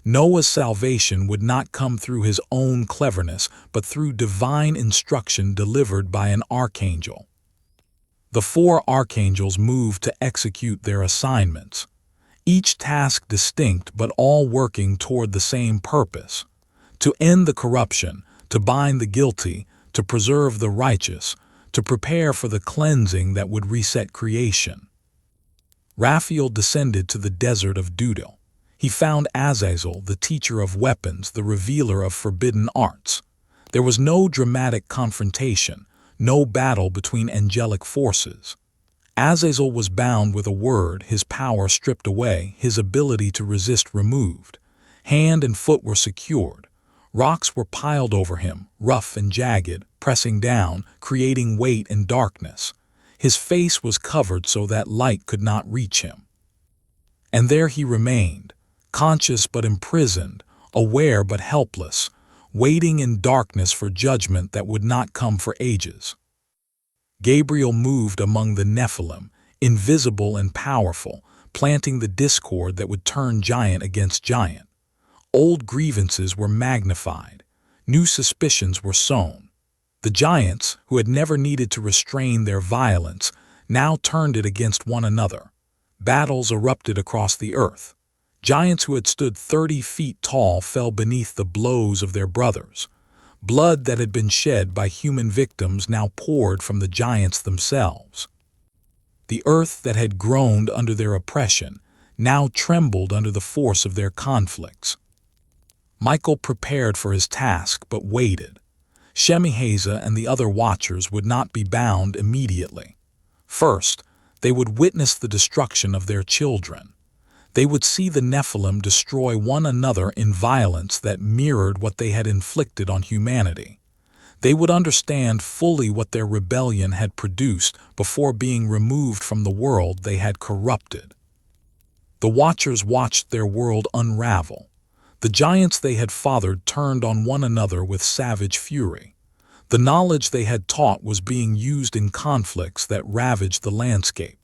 [SPEAKER 1] Noah's salvation would not come through his own cleverness, but through divine instruction delivered by an archangel. The 4 archangels moved to execute their assignments, each task distinct but all working toward the same purpose: to end the corruption, to bind the guilty, to preserve the righteous, to prepare for the cleansing that would reset creation. Raphael descended to the desert of Jude. He found Azazel, the teacher of weapons, the revealer of forbidden arts. There was no dramatic confrontation, no battle between angelic forces. Azazel was bound with a word, his power stripped away, his ability to resist removed. Hand and foot were secured. Rocks were piled over him, rough and jagged, pressing down, creating weight and darkness. His face was covered so that light could not reach him. And there he remained, conscious but imprisoned, aware but helpless, waiting in darkness for judgment that would not come for ages. Gabriel moved among the Nephilim, invisible and powerful, planting the discord that would turn giant against giant. Old grievances were magnified. New suspicions were sown. The giants, who had never needed to restrain their violence, now turned it against one another. Battles erupted across the earth. Giants who had stood 30 feet tall fell beneath the blows of their brothers. Blood that had been shed by human victims now poured from the giants themselves. The earth that had groaned under their oppression now trembled under the force of their conflicts. Michael prepared for his task but waited. Shemihazah and the other watchers would not be bound immediately. First, they would witness the destruction of their children. They would see the Nephilim destroy one another in violence that mirrored what they had inflicted on humanity. They would understand fully what their rebellion had produced before being removed from the world they had corrupted. The watchers watched their world unravel. The giants they had fathered turned on one another with savage fury. The knowledge they had taught was being used in conflicts that ravaged the landscape.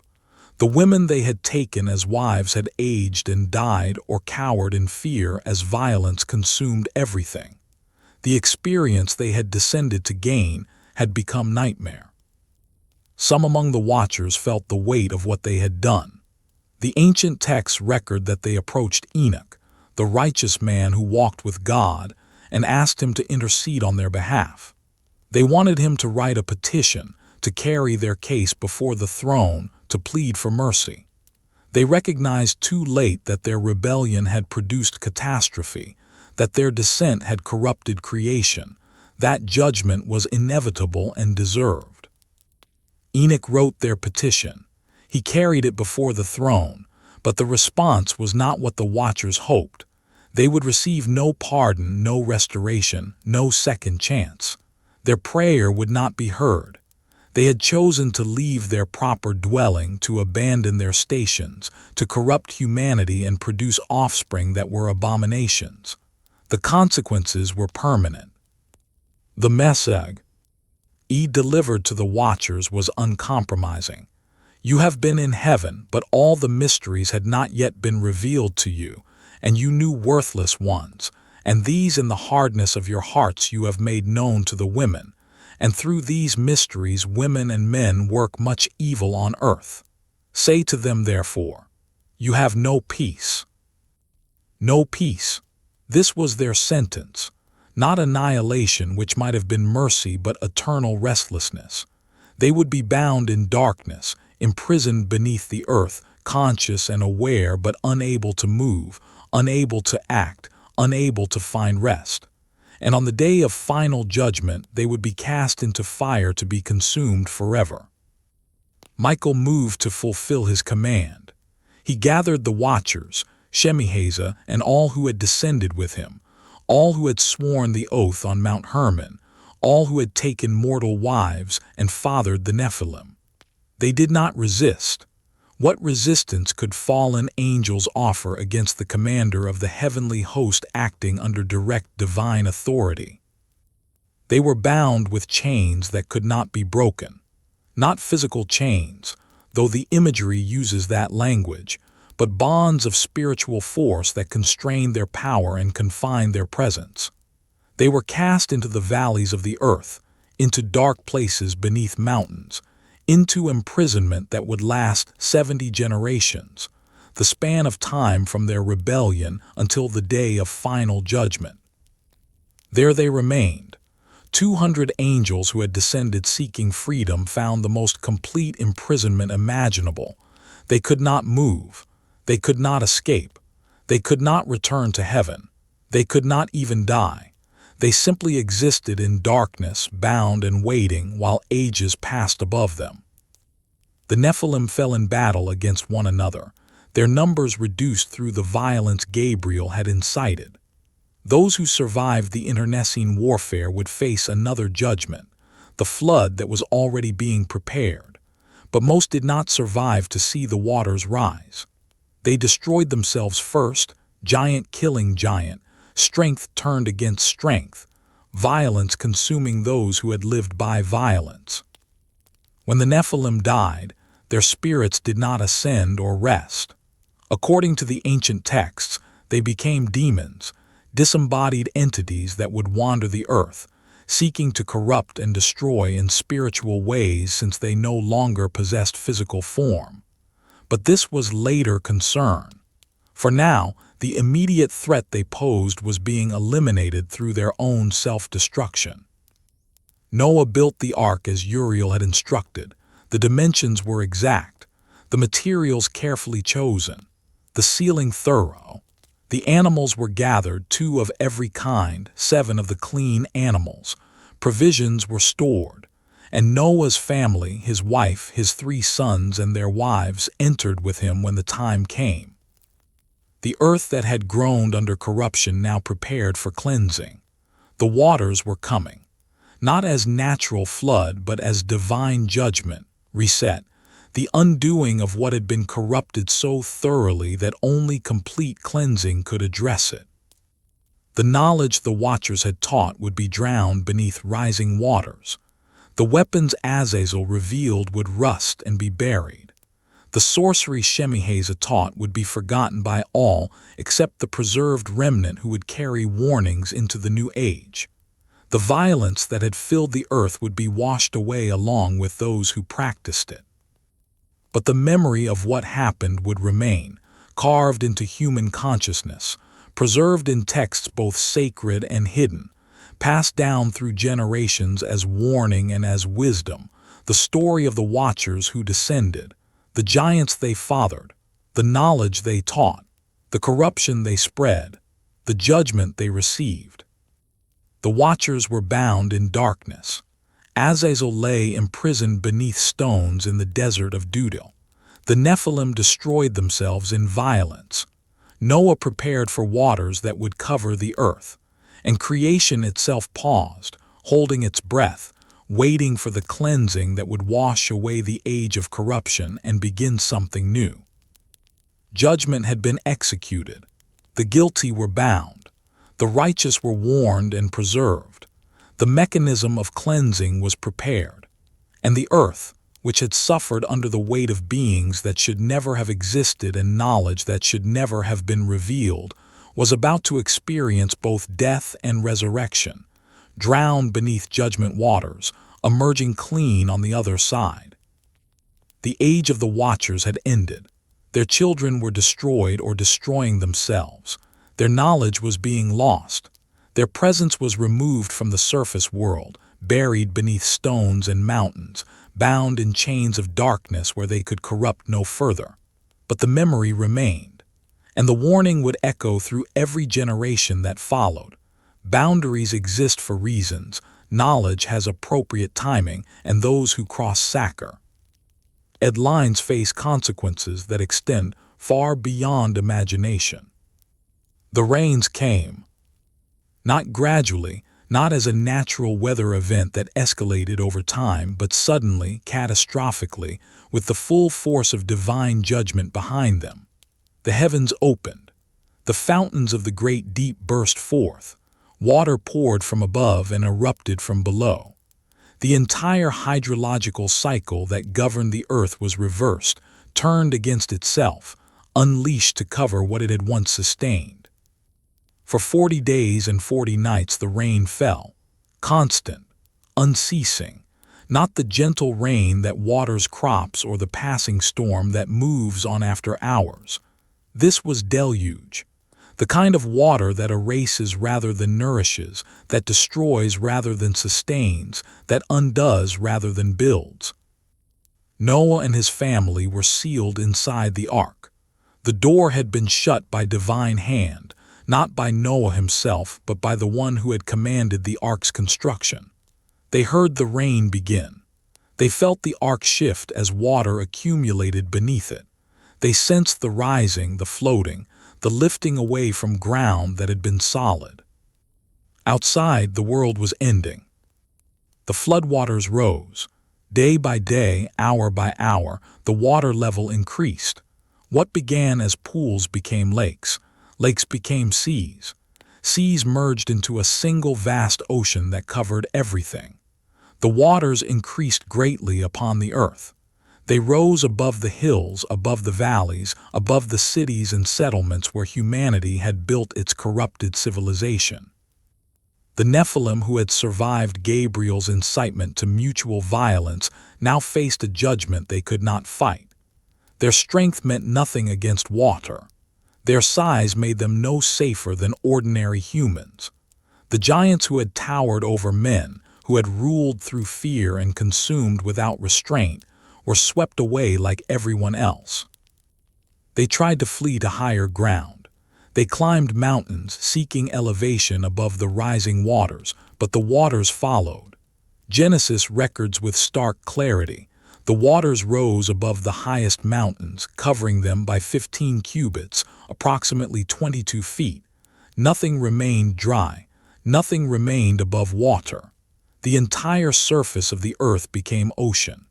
[SPEAKER 1] The women they had taken as wives had aged and died or cowered in fear as violence consumed everything. The experience they had descended to gain had become nightmare. Some among the watchers felt the weight of what they had done. The ancient texts record that they approached Enoch, the righteous man who walked with God, and asked him to intercede on their behalf. They wanted him to write a petition, to carry their case before the throne, to plead for mercy. They recognized too late that their rebellion had produced catastrophe, that their dissent had corrupted creation, that judgment was inevitable and deserved. Enoch wrote their petition. He carried it before the throne, but the response was not what the watchers hoped. They would receive no pardon, no restoration, no second chance. Their prayer would not be heard. They had chosen to leave their proper dwelling, to abandon their stations, to corrupt humanity and produce offspring that were abominations. The consequences were permanent. The message he delivered to the watchers was uncompromising. You have been in heaven, but all the mysteries had not yet been revealed to you, and you knew worthless ones, and these in the hardness of your hearts you have made known to the women, and through these mysteries women and men work much evil on earth. Say to them therefore, you have no peace. No peace. This was their sentence, not annihilation, which might have been mercy, but eternal restlessness. They would be bound in darkness, imprisoned beneath the earth, conscious and aware but unable to move, unable to act, unable to find rest. And on the day of final judgment they would be cast into fire to be consumed forever. Michael moved to fulfill his command. He gathered the watchers, Shemihazah, and all who had descended with him, all who had sworn the oath on Mount Hermon, all who had taken mortal wives and fathered the Nephilim. They did not resist. What resistance could fallen angels offer against the commander of the heavenly host acting under direct divine authority? They were bound with chains that could not be broken. Not physical chains, though the imagery uses that language, but bonds of spiritual force that constrained their power and confined their presence. They were cast into the valleys of the earth, into dark places beneath mountains, into imprisonment that would last 70 generations, the span of time from their rebellion until the day of final judgment. There they remained. 200 angels who had descended seeking freedom found the most complete imprisonment imaginable. They could not move. They could not escape. They could not return to heaven. They could not even die. They simply existed in darkness, bound and waiting while ages passed above them. The Nephilim fell in battle against one another, their numbers reduced through the violence Gabriel had incited. Those who survived the internecine warfare would face another judgment, the flood that was already being prepared. But most did not survive to see the waters rise. They destroyed themselves first, giant killing giant, strength turned against strength, violence consuming those who had lived by violence. When the Nephilim died, their spirits did not ascend or rest. According to the ancient texts, they became demons, disembodied entities that would wander the earth, seeking to corrupt and destroy in spiritual ways since they no longer possessed physical form. But this was later concern. For now, the immediate threat they posed was being eliminated through their own self-destruction. Noah built the ark as Uriel had instructed. The dimensions were exact, the materials carefully chosen, the sealing thorough. The animals were gathered, 2 of every kind, 7 of the clean animals. Provisions were stored, and Noah's family, his wife, his 3 sons, and their wives entered with him when the time came. The earth that had groaned under corruption now prepared for cleansing. The waters were coming, not as natural flood but as divine judgment, reset, the undoing of what had been corrupted so thoroughly that only complete cleansing could address it. The knowledge the watchers had taught would be drowned beneath rising waters. The weapons Azazel revealed would rust and be buried. The sorcery Shemihazah taught would be forgotten by all except the preserved remnant who would carry warnings into the new age. The violence that had filled the earth would be washed away along with those who practiced it. But the memory of what happened would remain, carved into human consciousness, preserved in texts both sacred and hidden, passed down through generations as warning and as wisdom, the story of the watchers who descended, the giants they fathered, the knowledge they taught, the corruption they spread, the judgment they received. The watchers were bound in darkness. Azazel lay imprisoned beneath stones in the desert of Jude. The Nephilim destroyed themselves in violence. Noah prepared for waters that would cover the earth, and creation itself paused, holding its breath, waiting for the cleansing that would wash away the age of corruption and begin something new. Judgment had been executed. The guilty were bound. The righteous were warned and preserved. The mechanism of cleansing was prepared. And the earth, which had suffered under the weight of beings that should never have existed and knowledge that should never have been revealed, was about to experience both death and resurrection, drowned beneath judgment waters, emerging clean on the other side. The age of the watchers had ended. Their children were destroyed or destroying themselves. Their knowledge was being lost. Their presence was removed from the surface world, buried beneath stones and mountains, bound in chains of darkness where they could corrupt no further. But the memory remained, and the warning would echo through every generation that followed. Boundaries exist for reasons, knowledge has appropriate timing, and those who cross sacre. Lines face consequences that extend far beyond imagination. The rains came. Not gradually, not as a natural weather event that escalated over time, but suddenly, catastrophically, with the full force of divine judgment behind them. The heavens opened. The fountains of the great deep burst forth. Water poured from above and erupted from below. The entire hydrological cycle that governed the earth was reversed, turned against itself, unleashed to cover what it had once sustained. For 40 days and 40 nights the rain fell, constant, unceasing, not the gentle rain that waters crops or the passing storm that moves on after hours. This was deluge, the kind of water that erases rather than nourishes, that destroys rather than sustains, that undoes rather than builds. Noah and his family were sealed inside the ark. The door had been shut by divine hand, not by Noah himself, but by the one who had commanded the ark's construction. They heard the rain begin. They felt the ark shift as water accumulated beneath it. They sensed the rising, the floating, the lifting away from ground that had been solid. Outside, the world was ending. The floodwaters rose. Day by day, hour by hour, the water level increased. What began as pools became lakes. Lakes became seas. Seas merged into a single vast ocean that covered everything. The waters increased greatly upon the earth. They rose above the hills, above the valleys, above the cities and settlements where humanity had built its corrupted civilization. The Nephilim, who had survived Gabriel's incitement to mutual violence, now faced a judgment they could not fight. Their strength meant nothing against water. Their size made them no safer than ordinary humans. The giants who had towered over men, who had ruled through fear and consumed without restraint, were swept away like everyone else. They tried to flee to higher ground. They climbed mountains, seeking elevation above the rising waters, but the waters followed. Genesis records with stark clarity. The waters rose above the highest mountains, covering them by 15 cubits, approximately 22 feet. Nothing remained dry. Nothing remained above water. The entire surface of the earth became ocean.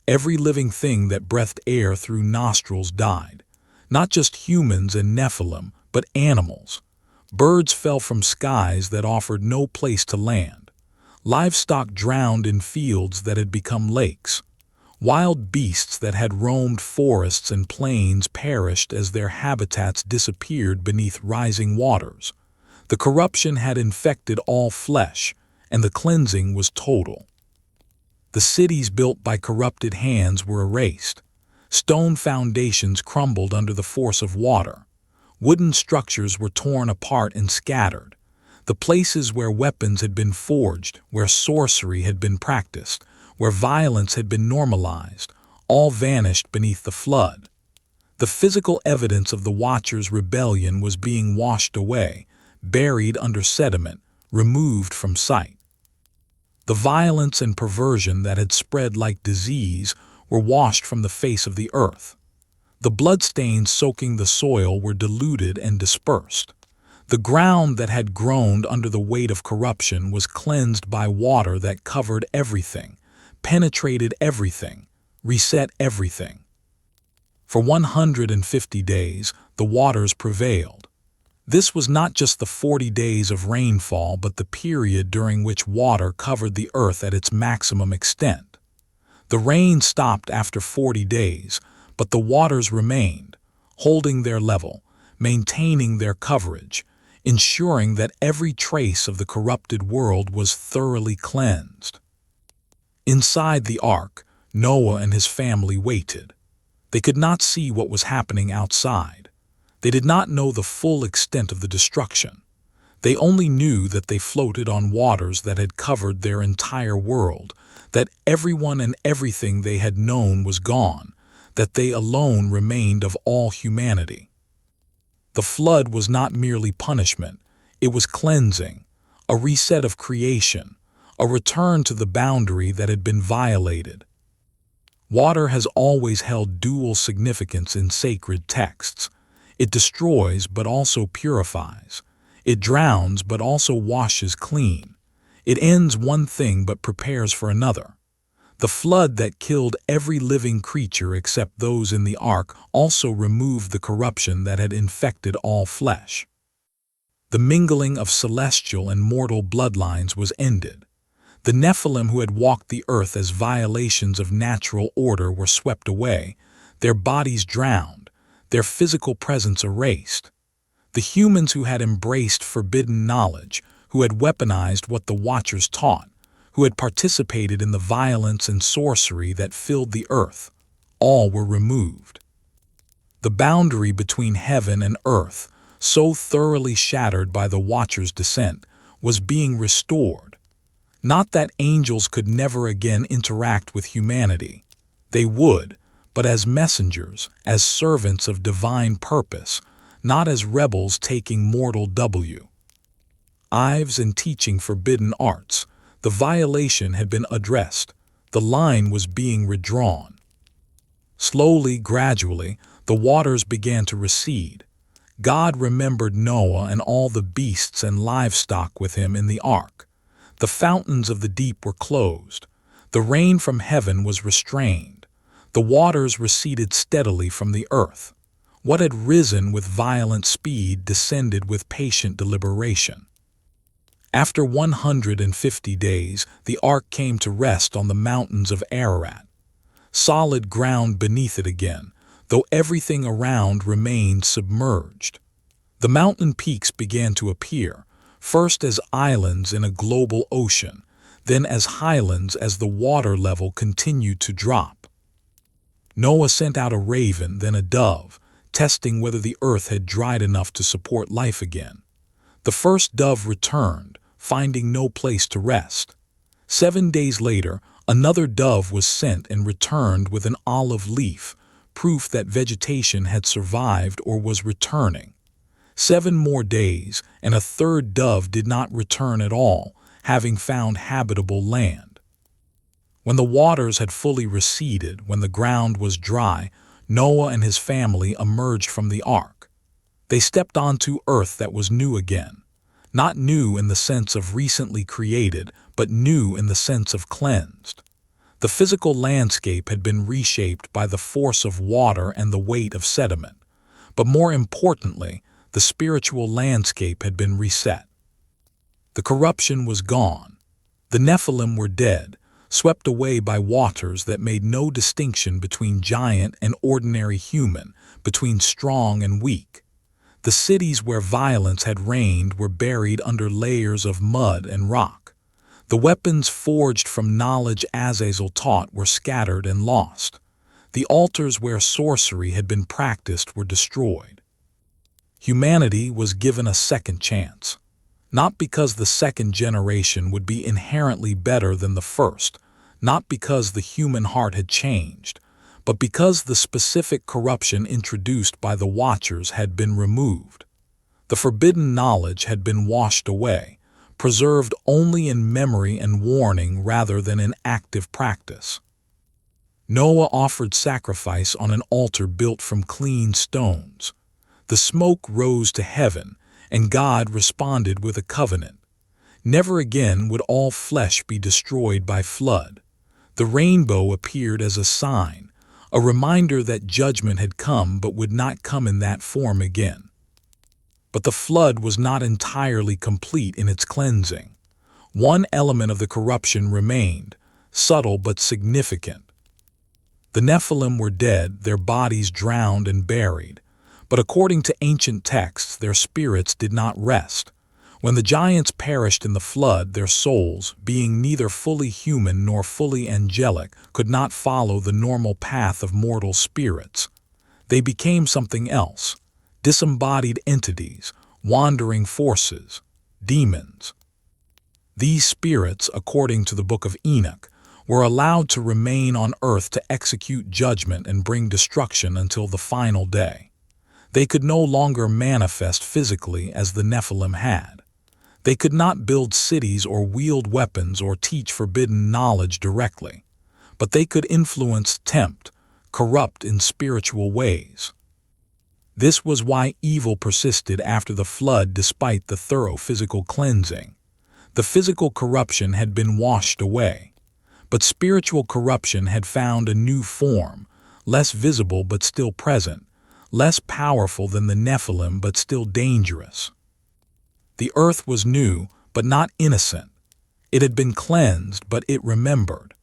[SPEAKER 1] Every living thing that breathed air through nostrils died. Not just humans and Nephilim, but animals. Birds fell from skies that offered no place to land. Livestock drowned in fields that had become lakes. Wild beasts that had roamed forests and plains perished as their habitats disappeared beneath rising waters. The corruption had infected all flesh, and the cleansing was total. The cities built by corrupted hands were erased. Stone foundations crumbled under the force of water. Wooden structures were torn apart and scattered. The places where weapons had been forged, where sorcery had been practiced, where violence had been normalized, all vanished beneath the flood. The physical evidence of the Watchers' rebellion was being washed away, buried under sediment, removed from sight. The violence and perversion that had spread like disease were washed from the face of the earth. The bloodstains soaking the soil were diluted and dispersed. The ground that had groaned under the weight of corruption was cleansed by water that covered everything, penetrated everything, reset everything. For 150 days, the waters prevailed. This was not just the 40 days of rainfall, but the period during which water covered the earth at its maximum extent. The rain stopped after 40 days, but the waters remained, holding their level, maintaining their coverage, ensuring that every trace of the corrupted world was thoroughly cleansed. Inside the ark, Noah and his family waited. They could not see what was happening outside. They did not know the full extent of the destruction. They only knew that they floated on waters that had covered their entire world, that everyone and everything they had known was gone, that they alone remained of all humanity. The flood was not merely punishment, it was cleansing, a reset of creation, a return to the boundary that had been violated. Water has always held dual significance in sacred texts. It destroys but also purifies. It drowns but also washes clean. It ends one thing but prepares for another. The flood that killed every living creature except those in the ark also removed the corruption that had infected all flesh. The mingling of celestial and mortal bloodlines was ended. The Nephilim who had walked the earth as violations of natural order were swept away, their bodies drowned, their physical presence erased. The humans who had embraced forbidden knowledge, who had weaponized what the Watchers taught, who had participated in the violence and sorcery that filled the earth, all were removed. The boundary between heaven and earth, so thoroughly shattered by the Watchers' descent, was being restored. Not that angels could never again interact with humanity. They would, but as messengers, as servants of divine purpose, not as rebels taking mortal wives and teaching forbidden arts. The violation had been addressed. The line was being redrawn. Slowly, gradually, the waters began to recede. God remembered Noah and all the beasts and livestock with him in the ark. The fountains of the deep were closed. The rain from heaven was restrained. The waters receded steadily from the earth. What had risen with violent speed descended with patient deliberation. After 150 days, the ark came to rest on the mountains of Ararat. Solid ground beneath it again, though everything around remained submerged. The mountain peaks began to appear, first as islands in a global ocean, then as highlands as the water level continued to drop. Noah sent out a raven, then a dove, testing whether the earth had dried enough to support life again. The first dove returned, finding no place to rest. 7 days later, another dove was sent and returned with an olive leaf, proof that vegetation had survived or was returning. 7 more days, and a third dove did not return at all, having found habitable land. When the waters had fully receded, when the ground was dry, Noah and his family emerged from the ark. They stepped onto earth that was new again. Not new in the sense of recently created, but new in the sense of cleansed. The physical landscape had been reshaped by the force of water and the weight of sediment. But more importantly, the spiritual landscape had been reset. The corruption was gone. The Nephilim were dead, swept away by waters that made no distinction between giant and ordinary human, between strong and weak. The cities where violence had reigned were buried under layers of mud and rock. The weapons forged from knowledge Azazel taught were scattered and lost. The altars where sorcery had been practiced were destroyed. Humanity was given a second chance. not because the second generation would be inherently better than the first, not because the human heart had changed, but because the specific corruption introduced by the Watchers had been removed. The forbidden knowledge had been washed away, preserved only in memory and warning rather than in active practice. Noah offered sacrifice on an altar built from clean stones. The smoke rose to heaven, and God responded with a covenant. Never again would all flesh be destroyed by flood. The rainbow appeared as a sign, a reminder that judgment had come but would not come in that form again. But the flood was not entirely complete in its cleansing. One element of the corruption remained, subtle but significant. The Nephilim were dead, their bodies drowned and buried, but according to ancient texts, their spirits did not rest. When the giants perished in the flood, their souls, being neither fully human nor fully angelic, could not follow the normal path of mortal spirits. They became something else, disembodied entities, wandering forces, demons. These spirits, according to the Book of Enoch, were allowed to remain on earth to execute judgment and bring destruction until the final day. They could no longer manifest physically as the Nephilim had. They could not build cities or wield weapons or teach forbidden knowledge directly, but they could influence, tempt, corrupt in spiritual ways. This was why evil persisted after the flood despite the thorough physical cleansing. The physical corruption had been washed away, but spiritual corruption had found a new form, less visible but still present, less powerful than the Nephilim but still dangerous. The earth was new, but not innocent. It had been cleansed, but it remembered.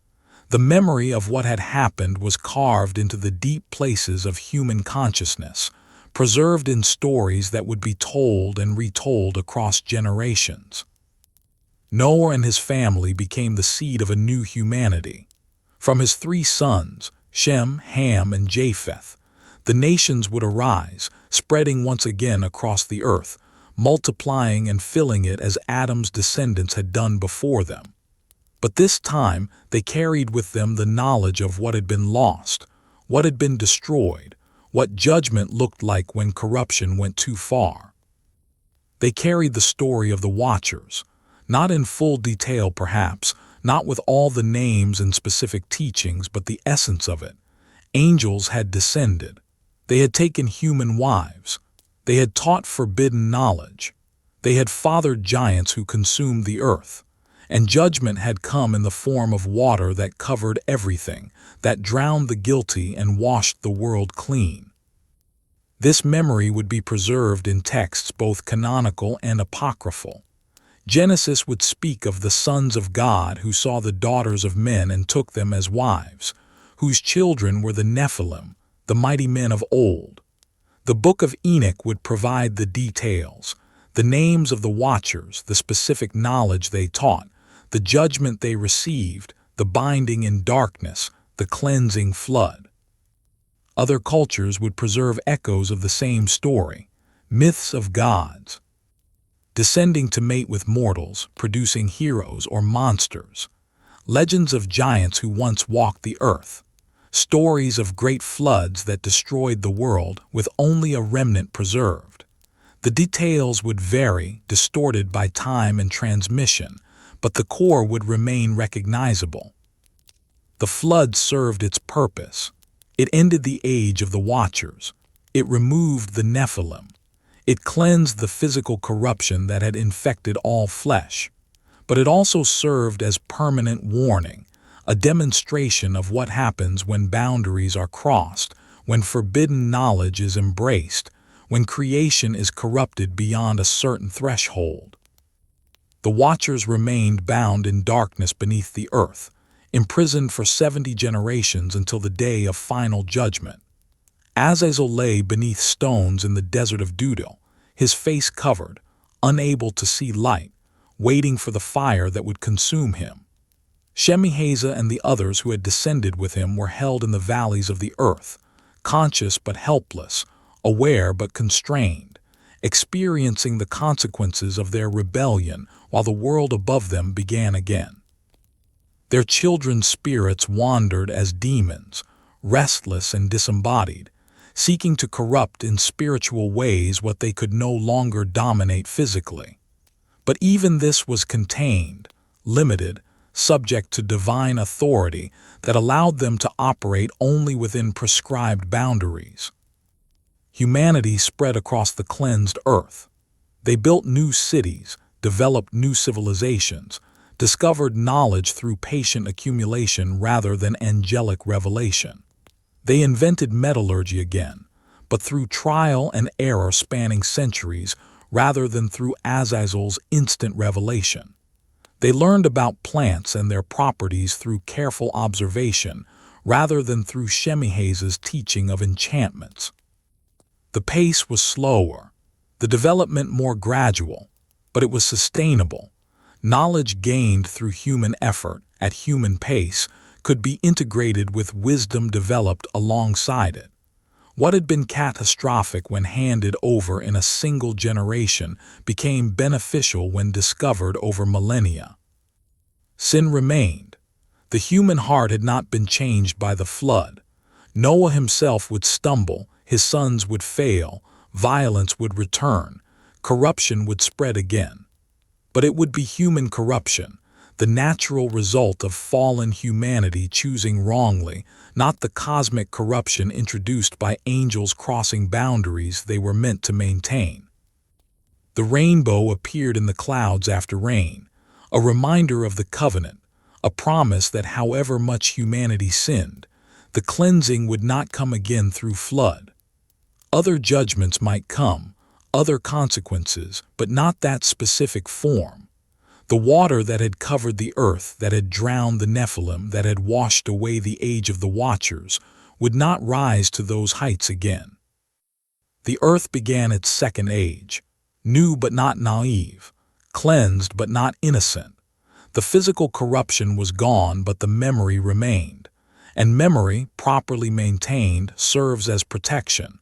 [SPEAKER 1] The memory of what had happened was carved into the deep places of human consciousness, preserved in stories that would be told and retold across generations. Noah and his family became the seed of a new humanity. From his 3 sons, Shem, Ham, and Japheth, the nations would arise, spreading once again across the earth, multiplying and filling it as Adam's descendants had done before them. But this time they carried with them the knowledge of what had been lost, what had been destroyed, what judgment looked like when corruption went too far. They carried the story of the Watchers, not in full detail perhaps, not with all the names and specific teachings, but the essence of it. Angels had descended. They had taken human wives. They had taught forbidden knowledge. They had fathered giants who consumed the earth. And judgment had come in the form of water that covered everything, that drowned the guilty and washed the world clean. This memory would be preserved in texts both canonical and apocryphal. Genesis would speak of the sons of God who saw the daughters of men and took them as wives, whose children were the Nephilim, the mighty men of old. The Book of Enoch would provide the details, the names of the Watchers, the specific knowledge they taught, the judgment they received, the binding in darkness, the cleansing flood. Other cultures would preserve echoes of the same story, myths of gods, descending to mate with mortals, producing heroes or monsters, legends of giants who once walked the earth, stories of great floods that destroyed the world with only a remnant preserved. The details would vary, distorted by time and transmission, but the core would remain recognizable. The flood served its purpose. It ended the age of the Watchers. It removed the Nephilim. It cleansed the physical corruption that had infected all flesh. But it also served as permanent warning, a demonstration of what happens when boundaries are crossed, when forbidden knowledge is embraced, when creation is corrupted beyond a certain threshold. The Watchers remained bound in darkness beneath the earth, imprisoned for 70 generations until the day of final judgment. Azazel lay beneath stones in the desert of Jude, his face covered, unable to see light, waiting for the fire that would consume him. Shemihazah and the others who had descended with him were held in the valleys of the earth, conscious but helpless, aware but constrained, experiencing the consequences of their rebellion while the world above them began again. Their children's spirits wandered as demons, restless and disembodied, seeking to corrupt in spiritual ways what they could no longer dominate physically. But even this was contained, limited, subject to divine authority that allowed them to operate only within prescribed boundaries. Humanity spread across the cleansed earth. They built new cities, developed new civilizations, discovered knowledge through patient accumulation rather than angelic revelation. They invented metallurgy again, but through trial and error spanning centuries rather than through Azazel's instant revelation. They learned about plants and their properties through careful observation rather than through Shemihazah's teaching of enchantments. The pace was slower, the development more gradual, but it was sustainable. Knowledge gained through human effort at human pace could be integrated with wisdom developed alongside it. What had been catastrophic when handed over in a single generation became beneficial when discovered over millennia. Sin remained. The human heart had not been changed by the flood. Noah himself would stumble, his sons would fail, violence would return, corruption would spread again. But it would be human corruption, the natural result of fallen humanity choosing wrongly, not the cosmic corruption introduced by angels crossing boundaries they were meant to maintain. The rainbow appeared in the clouds after rain, a reminder of the covenant, a promise that however much humanity sinned, the cleansing would not come again through flood. Other judgments might come, other consequences, but not that specific form. The water that had covered the earth, that had drowned the Nephilim, that had washed away the age of the Watchers, would not rise to those heights again. The earth began its second age, new but not naive, cleansed but not innocent. The physical corruption was gone, but the memory remained. And memory, properly maintained, serves as protection.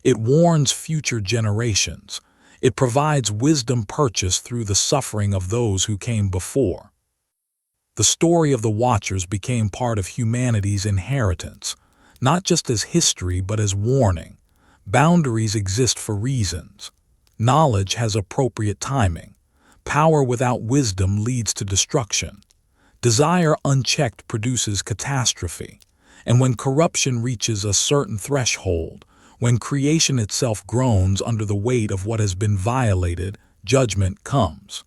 [SPEAKER 1] It warns future generations. It provides wisdom purchased through the suffering of those who came before. The story of the Watchers became part of humanity's inheritance, not just as history but as warning. Boundaries exist for reasons. Knowledge has appropriate timing. Power without wisdom leads to destruction. Desire unchecked produces catastrophe. And when corruption reaches a certain threshold, when creation itself groans under the weight of what has been violated, judgment comes.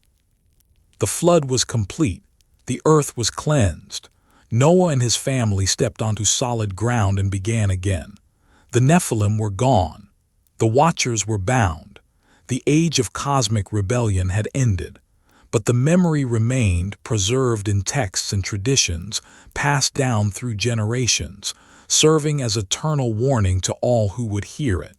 [SPEAKER 1] The flood was complete. The earth was cleansed. Noah and his family stepped onto solid ground and began again. The Nephilim were gone. The Watchers were bound. The age of cosmic rebellion had ended. But the memory remained, preserved in texts and traditions, passed down through generations, serving as eternal warning to all who would hear it.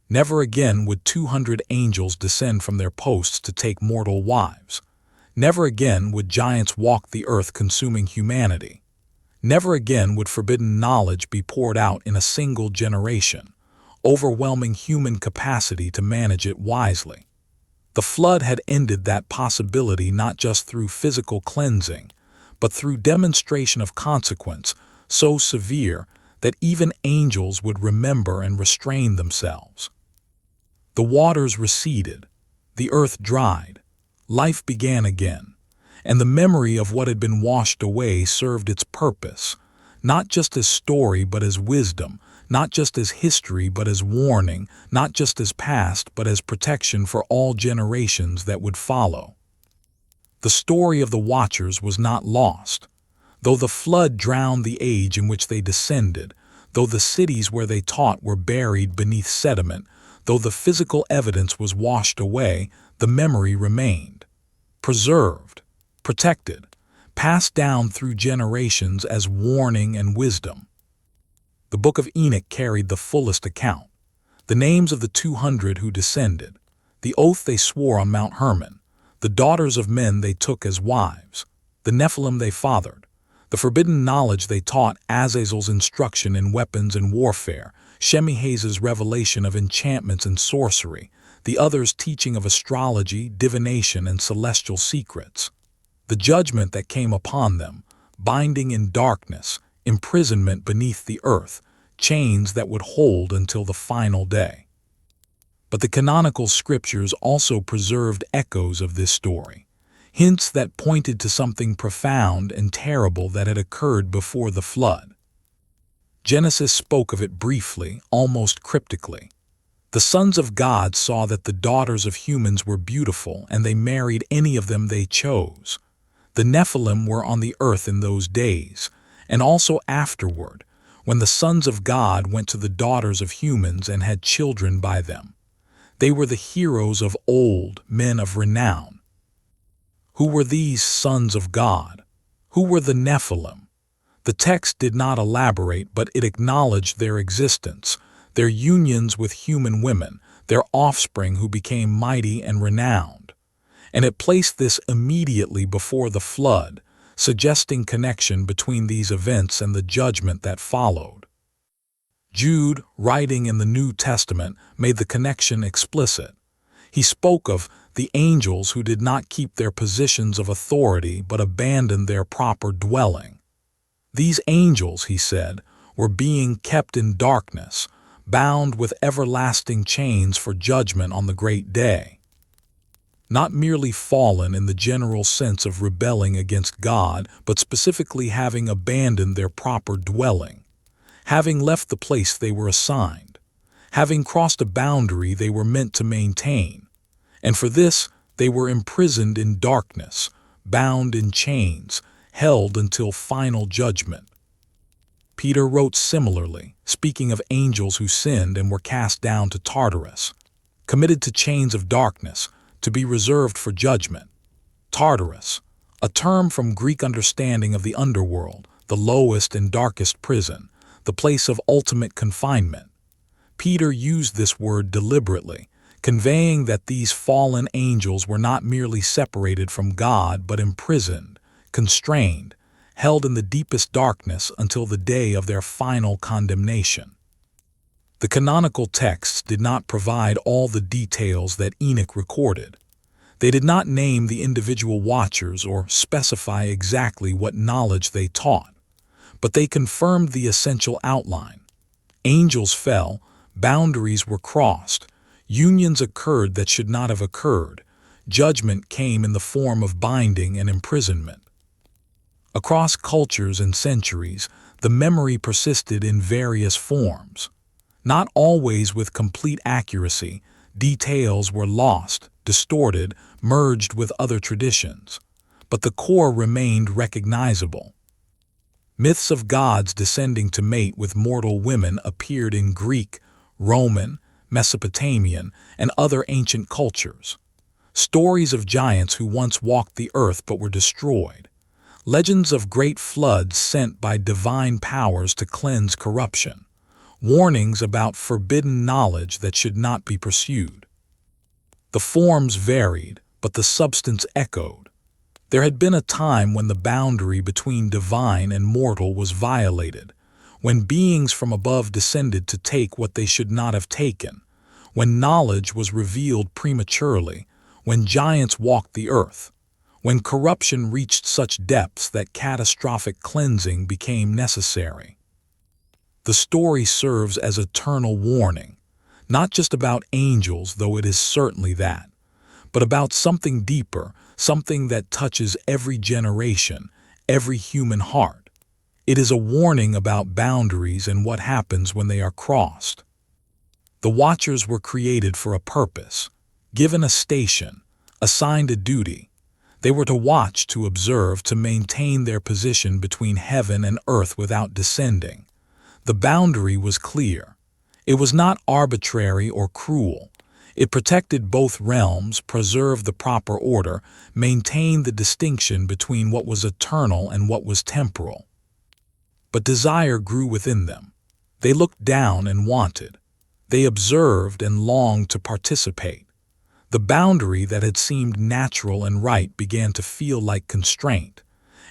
[SPEAKER 1] Never again would 200 angels descend from their posts to take mortal wives. Never again would giants walk the earth consuming humanity. Never again would forbidden knowledge be poured out in a single generation, overwhelming human capacity to manage it wisely. The flood had ended that possibility not just through physical cleansing, but through demonstration of consequence so severe that even angels would remember and restrain themselves. The waters receded, the earth dried, life began again, and the memory of what had been washed away served its purpose, not just as story but as wisdom, not just as history but as warning, not just as past but as protection for all generations that would follow. The story of the Watchers was not lost. Though the flood drowned the age in which they descended, though the cities where they taught were buried beneath sediment, though the physical evidence was washed away, the memory remained. Preserved, protected, passed down through generations as warning and wisdom. The Book of Enoch carried the fullest account. The names of the 200 who descended, the oath they swore on Mount Hermon, the daughters of men they took as wives, the Nephilim they fathered, the forbidden knowledge they taught, Azazel's instruction in weapons and warfare, Shemihazah's revelation of enchantments and sorcery, the others teaching of astrology, divination, and celestial secrets. The judgment that came upon them, binding in darkness, imprisonment beneath the earth, chains that would hold until the final day. But the canonical scriptures also preserved echoes of this story, hints that pointed to something profound and terrible that had occurred before the flood. Genesis spoke of it briefly, almost cryptically. The sons of God saw that the daughters of humans were beautiful, and they married any of them they chose. The Nephilim were on the earth in those days, and also afterward, when the sons of God went to the daughters of humans and had children by them. They were the heroes of old, men of renown. Who were these sons of God? Who were the Nephilim? The text did not elaborate, but it acknowledged their existence, their unions with human women, their offspring who became mighty and renowned. And it placed this immediately before the flood, suggesting connection between these events and the judgment that followed. Jude, writing in the New Testament, made the connection explicit. He spoke of the angels who did not keep their positions of authority but abandoned their proper dwelling. These angels, he said, were being kept in darkness, bound with everlasting chains for judgment on the great day. Not merely fallen in the general sense of rebelling against God, but specifically having abandoned their proper dwelling, having left the place they were assigned, having crossed a boundary they were meant to maintain, and for this they were imprisoned in darkness, bound in chains, held until final judgment. Peter wrote similarly, speaking of angels who sinned and were cast down to Tartarus, committed to chains of darkness, to be reserved for judgment. Tartarus, a term from Greek understanding of the underworld, the lowest and darkest prison, the place of ultimate confinement. Peter used this word deliberately, conveying that these fallen angels were not merely separated from God but imprisoned, constrained, held in the deepest darkness until the day of their final condemnation. The canonical texts did not provide all the details that Enoch recorded. They did not name the individual watchers or specify exactly what knowledge they taught, but they confirmed the essential outline. Angels fell, boundaries were crossed, unions occurred that should not have occurred, judgment came in the form of binding and imprisonment. Across cultures and centuries, the memory persisted in various forms. Not always with complete accuracy, details were lost, distorted, merged with other traditions, but the core remained recognizable. Myths of gods descending to mate with mortal women appeared in Greek, Roman, Mesopotamian, and other ancient cultures. Stories of giants who once walked the earth but were destroyed. Legends of great floods sent by divine powers to cleanse corruption. Warnings about forbidden knowledge that should not be pursued. The forms varied, but the substance echoed. There had been a time when the boundary between divine and mortal was violated, when beings from above descended to take what they should not have taken, when knowledge was revealed prematurely, when giants walked the earth, when corruption reached such depths that catastrophic cleansing became necessary. The story serves as eternal warning, not just about angels, though it is certainly that, but about something deeper, something that touches every generation, every human heart. It is a warning about boundaries and what happens when they are crossed. The Watchers were created for a purpose, given a station, assigned a duty. They were to watch, to observe, to maintain their position between heaven and earth without descending. The boundary was clear. It was not arbitrary or cruel. It protected both realms, preserved the proper order, maintained the distinction between what was eternal and what was temporal. But desire grew within them. They looked down and wanted. They observed and longed to participate. The boundary that had seemed natural and right began to feel like constraint.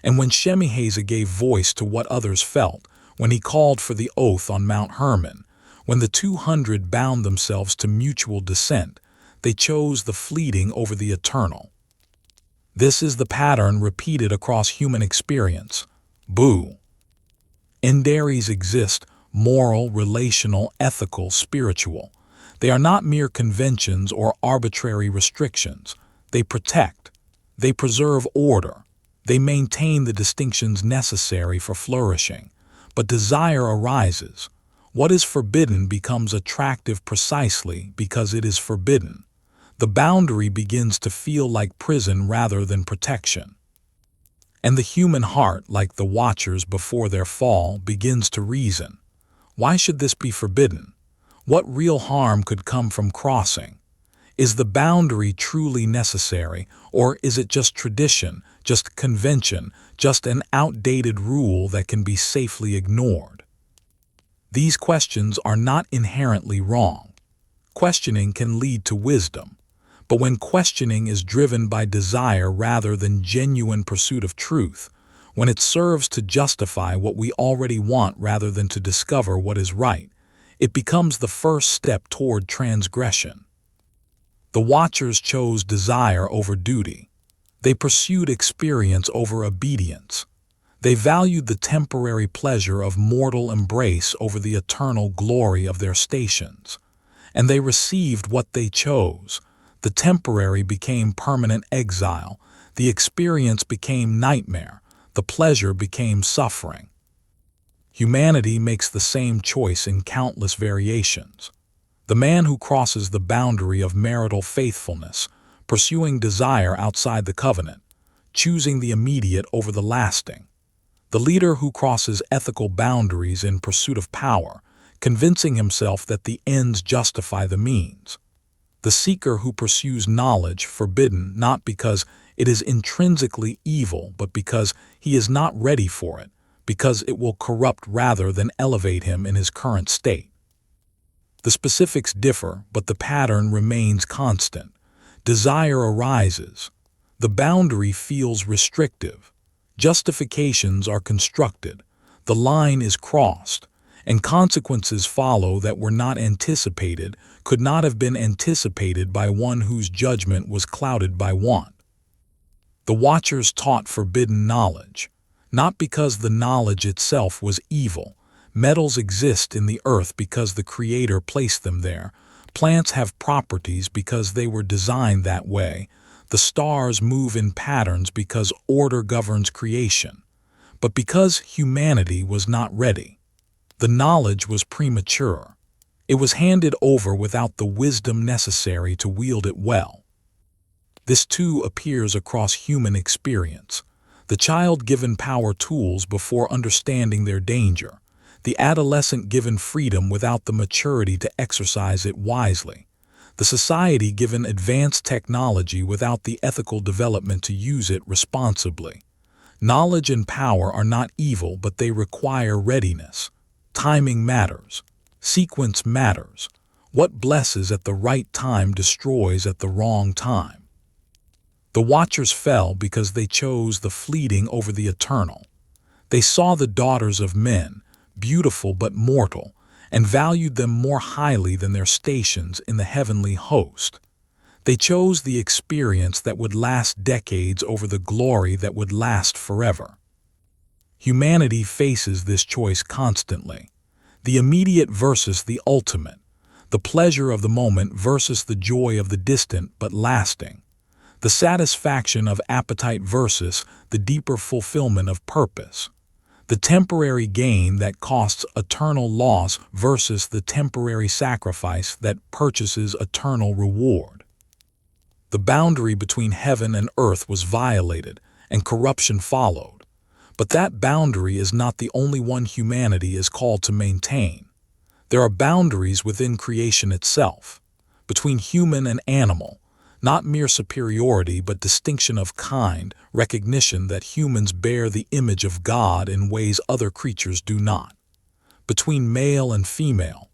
[SPEAKER 1] And when Shemihazah gave voice to what others felt, when he called for the oath on Mount Hermon, when the 200 bound themselves to mutual dissent, They chose the fleeting over the eternal. This is the pattern repeated across human experience. Boo. Endearies exist: moral, relational, ethical, spiritual. They are not mere conventions or arbitrary restrictions. They protect. They preserve order. They maintain the distinctions necessary for flourishing. But desire arises. What is forbidden becomes attractive precisely because it is forbidden. The boundary begins to feel like prison rather than protection. And the human heart, like the watchers before their fall, begins to reason. Why should this be forbidden? What real harm could come from crossing? Is the boundary truly necessary, or is it just tradition, just convention, just an outdated rule that can be safely ignored? These questions are not inherently wrong. Questioning can lead to wisdom. But when questioning is driven by desire rather than genuine pursuit of truth, when it serves to justify what we already want rather than to discover what is right, it becomes the first step toward transgression. The watchers chose desire over duty. They pursued experience over obedience. They valued the temporary pleasure of mortal embrace over the eternal glory of their stations. And they received what they chose. The temporary became permanent exile. The experience became nightmare. The pleasure became suffering. Humanity makes the same choice in countless variations. The man who crosses the boundary of marital faithfulness, pursuing desire outside the covenant, choosing the immediate over the lasting. The leader who crosses ethical boundaries in pursuit of power, convincing himself that the ends justify the means. The seeker who pursues knowledge forbidden not because it is intrinsically evil, but because he is not ready for it, because it will corrupt rather than elevate him in his current state. The specifics differ, but the pattern remains constant. Desire arises. The boundary feels restrictive. Justifications are constructed. The line is crossed. And consequences follow that were not anticipated, could not have been anticipated by one whose judgment was clouded by want. The watchers taught forbidden knowledge, not because the knowledge itself was evil. Metals exist in the earth because the Creator placed them there. Plants have properties because they were designed that way. The stars move in patterns because order governs creation. But because humanity was not ready, the knowledge was premature. It was handed over without the wisdom necessary to wield it well. This too appears across human experience. The child given power tools before understanding their danger. The adolescent given freedom without the maturity to exercise it wisely. The society given advanced technology without the ethical development to use it responsibly. Knowledge and power are not evil, but they require readiness. Timing matters. Sequence matters. What blesses at the right time destroys at the wrong time. The watchers fell because they chose the fleeting over the eternal. They saw the daughters of men, beautiful but mortal, and valued them more highly than their stations in the heavenly host. They chose the experience that would last decades over the glory that would last forever. Humanity faces this choice constantly. The immediate versus the ultimate. The pleasure of the moment versus the joy of the distant but lasting. The satisfaction of appetite versus the deeper fulfillment of purpose. The temporary gain that costs eternal loss versus the temporary sacrifice that purchases eternal reward. The boundary between heaven and earth was violated, and corruption followed. But that boundary is not the only one humanity is called to maintain. There are boundaries within creation itself, between human and animal, not mere superiority but distinction of kind, recognition that humans bear the image of God in ways other creatures do not. Between male and female,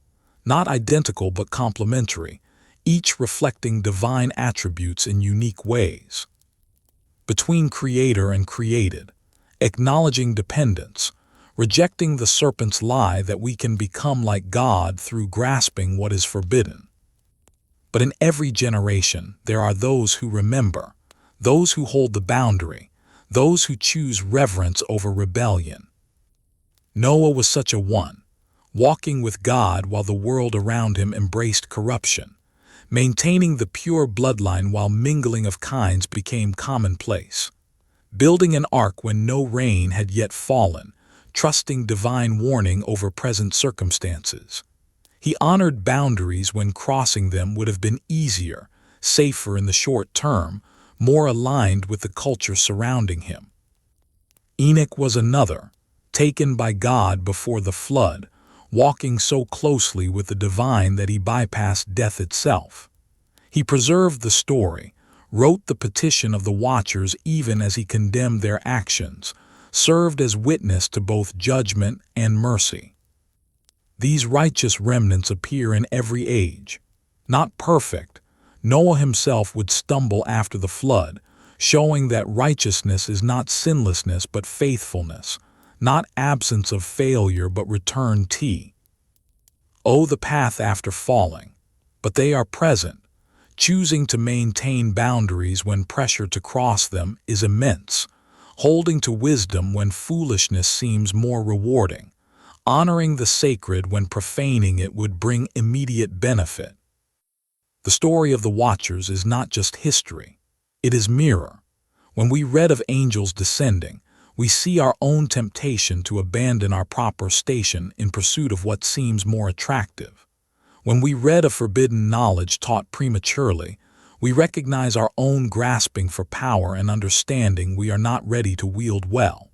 [SPEAKER 1] not identical but complementary, each reflecting divine attributes in unique ways. Between creator and created, acknowledging dependence, rejecting the serpent's lie that we can become like God through grasping what is forbidden. But in every generation, there are those who remember, those who hold the boundary, those who choose reverence over rebellion. Noah was such a one, walking with God while the world around him embraced corruption, maintaining the pure bloodline while mingling of kinds became commonplace, building an ark when no rain had yet fallen, trusting divine warning over present circumstances. He honored boundaries when crossing them would have been easier, safer in the short term, more aligned with the culture surrounding him. Enoch was another, taken by God before the flood, walking so closely with the divine that he bypassed death itself. He preserved the story, wrote the petition of the watchers even as he condemned their actions, served as witness to both judgment and mercy. These righteous remnants appear in every age. Not perfect, Noah himself would stumble after the flood, showing that righteousness is not sinlessness but faithfulness, not absence of failure but return T. Oh, the path after falling, but they are present. Choosing to maintain boundaries when pressure to cross them is immense, holding to wisdom when foolishness seems more rewarding, honoring the sacred when profaning it would bring immediate benefit. The story of the Watchers is not just history, it is mirror. When we read of angels descending, we see our own temptation to abandon our proper station in pursuit of what seems more attractive. When we read of forbidden knowledge taught prematurely, we recognize our own grasping for power and understanding we are not ready to wield well.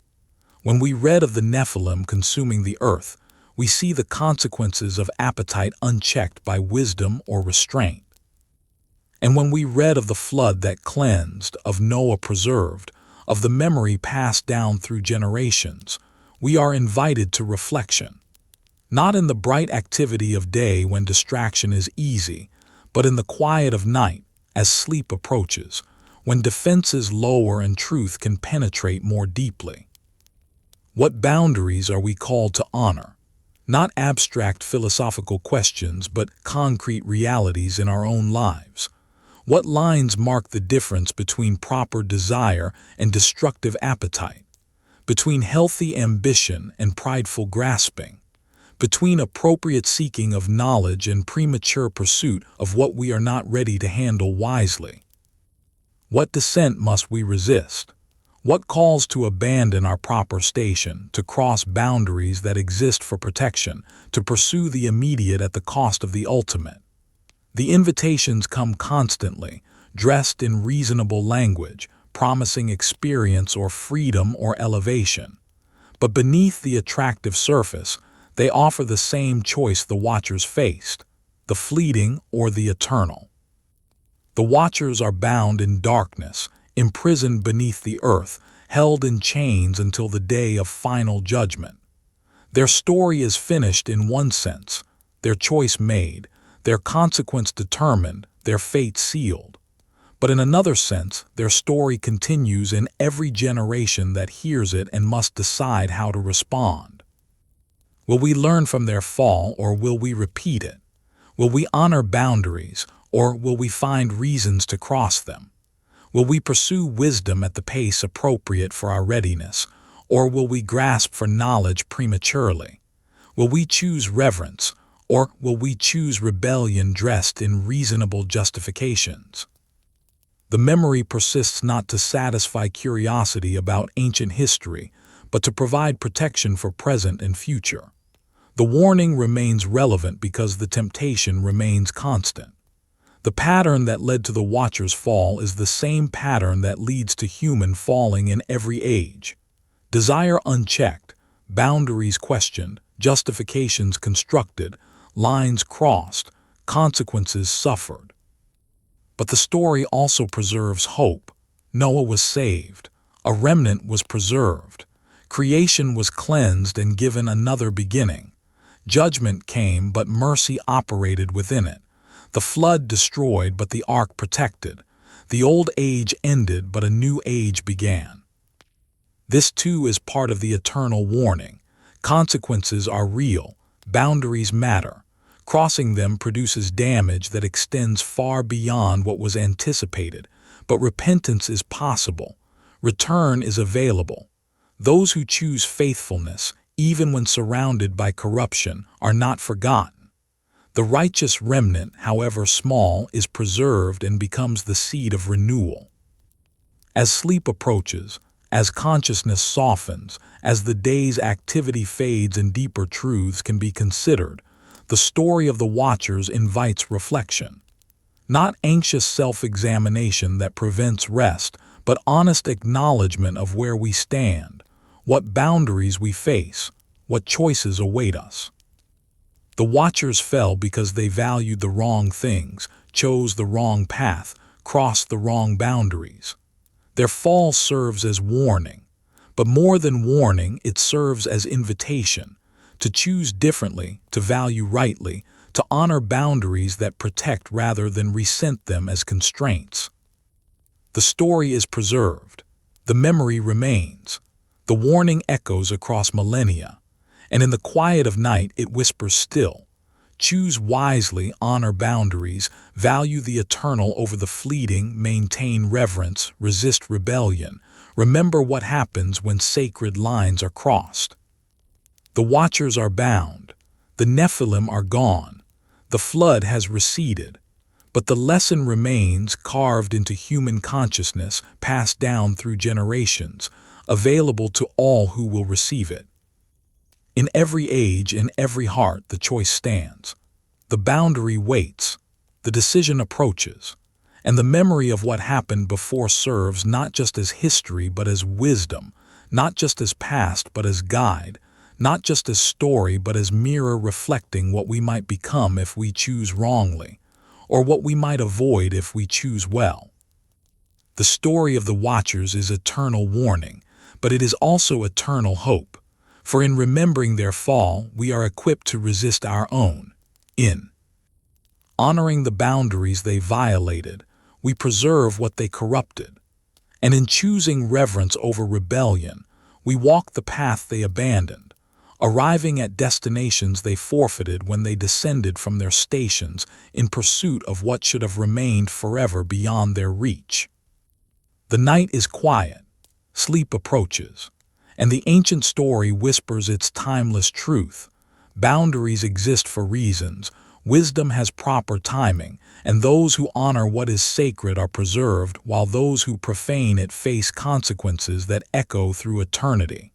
[SPEAKER 1] When we read of the Nephilim consuming the earth, we see the consequences of appetite unchecked by wisdom or restraint. And when we read of the flood that cleansed, of Noah preserved, of the memory passed down through generations, we are invited to reflection. Not in the bright activity of day when distraction is easy, but in the quiet of night as sleep approaches, when defenses lower and truth can penetrate more deeply. What boundaries are we called to honor? Not abstract philosophical questions, but concrete realities in our own lives. What lines mark the difference between proper desire and destructive appetite? Between healthy ambition and prideful grasping? Between appropriate seeking of knowledge and premature pursuit of what we are not ready to handle wisely? What descent must we resist? What calls to abandon our proper station, to cross boundaries that exist for protection, to pursue the immediate at the cost of the ultimate? The invitations come constantly, dressed in reasonable language, promising experience or freedom or elevation. But beneath the attractive surface, they offer the same choice the Watchers faced, the fleeting or the eternal. The Watchers are bound in darkness, imprisoned beneath the earth, held in chains until the day of final judgment. Their story is finished in one sense, their choice made, their consequence determined, their fate sealed. But in another sense, their story continues in every generation that hears it and must decide how to respond. Will we learn from their fall, or will we repeat it? Will we honor boundaries, or will we find reasons to cross them? Will we pursue wisdom at the pace appropriate for our readiness, or will we grasp for knowledge prematurely? Will we choose reverence, or will we choose rebellion dressed in reasonable justifications? The memory persists not to satisfy curiosity about ancient history, but to provide protection for present and future. The warning remains relevant because the temptation remains constant. The pattern that led to the Watchers' fall is the same pattern that leads to human falling in every age. Desire unchecked, boundaries questioned, justifications constructed, lines crossed, consequences suffered. But the story also preserves hope. Noah was saved. A remnant was preserved. Creation was cleansed and given another beginning. Judgment came, but mercy operated within it. The flood destroyed, but the ark protected. The old age ended, but a new age began. This too is part of the eternal warning. Consequences are real. Boundaries matter. Crossing them produces damage that extends far beyond what was anticipated, but repentance is possible. Return is available. Those who choose faithfulness, even when surrounded by corruption, are not forgotten. The righteous remnant, however small, is preserved and becomes the seed of renewal. As sleep approaches, as consciousness softens, as the day's activity fades and deeper truths can be considered, the story of the Watchers invites reflection. Not anxious self-examination that prevents rest, but honest acknowledgement of where we stand, what boundaries we face, what choices await us. The Watchers fell because they valued the wrong things, chose the wrong path, crossed the wrong boundaries. Their fall serves as warning, but more than warning, it serves as invitation to choose differently, to value rightly, to honor boundaries that protect rather than resent them as constraints. The story is preserved. The memory remains. The warning echoes across millennia, and in the quiet of night it whispers still. Choose wisely, honor boundaries, value the eternal over the fleeting, maintain reverence, resist rebellion. Remember what happens when sacred lines are crossed. The Watchers are bound. The Nephilim are gone. The flood has receded. But the lesson remains, carved into human consciousness, passed down through generations, available to all who will receive it. In every age, in every heart, the choice stands. The boundary waits. The decision approaches. And the memory of what happened before serves not just as history but as wisdom, not just as past but as guide, not just as story but as mirror reflecting what we might become if we choose wrongly, or what we might avoid if we choose well. The story of the Watchers is eternal warning, but it is also eternal hope, for in remembering their fall, we are equipped to resist our own. In honoring the boundaries they violated, we preserve what they corrupted, and in choosing reverence over rebellion, we walk the path they abandoned, arriving at destinations they forfeited when they descended from their stations in pursuit of what should have remained forever beyond their reach. The night is quiet, sleep approaches, and the ancient story whispers its timeless truth. Boundaries exist for reasons, wisdom has proper timing, and those who honor what is sacred are preserved, while those who profane it face consequences that echo through eternity.